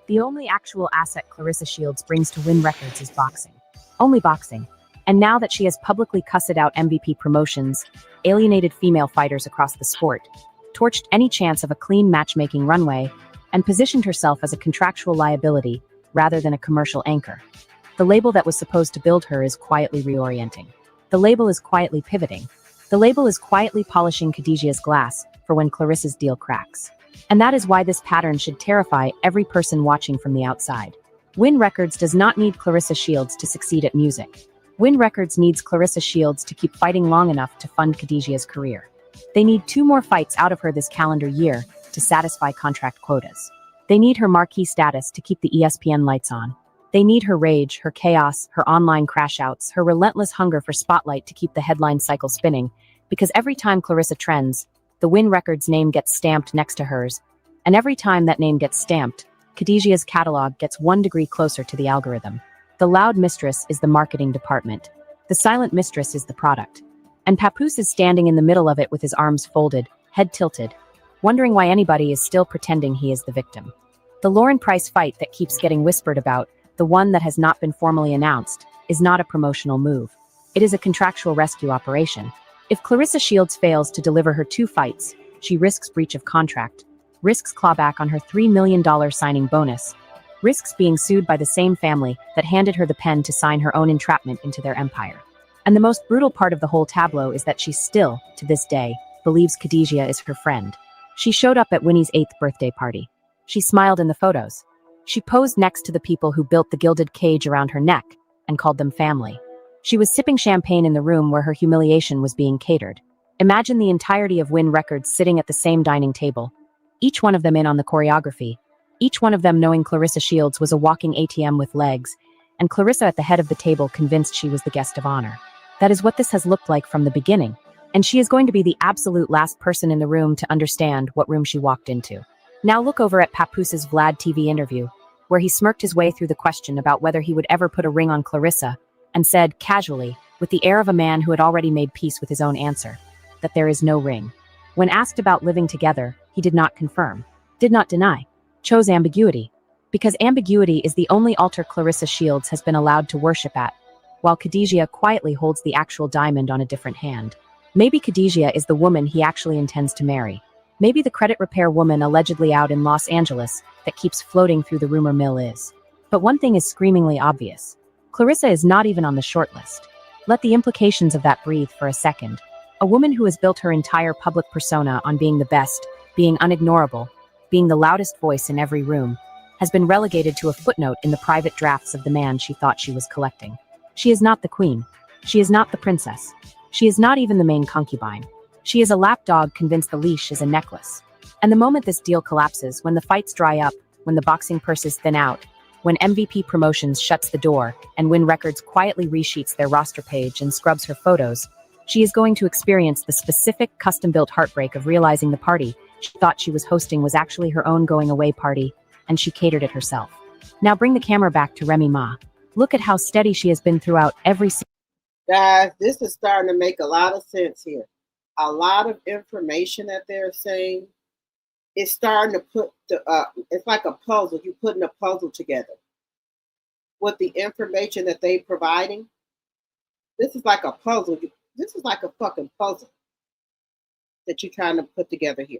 Speaker 9: The only actual asset Clarissa Shields brings to Wynn Records is boxing. Only boxing. And now that she has publicly cussed out MVP promotions, alienated female fighters across the sport, torched any chance of a clean matchmaking runway, and positioned herself as a contractual liability rather than a commercial anchor, the label that was supposed to build her is quietly reorienting. The label is quietly pivoting. The label is quietly polishing Khadijah's glass for when Clarissa's deal cracks. And that is why this pattern should terrify every person watching from the outside. Wynn Records does not need Clarissa Shields to succeed at music. Wynn Records needs Clarissa Shields to keep fighting long enough to fund Khadijah's career. They need 2 more fights out of her this calendar year to satisfy contract quotas. They need her marquee status to keep the ESPN lights on. They need her rage, her chaos, her online crashouts, her relentless hunger for spotlight to keep the headline cycle spinning, because every time Clarissa trends, the Wynn Records name gets stamped next to hers, and every time that name gets stamped, Khadijah's catalog gets 1 degree closer to the algorithm. The loud mistress is the marketing department. The silent mistress is the product. And Papoose is standing in the middle of it with his arms folded, head tilted, wondering why anybody is still pretending he is the victim. The Lauren Price fight that keeps getting whispered about, the one that has not been formally announced, is not a promotional move. It is a contractual rescue operation. If Clarissa Shields fails to deliver her 2 fights, she risks breach of contract, risks clawback on her $3 million signing bonus, risks being sued by the same family that handed her the pen to sign her own entrapment into their empire. And the most brutal part of the whole tableau is that she still, to this day, believes Khadijah is her friend. She showed up at Winnie's 8th birthday party. She smiled in the photos. She posed next to the people who built the gilded cage around her neck and called them family. She was sipping champagne in the room where her humiliation was being catered. Imagine the entirety of Wynn Records sitting at the same dining table, each one of them in on the choreography, each one of them knowing Clarissa Shields was a walking ATM with legs, and Clarissa at the head of the table convinced she was the guest of honor. That is what this has looked like from the beginning, and she is going to be the absolute last person in the room to understand what room she walked into. Now look over at Papoose's Vlad TV interview, where he smirked his way through the question about whether he would ever put a ring on Clarissa, and said, casually, with the air of a man who had already made peace with his own answer, that there is no ring. When asked about living together, he did not confirm, did not deny, chose ambiguity, because ambiguity is the only altar Clarissa Shields has been allowed to worship at, while Khadijah quietly holds the actual diamond on a different hand. Maybe Khadijah is the woman he actually intends to marry. Maybe the credit repair woman allegedly out in Los Angeles that keeps floating through the rumor mill is. But one thing is screamingly obvious. Clarissa is not even on the shortlist. Let the implications of that breathe for a second. A woman who has built her entire public persona on being the best, being unignorable, being the loudest voice in every room, has been relegated to a footnote in the private drafts of the man she thought she was collecting. She is not the queen. She is not the princess. She is not even the main concubine. She is a lapdog convinced the leash is a necklace. And the moment this deal collapses, when the fights dry up, when the boxing purses thin out, when MVP Promotions shuts the door and Wynn Records quietly resheets their roster page and scrubs her photos, she is going to experience the specific custom-built heartbreak of realizing the party she thought she was hosting was actually her own going-away party, and she catered it herself. Now bring the camera back to Remy Ma. Look at how steady she has been throughout every scene.
Speaker 1: Guys, this is starting to make a lot of sense here. A lot of information that they're saying is starting to put the, it's like a puzzle. You're putting a puzzle together with the information that they're providing. This is like a puzzle. This is like a fucking puzzle that you're trying to put together here.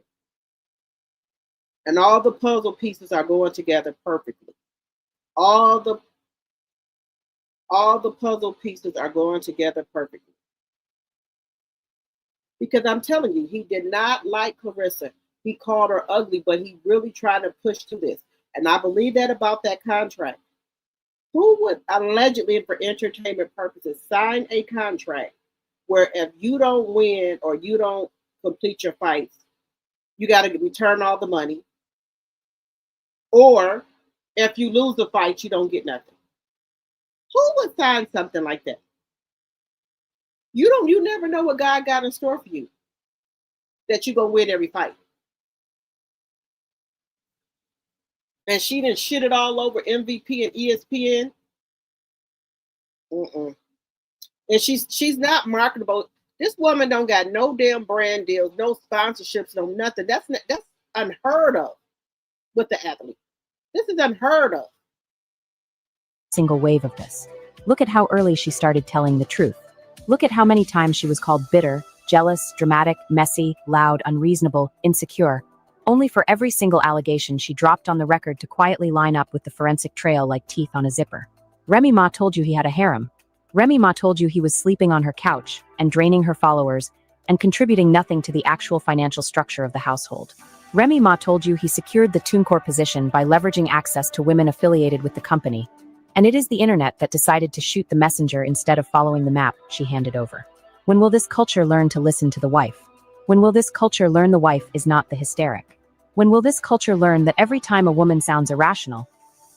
Speaker 1: And all the puzzle pieces are going together perfectly. All the puzzle pieces are going together perfectly. Because I'm telling you, he did not like Clarissa. He called her ugly, but he really tried to push through this. And I believe that about that contract. Who would allegedly, for entertainment purposes, sign a contract where if you don't win or you don't complete your fights, you got to return all the money? Or if you lose the fight, you don't get nothing. Who would sign something like that? You never know what God got in store for you, that you're going to win every fight. And she didn't shit it all over MVP and ESPN. And she's not marketable. This woman don't got no damn brand deals, no sponsorships, no nothing. That's unheard of with the athlete. This is unheard of.
Speaker 9: Single wave of this. Look at how early she started telling the truth. Look at how many times she was called bitter, jealous, dramatic, messy, loud, unreasonable, insecure, only for every single allegation she dropped on the record to quietly line up with the forensic trail like teeth on a zipper. Remy Ma told you he had a harem. Remy Ma told you he was sleeping on her couch and draining her followers and contributing nothing to the actual financial structure of the household. Remy Ma told you he secured the TuneCore position by leveraging access to women affiliated with the company. And it is the internet that decided to shoot the messenger instead of following the map she handed over. When will this culture learn to listen to the wife? When will this culture learn the wife is not the hysteric? When will this culture learn that every time a woman sounds irrational,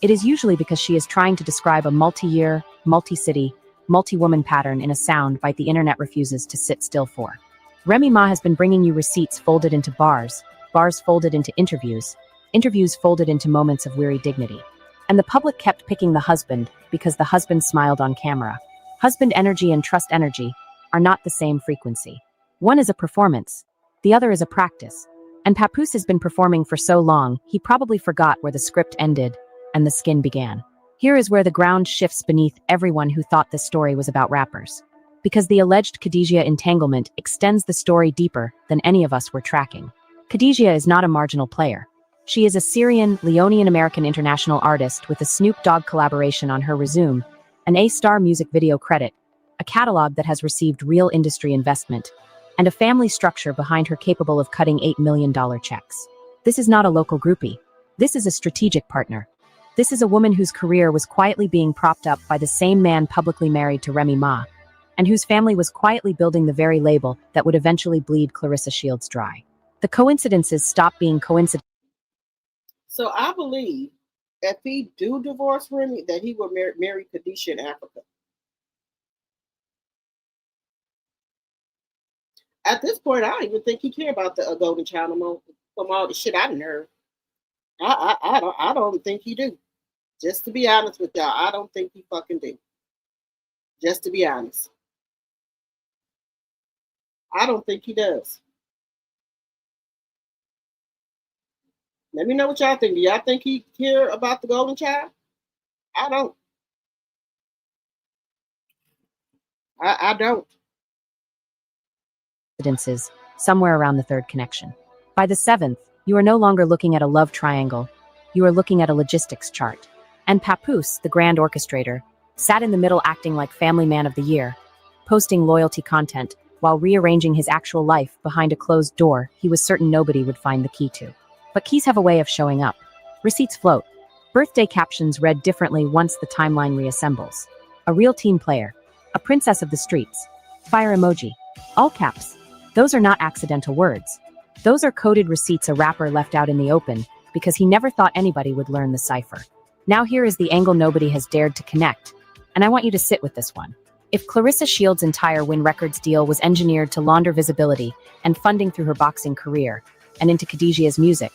Speaker 9: it is usually because she is trying to describe a multi-year, multi-city, multi-woman pattern in a sound bite the internet refuses to sit still for. Remy Ma has been bringing you receipts folded into bars, bars folded into interviews, interviews folded into moments of weary dignity. And the public kept picking the husband because the husband smiled on camera. Husband energy and trust energy are not the same frequency. One is a performance, the other is a practice. And Papoose has been performing for so long, he probably forgot where the script ended and the skin began. Here is where the ground shifts beneath everyone who thought this story was about rappers. Because the alleged Khadijah entanglement extends the story deeper than any of us were tracking. Khadijah is not a marginal player. She is a Syrian, Leonian-American international artist with a Snoop Dogg collaboration on her resume, an A-star music video credit, a catalog that has received real industry investment, and a family structure behind her capable of cutting $8 million checks. This is not a local groupie. This is a strategic partner. This is a woman whose career was quietly being propped up by the same man publicly married to Remy Ma, and whose family was quietly building the very label that would eventually bleed Clarissa Shields dry. The coincidences stop being coincidences.
Speaker 1: So I believe if he do divorce Remy, that he will marry Khadijah in Africa. At this point, I don't even think he care about the golden child from all the shit I done heard. I don't think he do. Just to be honest with y'all, I don't think he fucking do. Just to be honest. I don't think he does. Let me know what y'all think. Do y'all think he care about the golden child? I don't. I don't.
Speaker 9: Somewhere around the third connection. By the seventh, you are no longer looking at a love triangle. You are looking at a logistics chart. And Papoose, the grand orchestrator, sat in the middle acting like family man of the year, posting loyalty content while rearranging his actual life behind a closed door he was certain nobody would find the key to. But keys have a way of showing up. Receipts float. Birthday captions read differently once the timeline reassembles. A real team player. A princess of the streets. Fire emoji. All caps. Those are not accidental words. Those are coded receipts a rapper left out in the open because he never thought anybody would learn the cipher. Now here is the angle nobody has dared to connect, and I want you to sit with this one. If Clarissa Shields' entire Wynn Records deal was engineered to launder visibility and funding through her boxing career and into Khadijah's music,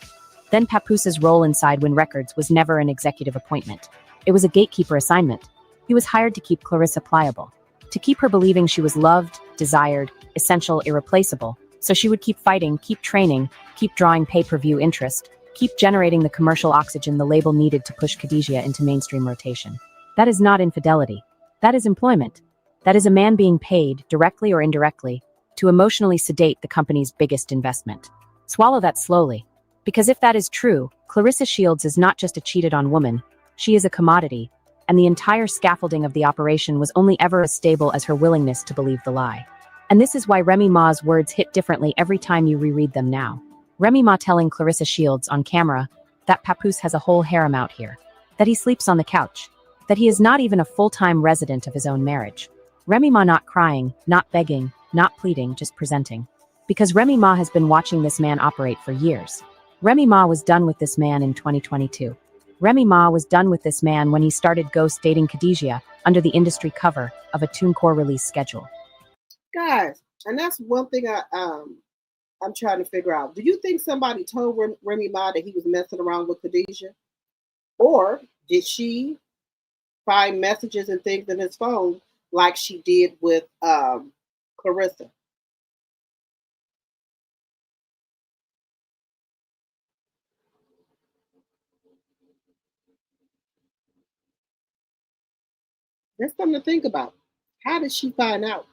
Speaker 9: then Papoose's role inside Wynn Records was never an executive appointment. It was a gatekeeper assignment. He was hired to keep Clarissa pliable, to keep her believing she was loved, desired, essential, irreplaceable, so she would keep fighting, keep training, keep drawing pay-per-view interest, keep generating the commercial oxygen the label needed to push Khadijah into mainstream rotation. That is not infidelity. That is employment. That is a man being paid, directly or indirectly, to emotionally sedate the company's biggest investment. Swallow that slowly. Because if that is true, Clarissa Shields is not just a cheated-on woman, she is a commodity, and the entire scaffolding of the operation was only ever as stable as her willingness to believe the lie. And this is why Remy Ma's words hit differently every time you reread them now. Remy Ma telling Clarissa Shields on camera that Papoose has a whole harem out here, that he sleeps on the couch, that he is not even a full-time resident of his own marriage. Remy Ma not crying, not begging, not pleading, just presenting. Because Remy Ma has been watching this man operate for years. Remy Ma was done with this man in 2022. Remy Ma was done with this man when he started ghost dating Khadijah under the industry cover of a TuneCore release schedule.
Speaker 1: Guys, and that's one thing I'm trying to figure out. Do you think somebody told Remy Ma that he was messing around with Khadijah? Or did she find messages and things in his phone like she did with Clarissa? That's something to think about. How did she find out?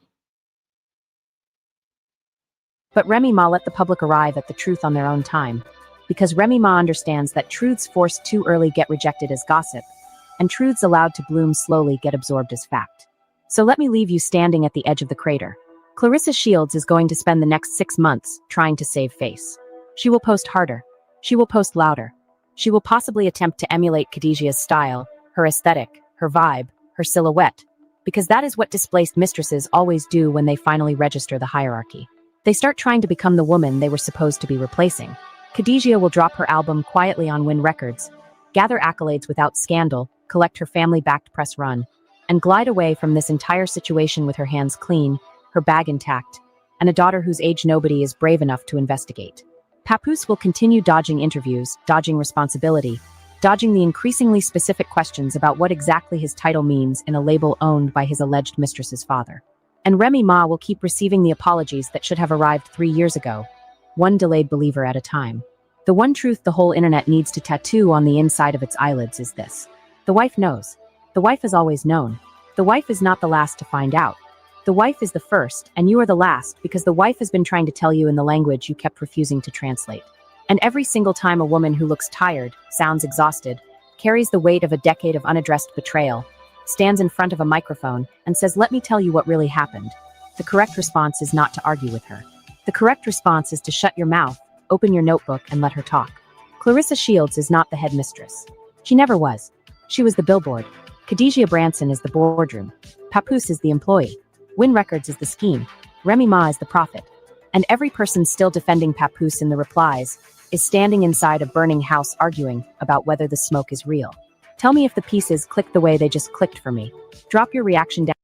Speaker 9: But Remy Ma let the public arrive at the truth on their own time, because Remy Ma understands that truths forced too early get rejected as gossip, and truths allowed to bloom slowly get absorbed as fact. So let me leave you standing at the edge of the crater. Clarissa Shields is going to spend the next 6 months trying to save face. She will post harder. She will post louder. She will possibly attempt to emulate Khadijah's style, her aesthetic, her vibe, her silhouette, because that is what displaced mistresses always do when they finally register the hierarchy. They start trying to become the woman they were supposed to be replacing. Khadijah will drop her album quietly on Wynn Records, gather accolades without scandal, collect her family-backed press run, and glide away from this entire situation with her hands clean, her bag intact, and a daughter whose age nobody is brave enough to investigate. Papoose will continue dodging interviews, dodging responsibility, dodging the increasingly specific questions about what exactly his title means in a label owned by his alleged mistress's father. And Remy Ma will keep receiving the apologies that should have arrived 3 years ago, one delayed believer at a time. The one truth the whole internet needs to tattoo on the inside of its eyelids is this. The wife knows. The wife has always known. The wife is not the last to find out. The wife is the first, and you are the last because the wife has been trying to tell you in the language you kept refusing to translate. And every single time a woman who looks tired, sounds exhausted, carries the weight of a decade of unaddressed betrayal, stands in front of a microphone and says, "Let me tell you what really happened," the correct response is not to argue with her. The correct response is to shut your mouth, open your notebook, and let her talk. Clarissa Shields is not the headmistress. She never was. She was the billboard. Khadijah Branson is the boardroom. Papoose is the employee. Wynn Records is the scheme. Remy Ma is the prophet. And every person still defending Papoose in the replies is standing inside a burning house arguing about whether the smoke is real. Tell me if the pieces click the way they just clicked for me. Drop your reaction down.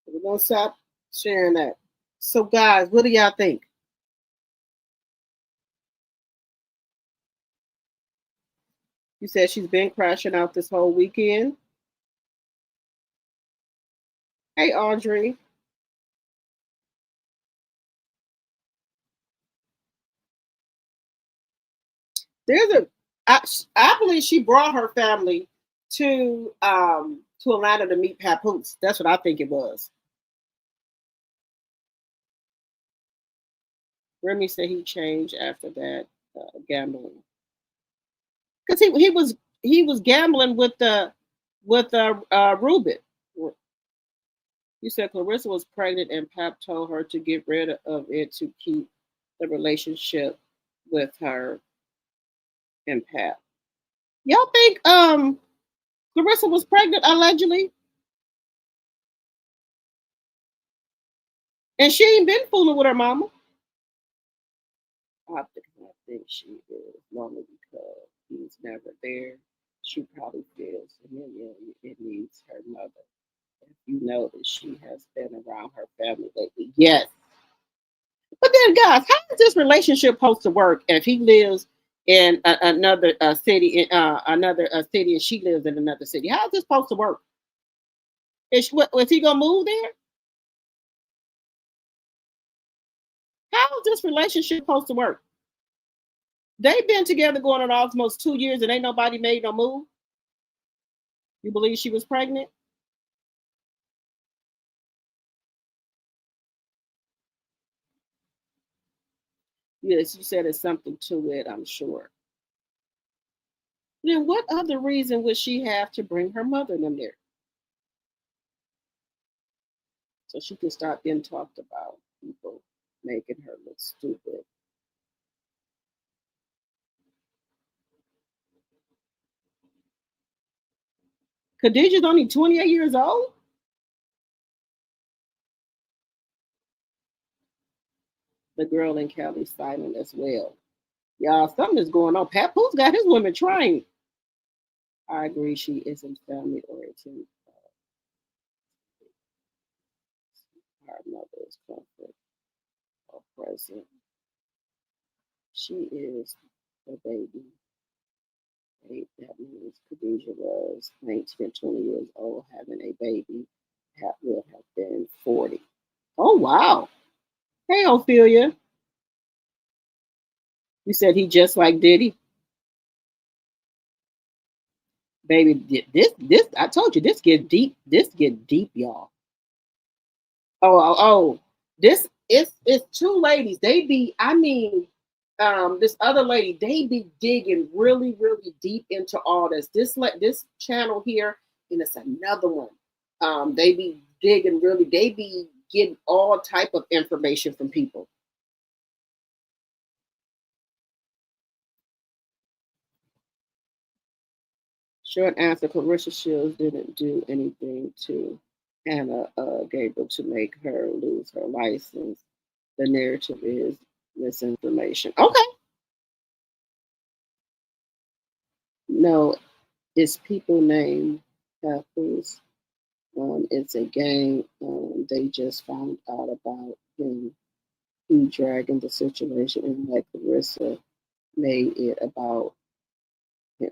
Speaker 1: We're going to stop sharing that. So, guys, what do y'all think? You said she's been crashing out this whole weekend. Hey, Audrey. I believe she brought her family to Atlanta to meet Papoose. That's what I think it was. Remy said he changed after that gambling, because he was gambling with Ruben. You said Clarissa was pregnant and Pap told her to get rid of it to keep the relationship with her and Pap. Y'all think Clarissa was pregnant allegedly? And she ain't been fooling with her mama. I think she is, normally because he's never there. She probably feels it needs her mother. If you know that she has been around her family lately. Yes. But then, guys, how is this relationship supposed to work if he lives in another city, and she lives in another city? How is this supposed to work? Is he gonna move there? How is this relationship supposed to work? They've been together going on almost 2 years and ain't nobody made no move. You believe she was pregnant? Yes, you said there's something to it, I'm sure. Then what other reason would she have to bring her mother in there? So she can start being talked about, people making her look stupid. Khadijah's only 28 years old? The girl in Cali silent as well. Y'all, something is going on. Papoose got his women trained. I agree, she isn't family oriented. Her mother is comfort or present. She is the baby. That means Khadijah was 19 and 20 years old having a baby. That would have been 40. Oh, wow. Hey, Ophelia. You said he just like Diddy? Baby, this I told you, this get deep. This get deep, y'all. Oh. This it's two ladies. They be, I mean, this other lady, they be digging really, really deep into all this. This channel here, and it's another one. They be digging really, they be getting all type of information from people. Short answer, Clarissa Shields didn't do anything to Hannah Gabriel to make her lose her license. The narrative is misinformation. Okay. No, it's people named Papoose. It's a gang. They just found out about him. He dragging the situation and like Clarissa made it about him.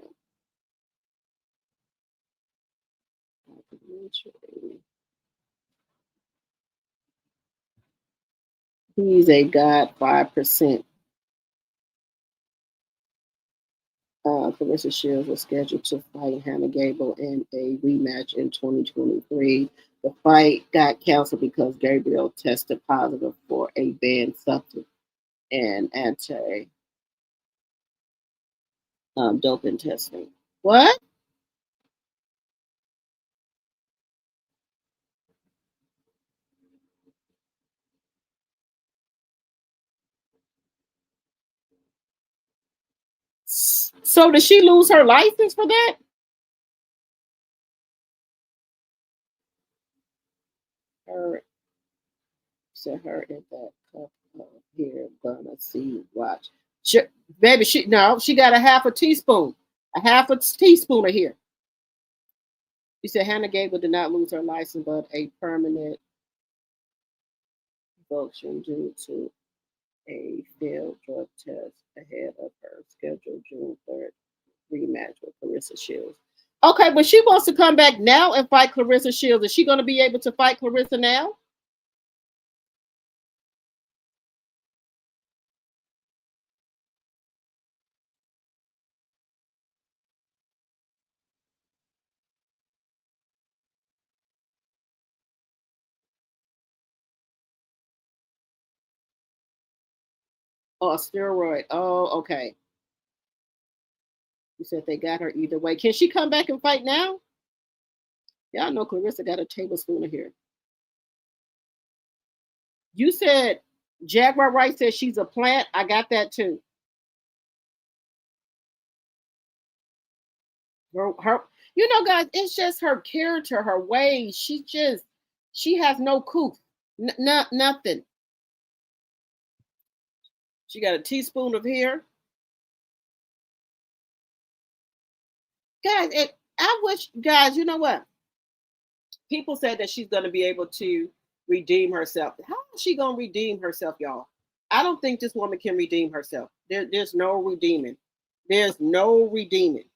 Speaker 1: He's a god 5%. Clarissa Shields was scheduled to fight Hannah Gable in a rematch in 2023. The fight got canceled because Gabriel tested positive for a banned substance and anti doping testing. What? So did she lose her license for that? Her, said her in that cup here, gonna see, watch. Baby, she got a half a teaspoon of here. She said Hannah Gable did not lose her license, but a permanent revocation due to a failed drug test ahead of her scheduled June 3rd rematch with Clarissa Shields. Okay, but she wants to come back now and fight Clarissa Shields. Is she going to be able to fight Clarissa now? Oh, a steroid. Oh, okay. You said they got her either way. Can she come back and fight now? Y'all know Clarissa got a tablespoon of here. You said Jaguar Wright said she's a plant. I got that too. Her, you know, guys, it's just her character, her ways. She has no coof. Nothing. She got a teaspoon of hair. Guys, I wish, guys, you know what? People said that she's going to be able to redeem herself. How is she going to redeem herself, y'all? I don't think this woman can redeem herself. There's no redeeming. There's no redeeming.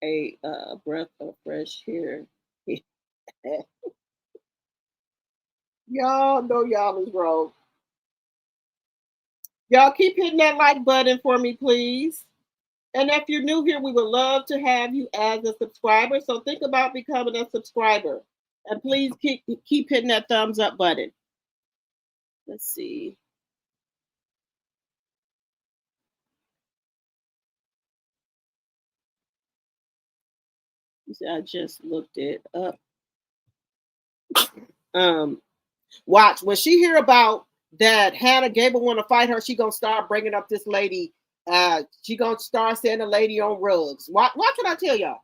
Speaker 1: A breath of fresh air. Y'all know y'all is wrong. Y'all keep hitting that like button for me, please. And if you're new here, we would love to have you as a subscriber. So think about becoming a subscriber. And please keep hitting that thumbs up button. Let's see. You see, I just looked it up. Watch, when she hear about that Hannah Gable want to fight her, she gonna start bringing up this lady. She gonna start saying the lady on rugs. Watch what I tell y'all.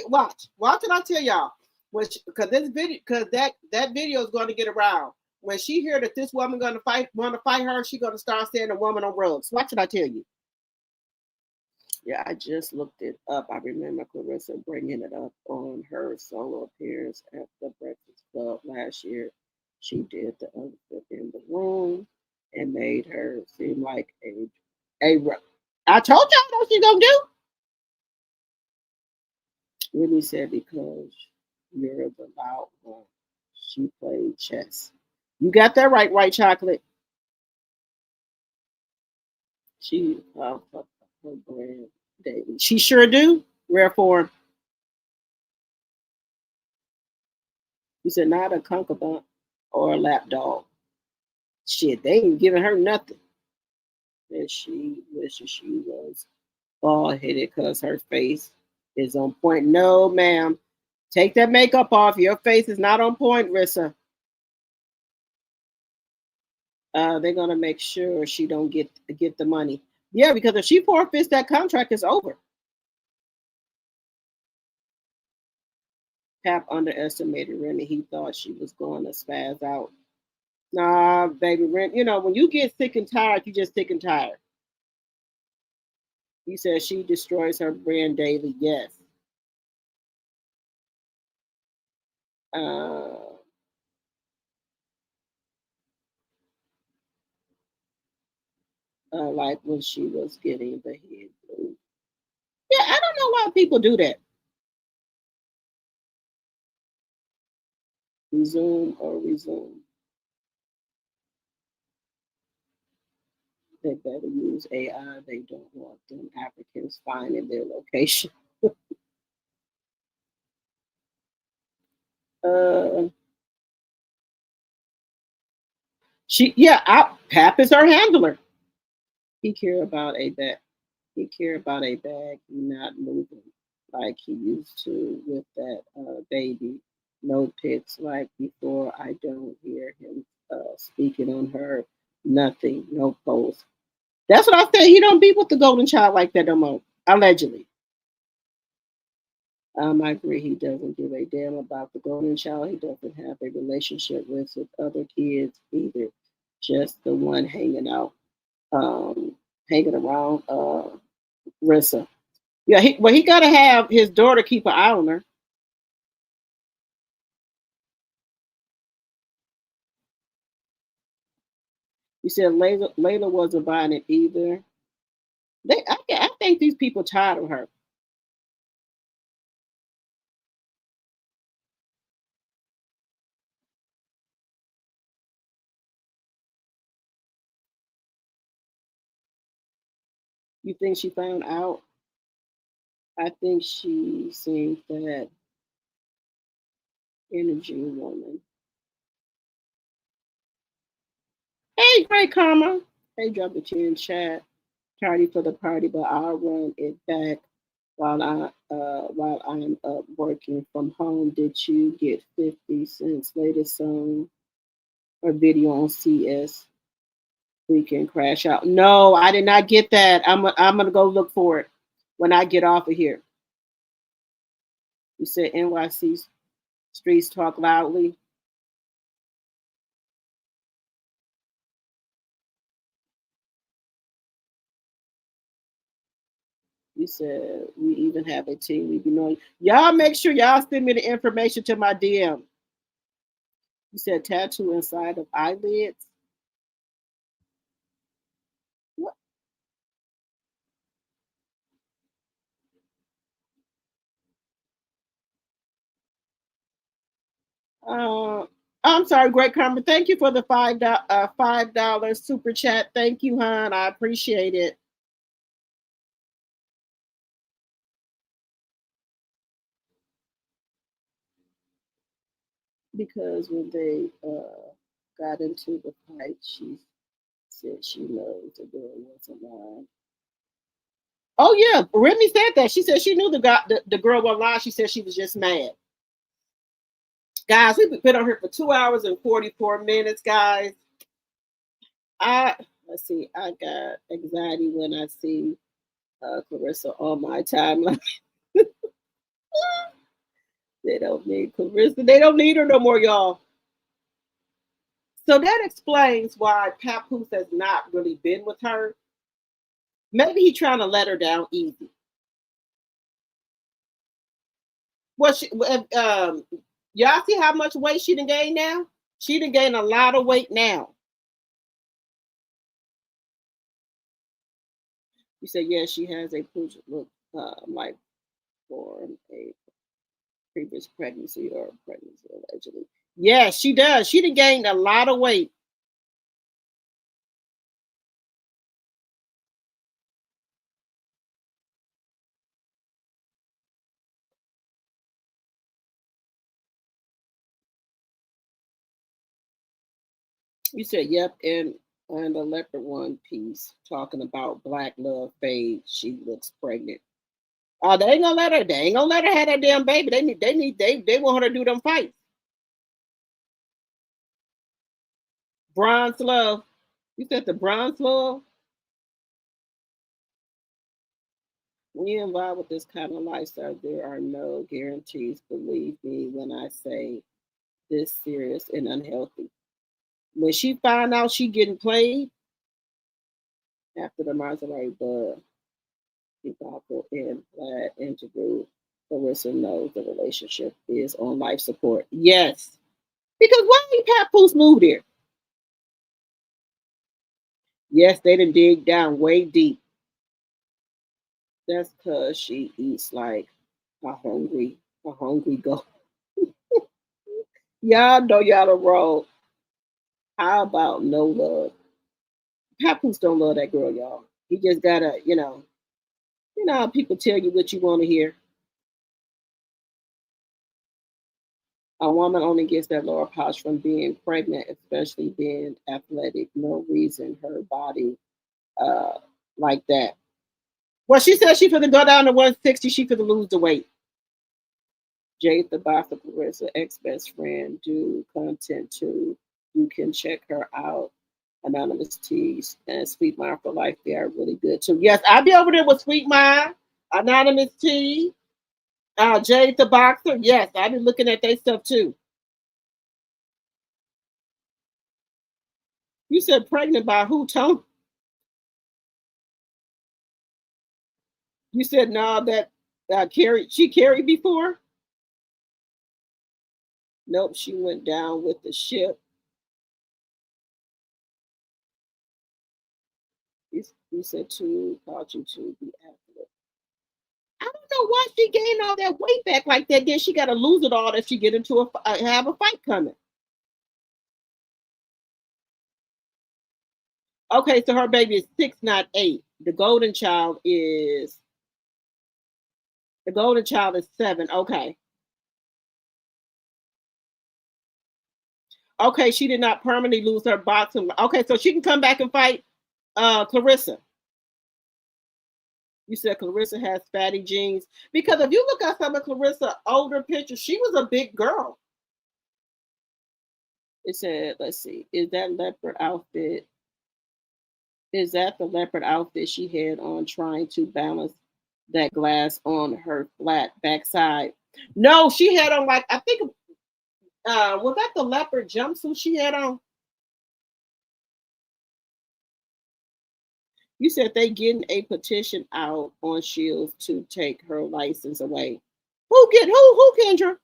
Speaker 1: Watch what I tell y'all. Because this video, because that video is going to get around. When she hear that this woman want to fight her, she gonna start saying the woman on rugs. Watch what I tell you. Yeah, I just looked it up. I remember Clarissa bringing it up on her solo appearance at the Breakfast Club last year. She did the outfit in the room and made her seem like a. I told y'all what she gonna do. Remy said because you're the loud one. She played chess. You got that right, White Chocolate. She her brand daily. She sure do. Rare form. You said not a concubine or a lap dog. Shit, they ain't giving her nothing. And she wishes she was bald headed because her face is on point. No, ma'am. Take that makeup off. Your face is not on point, Rissa. They're gonna make sure she don't get the money. Yeah, because if she forfeits that contract, it's over. Pap underestimated Remy. He thought she was going to spaz out. Nah, baby, Remy. You know, when you get sick and tired, you just sick and tired. He said she destroys her brand daily. Yes. Like when she was getting the head blue. Yeah, I don't know why people do that. Resume or resume. They better use AI. They don't want them Africans finding their location. Pap is her handler. He care about a bag. He care about a bag. He not moving like he used to with that baby. No pics like before. I don't hear him speaking on her. Nothing. No post. That's what I said. He don't be with the golden child like that no more. Allegedly. I agree. He doesn't give a damn about the golden child. He doesn't have a relationship with other kids either. Just the one hanging out, hanging around Rissa. Yeah, he got to have his daughter keep an eye on her. You said Layla wasn't buying it either. I think these people tired of her. You think she found out? I think she seems that energy woman. Hey, great karma. Hey, drop it in chat. Tardy for the party, but I'll run it back while I'm up working from home. Did you get 50 Cent's latest song or video on CS? We can crash out. No, I did not get that. I'm gonna go look for it when I get off of here. You said NYC streets talk loudly. You said we even have a team. We be knowing. Y'all make sure y'all send me the information to my DM. You said tattoo inside of eyelids. What? I'm sorry, Great Karma. Thank you for the $5 super chat. Thank you, hon. I appreciate it. Because when they got into the fight, she said she knows the girl wasn't lying. Oh yeah, Remy said that. She said she knew the girl wasn't lying. She said she was just mad. Guys, we've been on here for 2 hours and 44 minutes, guys. Let's see. I got anxiety when I see Clarissa on my timeline. They don't need Clarissa. They don't need her no more, y'all. So that explains why Papoose has not really been with her. Maybe he's trying to let her down easy. Well, y'all see how much weight she done gained now? She done gained a lot of weight now. You said, yeah, she has a pooch look like for a previous pregnancy or pregnancy allegedly. Yeah, she does. She done gained a lot of weight. You said, yep, and the leopard one piece talking about black love fade. She looks pregnant. Oh, they ain't gonna let her. They ain't gonna let her have that damn baby. They want her to do them fights. Bronze love. You said the bronze love. When you're involved with this kind of lifestyle, there are no guarantees. Believe me when I say this serious and unhealthy. When she find out she getting played after the Maserati bud, debacle in that interview, Clarissa knows the relationship is on life support. Yes. Because why did Papoose move there? Yes, they didn't dig down way deep. That's because she eats like a hungry goat. Y'all know y'all the roll. How about no love? Papoose don't love that girl, y'all. He just gotta, you know how people tell you what you want to hear. A woman only gets that lower pouch from being pregnant, especially being athletic. No reason her body like that. Well, she said she could go down to 160. She could lose the weight. Jade the Baffa Clarissa, ex-best friend, do content too. You can check her out Anonymous Teas and Sweet Mind for Life. They are really good too. Yes, I'll be over there with Sweet Mind, Anonymous Tea, Jade the Boxer. Yes, I've been looking at their stuff too. You said pregnant by who, Tony? You said no, that she carried before? Nope, she went down with the ship. You said to called you to be after. I don't know why she gained all that weight back like that. Then she got to lose it all if she get into have a fight coming. Okay, so her baby is 6, not 8. The golden child is 7. Okay. Okay, she did not permanently lose her boxing. Okay, so she can come back and fight Clarissa. You said Clarissa has fatty jeans. Because if you look at some of Clarissa's older pictures, she was a big girl. It said, let's see, is that leopard outfit? Is that the leopard outfit she had on trying to balance that glass on her flat backside? No, she had on like, I think, was that the leopard jumpsuit she had on? You said they getting a petition out on Shields to take her license away. Who, Kendra?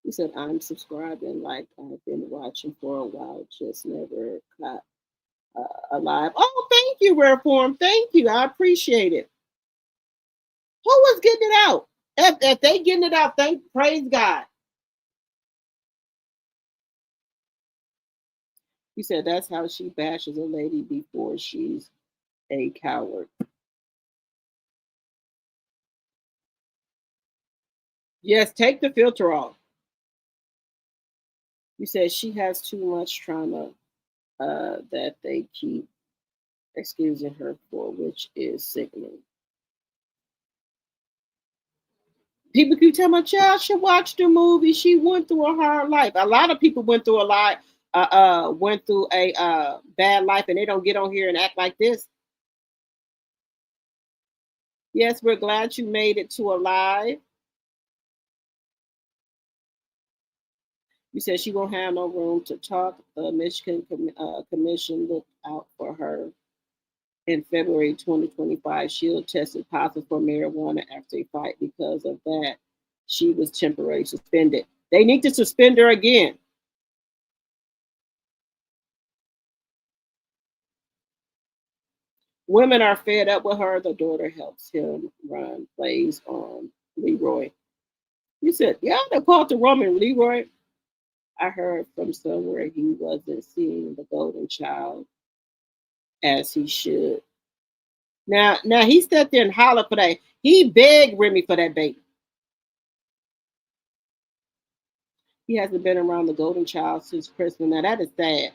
Speaker 1: You said I'm subscribing like I've been watching for a while, just never caught alive. Oh, thank you, Rare Form. Thank you. I appreciate it. Who was getting it out? If they getting it out, praise God. You said that's how she bashes a lady before she's a coward. Yes, take the filter off. You said she has too much trauma that they keep excusing her for, which is sickening. People keep telling my child should watch the movie. She went through a hard life. A lot of people went through a bad life, and they don't get on here and act like this. Yes, we're glad you made it to alive. You said she won't have no room to talk. The Michigan Commission looked out for her. In February 2025, Shields tested positive for marijuana after a fight. Because of that, she was temporarily suspended. They need to suspend her again. Women are fed up with her. The daughter helps him run plays on Leroy. You said, yeah, they called the Roman Leroy. I heard from somewhere he wasn't seeing the golden child as he should. Now he sat there and hollered for that. He begged Remy for that baby. He hasn't been around the golden child since Christmas. Now that is sad.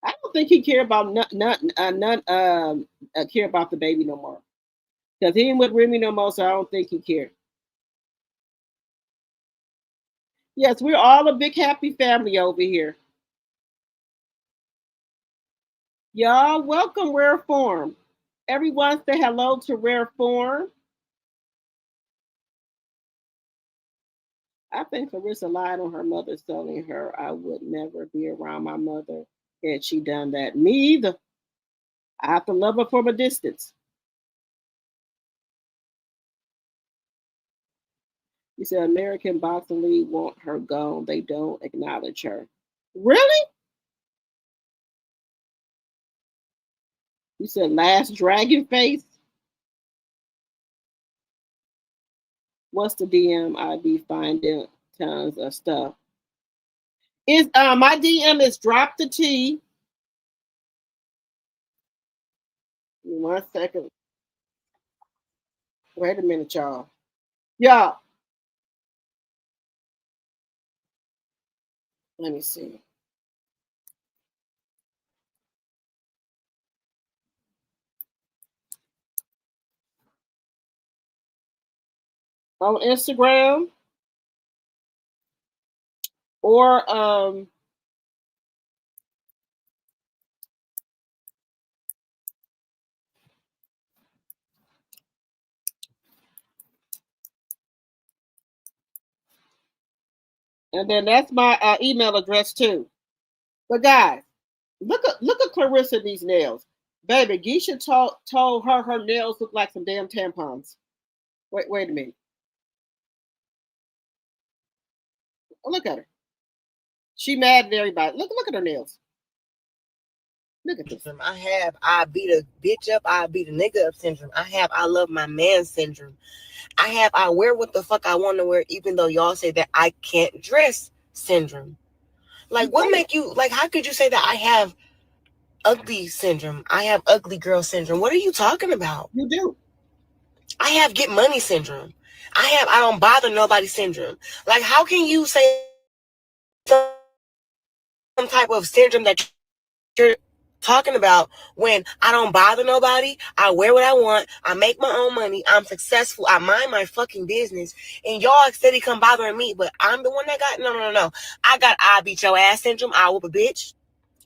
Speaker 1: I don't think he care about care about the baby no more. Because he ain't with Remy no more, so I don't think he cared. Yes, we're all a big happy family over here. Y'all, welcome Rare Form. Everyone say hello to Rare Form. I think Clarissa lied on her mother, telling her I would never be around my mother had she done that. Me either. I have to love her from a distance. You said American Boxing League want her gone. They don't acknowledge her. Really? You said last dragon face? What's the DM? I be finding tons of stuff. Is my DM is drop the T. 1 second. Wait a minute, y'all. Y'all. Let me see. on Instagram or and then that's my email address too. But guys, look at Clarissa these nails. Baby, Geisha told her nails look like some damn tampons. Wait a minute. Oh, look at her. She mad at everybody. Look at her nails. Look at this.
Speaker 11: I have I beat a bitch up, I beat a nigga up syndrome. I have I love my man syndrome. I have I wear what the fuck I want to wear, even though y'all say that I can't dress syndrome. Like, what make you, like, how could you say that I have ugly syndrome? I have ugly girl syndrome. What are you talking about?
Speaker 1: You do.
Speaker 11: I have get money syndrome. I have I don't bother nobody syndrome. Like, how can you say some type of syndrome that you're talking about when I don't bother nobody, I wear what I want, I make my own money, I'm successful, I mind my fucking business, and y'all steady come bothering me, but I'm the one that got no. I beat your ass syndrome. I whoop a bitch,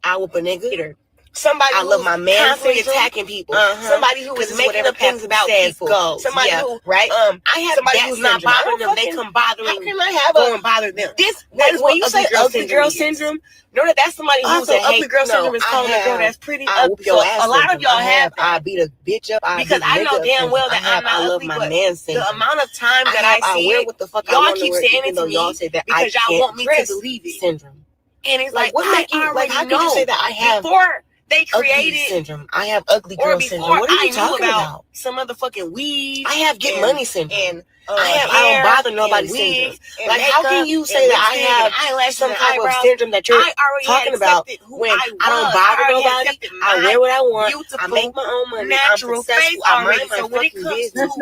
Speaker 11: I whoop a nigga. Somebody I love my man constantly attacking people. Somebody who is making up things about people. Goes. Somebody who right. I have somebody who's not bothering them. They come bothering. How can I have go and bother them? This when you say ugly girl syndrome, know that that's somebody who's a ugly girl syndrome is calling a girl that's pretty ugly. So a lot of y'all have I beat a bitch up because I know damn well that I'm not ugly. But the amount of time that I see it, y'all keep saying it to me because y'all want me to believe it. Syndrome. And it's like what make you like? How could you say that I have before? They created syndrome. I have ugly girl syndrome. What are you talking about? Some motherfucking weave. I have get money syndrome. And I don't bother nobody syndrome. Like, how can you say that I have some type of syndrome that you're talking about when I don't bother nobody? I wear what I want. I make my own money. Natural face. I mind my fucking business.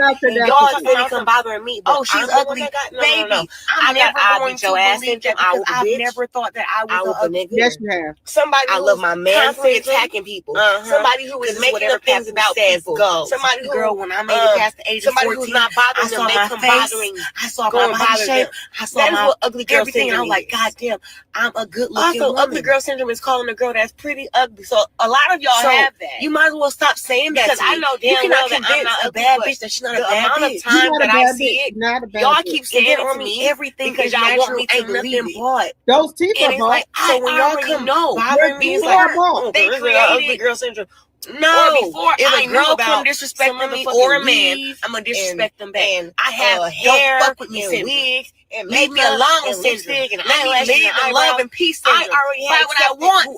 Speaker 11: Y'all steady come bothering me. Oh, she's ugly, baby. I'm never going to believe that because I've never thought that I was a nigga.
Speaker 1: Yes, you have.
Speaker 11: Somebody I love my man attacking people. Somebody who is making up things about people. Somebody who, girl, when I made it past the age of 14, who's not bothering them, they come bothering. I saw my body shape. I saw that my ugly girl syndrome. And I'm like, God damn, I'm a good looking woman. Ugly girl syndrome is calling a girl that's pretty ugly. So a lot of y'all have that. You might as well stop saying that because I know damn well that I'm not a bad bitch. That she's not a bad bitch. The amount of time that I see it, y'all keep saying it to me. Everything because y'all want me to believe it.
Speaker 1: Those teeth are bought.
Speaker 11: So when y'all come bothering me, it's like they created ugly girl syndrome. No, before if a girl come disrespecting me or a man, I'm gonna disrespect them back. And I have hair, don't fuck with me and wigs, and leave me alone and lipstick and eyelashes and love and peace. I already had what I want.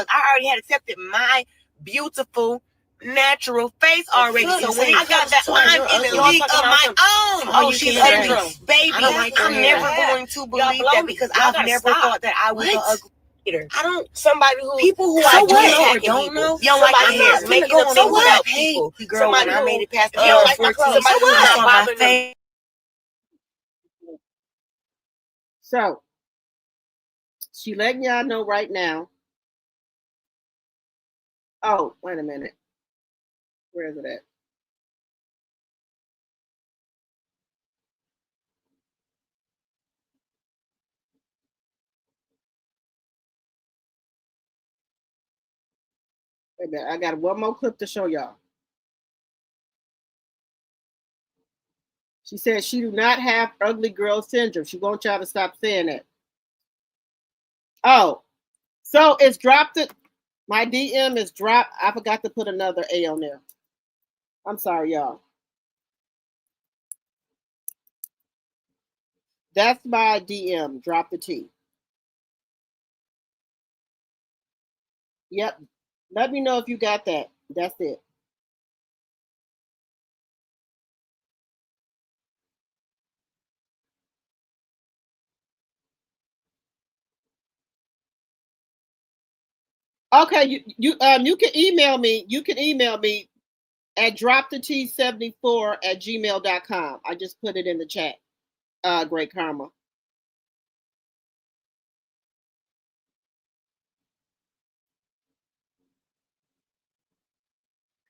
Speaker 11: I already had accepted my beautiful natural face already. So when I got that, I'm in the league of my own. Oh, she's ugly, baby. I'm never going to believe that because I've never thought that I was an ugly. I don't. Somebody who people who I do know or don't know. Yo, like I'm not making up things about people. Girl, when I made it past the age of 14, somebody who's not bothering me.
Speaker 1: So she letting y'all know right now. Oh, wait a minute. Where is it at? Wait a minute. I got one more clip to show y'all. She says she do not have ugly girl syndrome. She wants y'all to stop saying that. Oh, so it's dropped it. My DM is dropped. I forgot to put another A on there. I'm sorry, y'all. That's my DM. Drop the T. Yep. Let me know if you got that. That's it. Okay, you can email me. You can email me at dropthet74@gmail.com. I just put it in the chat. Great Karma.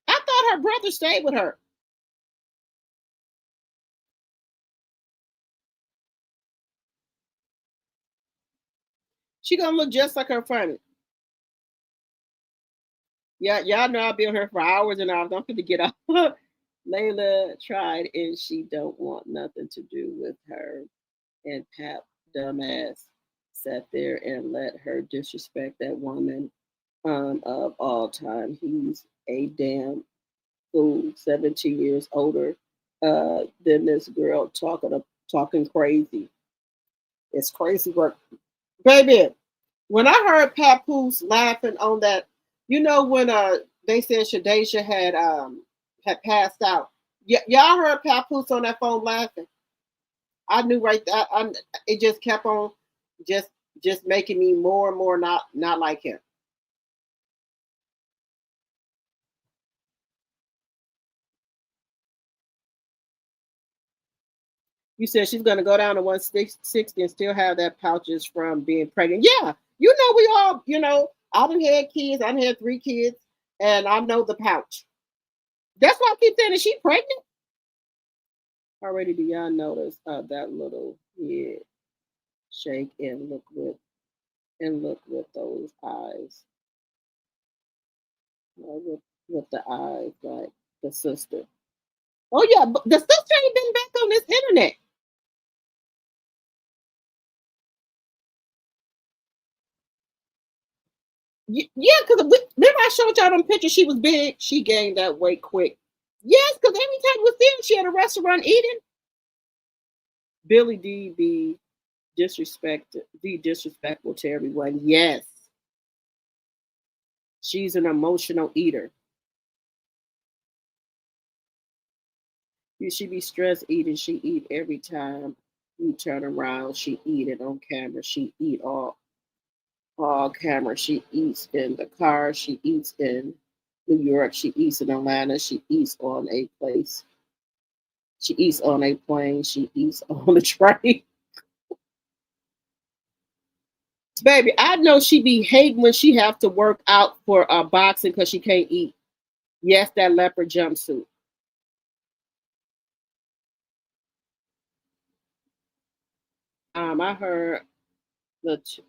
Speaker 1: I thought her brother stayed with her. She gonna look just like her friend. Yeah, y'all know I'll be on her for hours and hours. I'm gonna get off. Layla tried and she don't want nothing to do with her. And Pap, dumbass, sat there and let her disrespect that woman of all time. He's a damn fool, 17 years older than this girl talking crazy. It's crazy work. Baby, when I heard Papoose laughing on that, you know when they said Shadeja had passed out. Y'all heard Papoose on that phone laughing. I knew right there. It just kept on just making me more and more not like him. You said she's gonna go down to 160 and still have that pouches from being pregnant. Yeah, you know we all, I done had kids. I done had 3 kids, and I know the pouch. That's why I keep saying, is she pregnant? Already, do y'all notice that little head shake and look with those eyes, with the eyes like the sister. Oh yeah, but the sister ain't been back on this internet. Yeah, because remember I showed y'all them pictures. She was big. She gained that weight quick. Yes, because every time we was there, she had a restaurant eating. Billy D be disrespectful to everyone. Yes, she's an emotional eater. She be stress eating. She eat every time you turn around. She eat it on camera. She eat all camera. She eats in the car. She eats in New York. She eats in Atlanta. She eats on a place. She eats on a plane. She eats on a train. Baby, I know she be hating when she have to work out for boxing because she can't eat. Yes, that leopard jumpsuit. I heard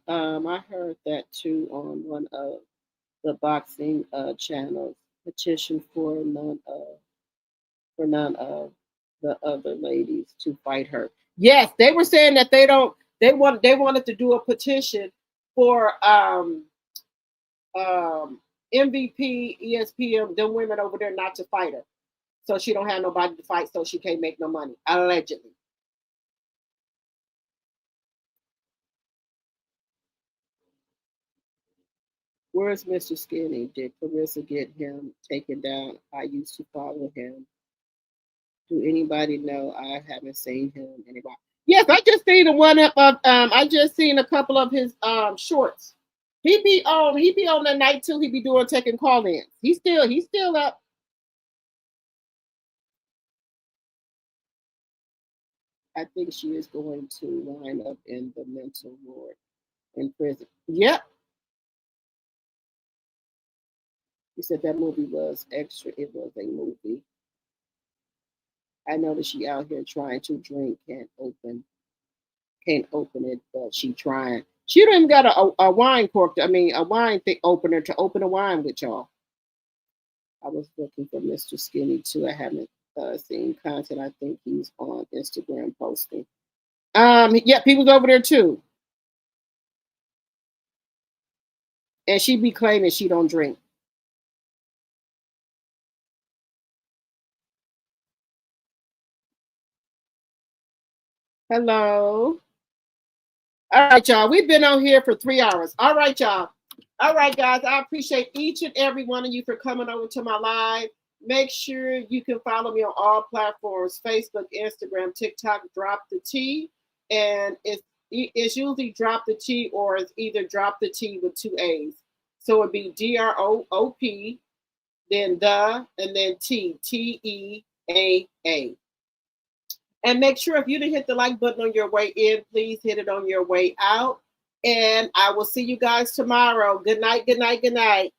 Speaker 1: I heard that too on one of the boxing channels. Petition for none of the other ladies to fight her. Yes, they were saying that they wanted to do a petition for MVP, ESPN, them women over there not to fight her. So she don't have nobody to fight, so she can't make no money. Allegedly. Where's Mr. Skinny? Did Clarissa get him taken down? I used to follow him. Do anybody know? I haven't seen him. Anybody? Yes, I just seen the one up. I just seen a couple of his shorts. He be on the night too. He be taking call-ins. He's still up. I think she is going to wind up in the mental ward in prison. Yep. He said that movie was extra. It was a movie. I know that she out here trying to drink, can't open it, but she trying. She don't even got a wine cork. A wine thing opener to open a wine with y'all. I was looking for Mr. Skinny too. I haven't seen content. I think he's on Instagram posting. Yep, he was over there too. And she be claiming she don't drink. Hello. All right, y'all. We've been on here for 3 hours. All right, y'all. All right, guys. I appreciate each and every one of you for coming over to my live. Make sure you can follow me on all platforms: Facebook, Instagram, TikTok. Drop the T, and it's usually Drop the T, or it's either Drop the T with 2 A's. So it'd be DROOP, then the, and then TEAA. And make sure if you didn't hit the like button on your way in, please hit it on your way out. And I will see you guys tomorrow. Good night, good night, good night.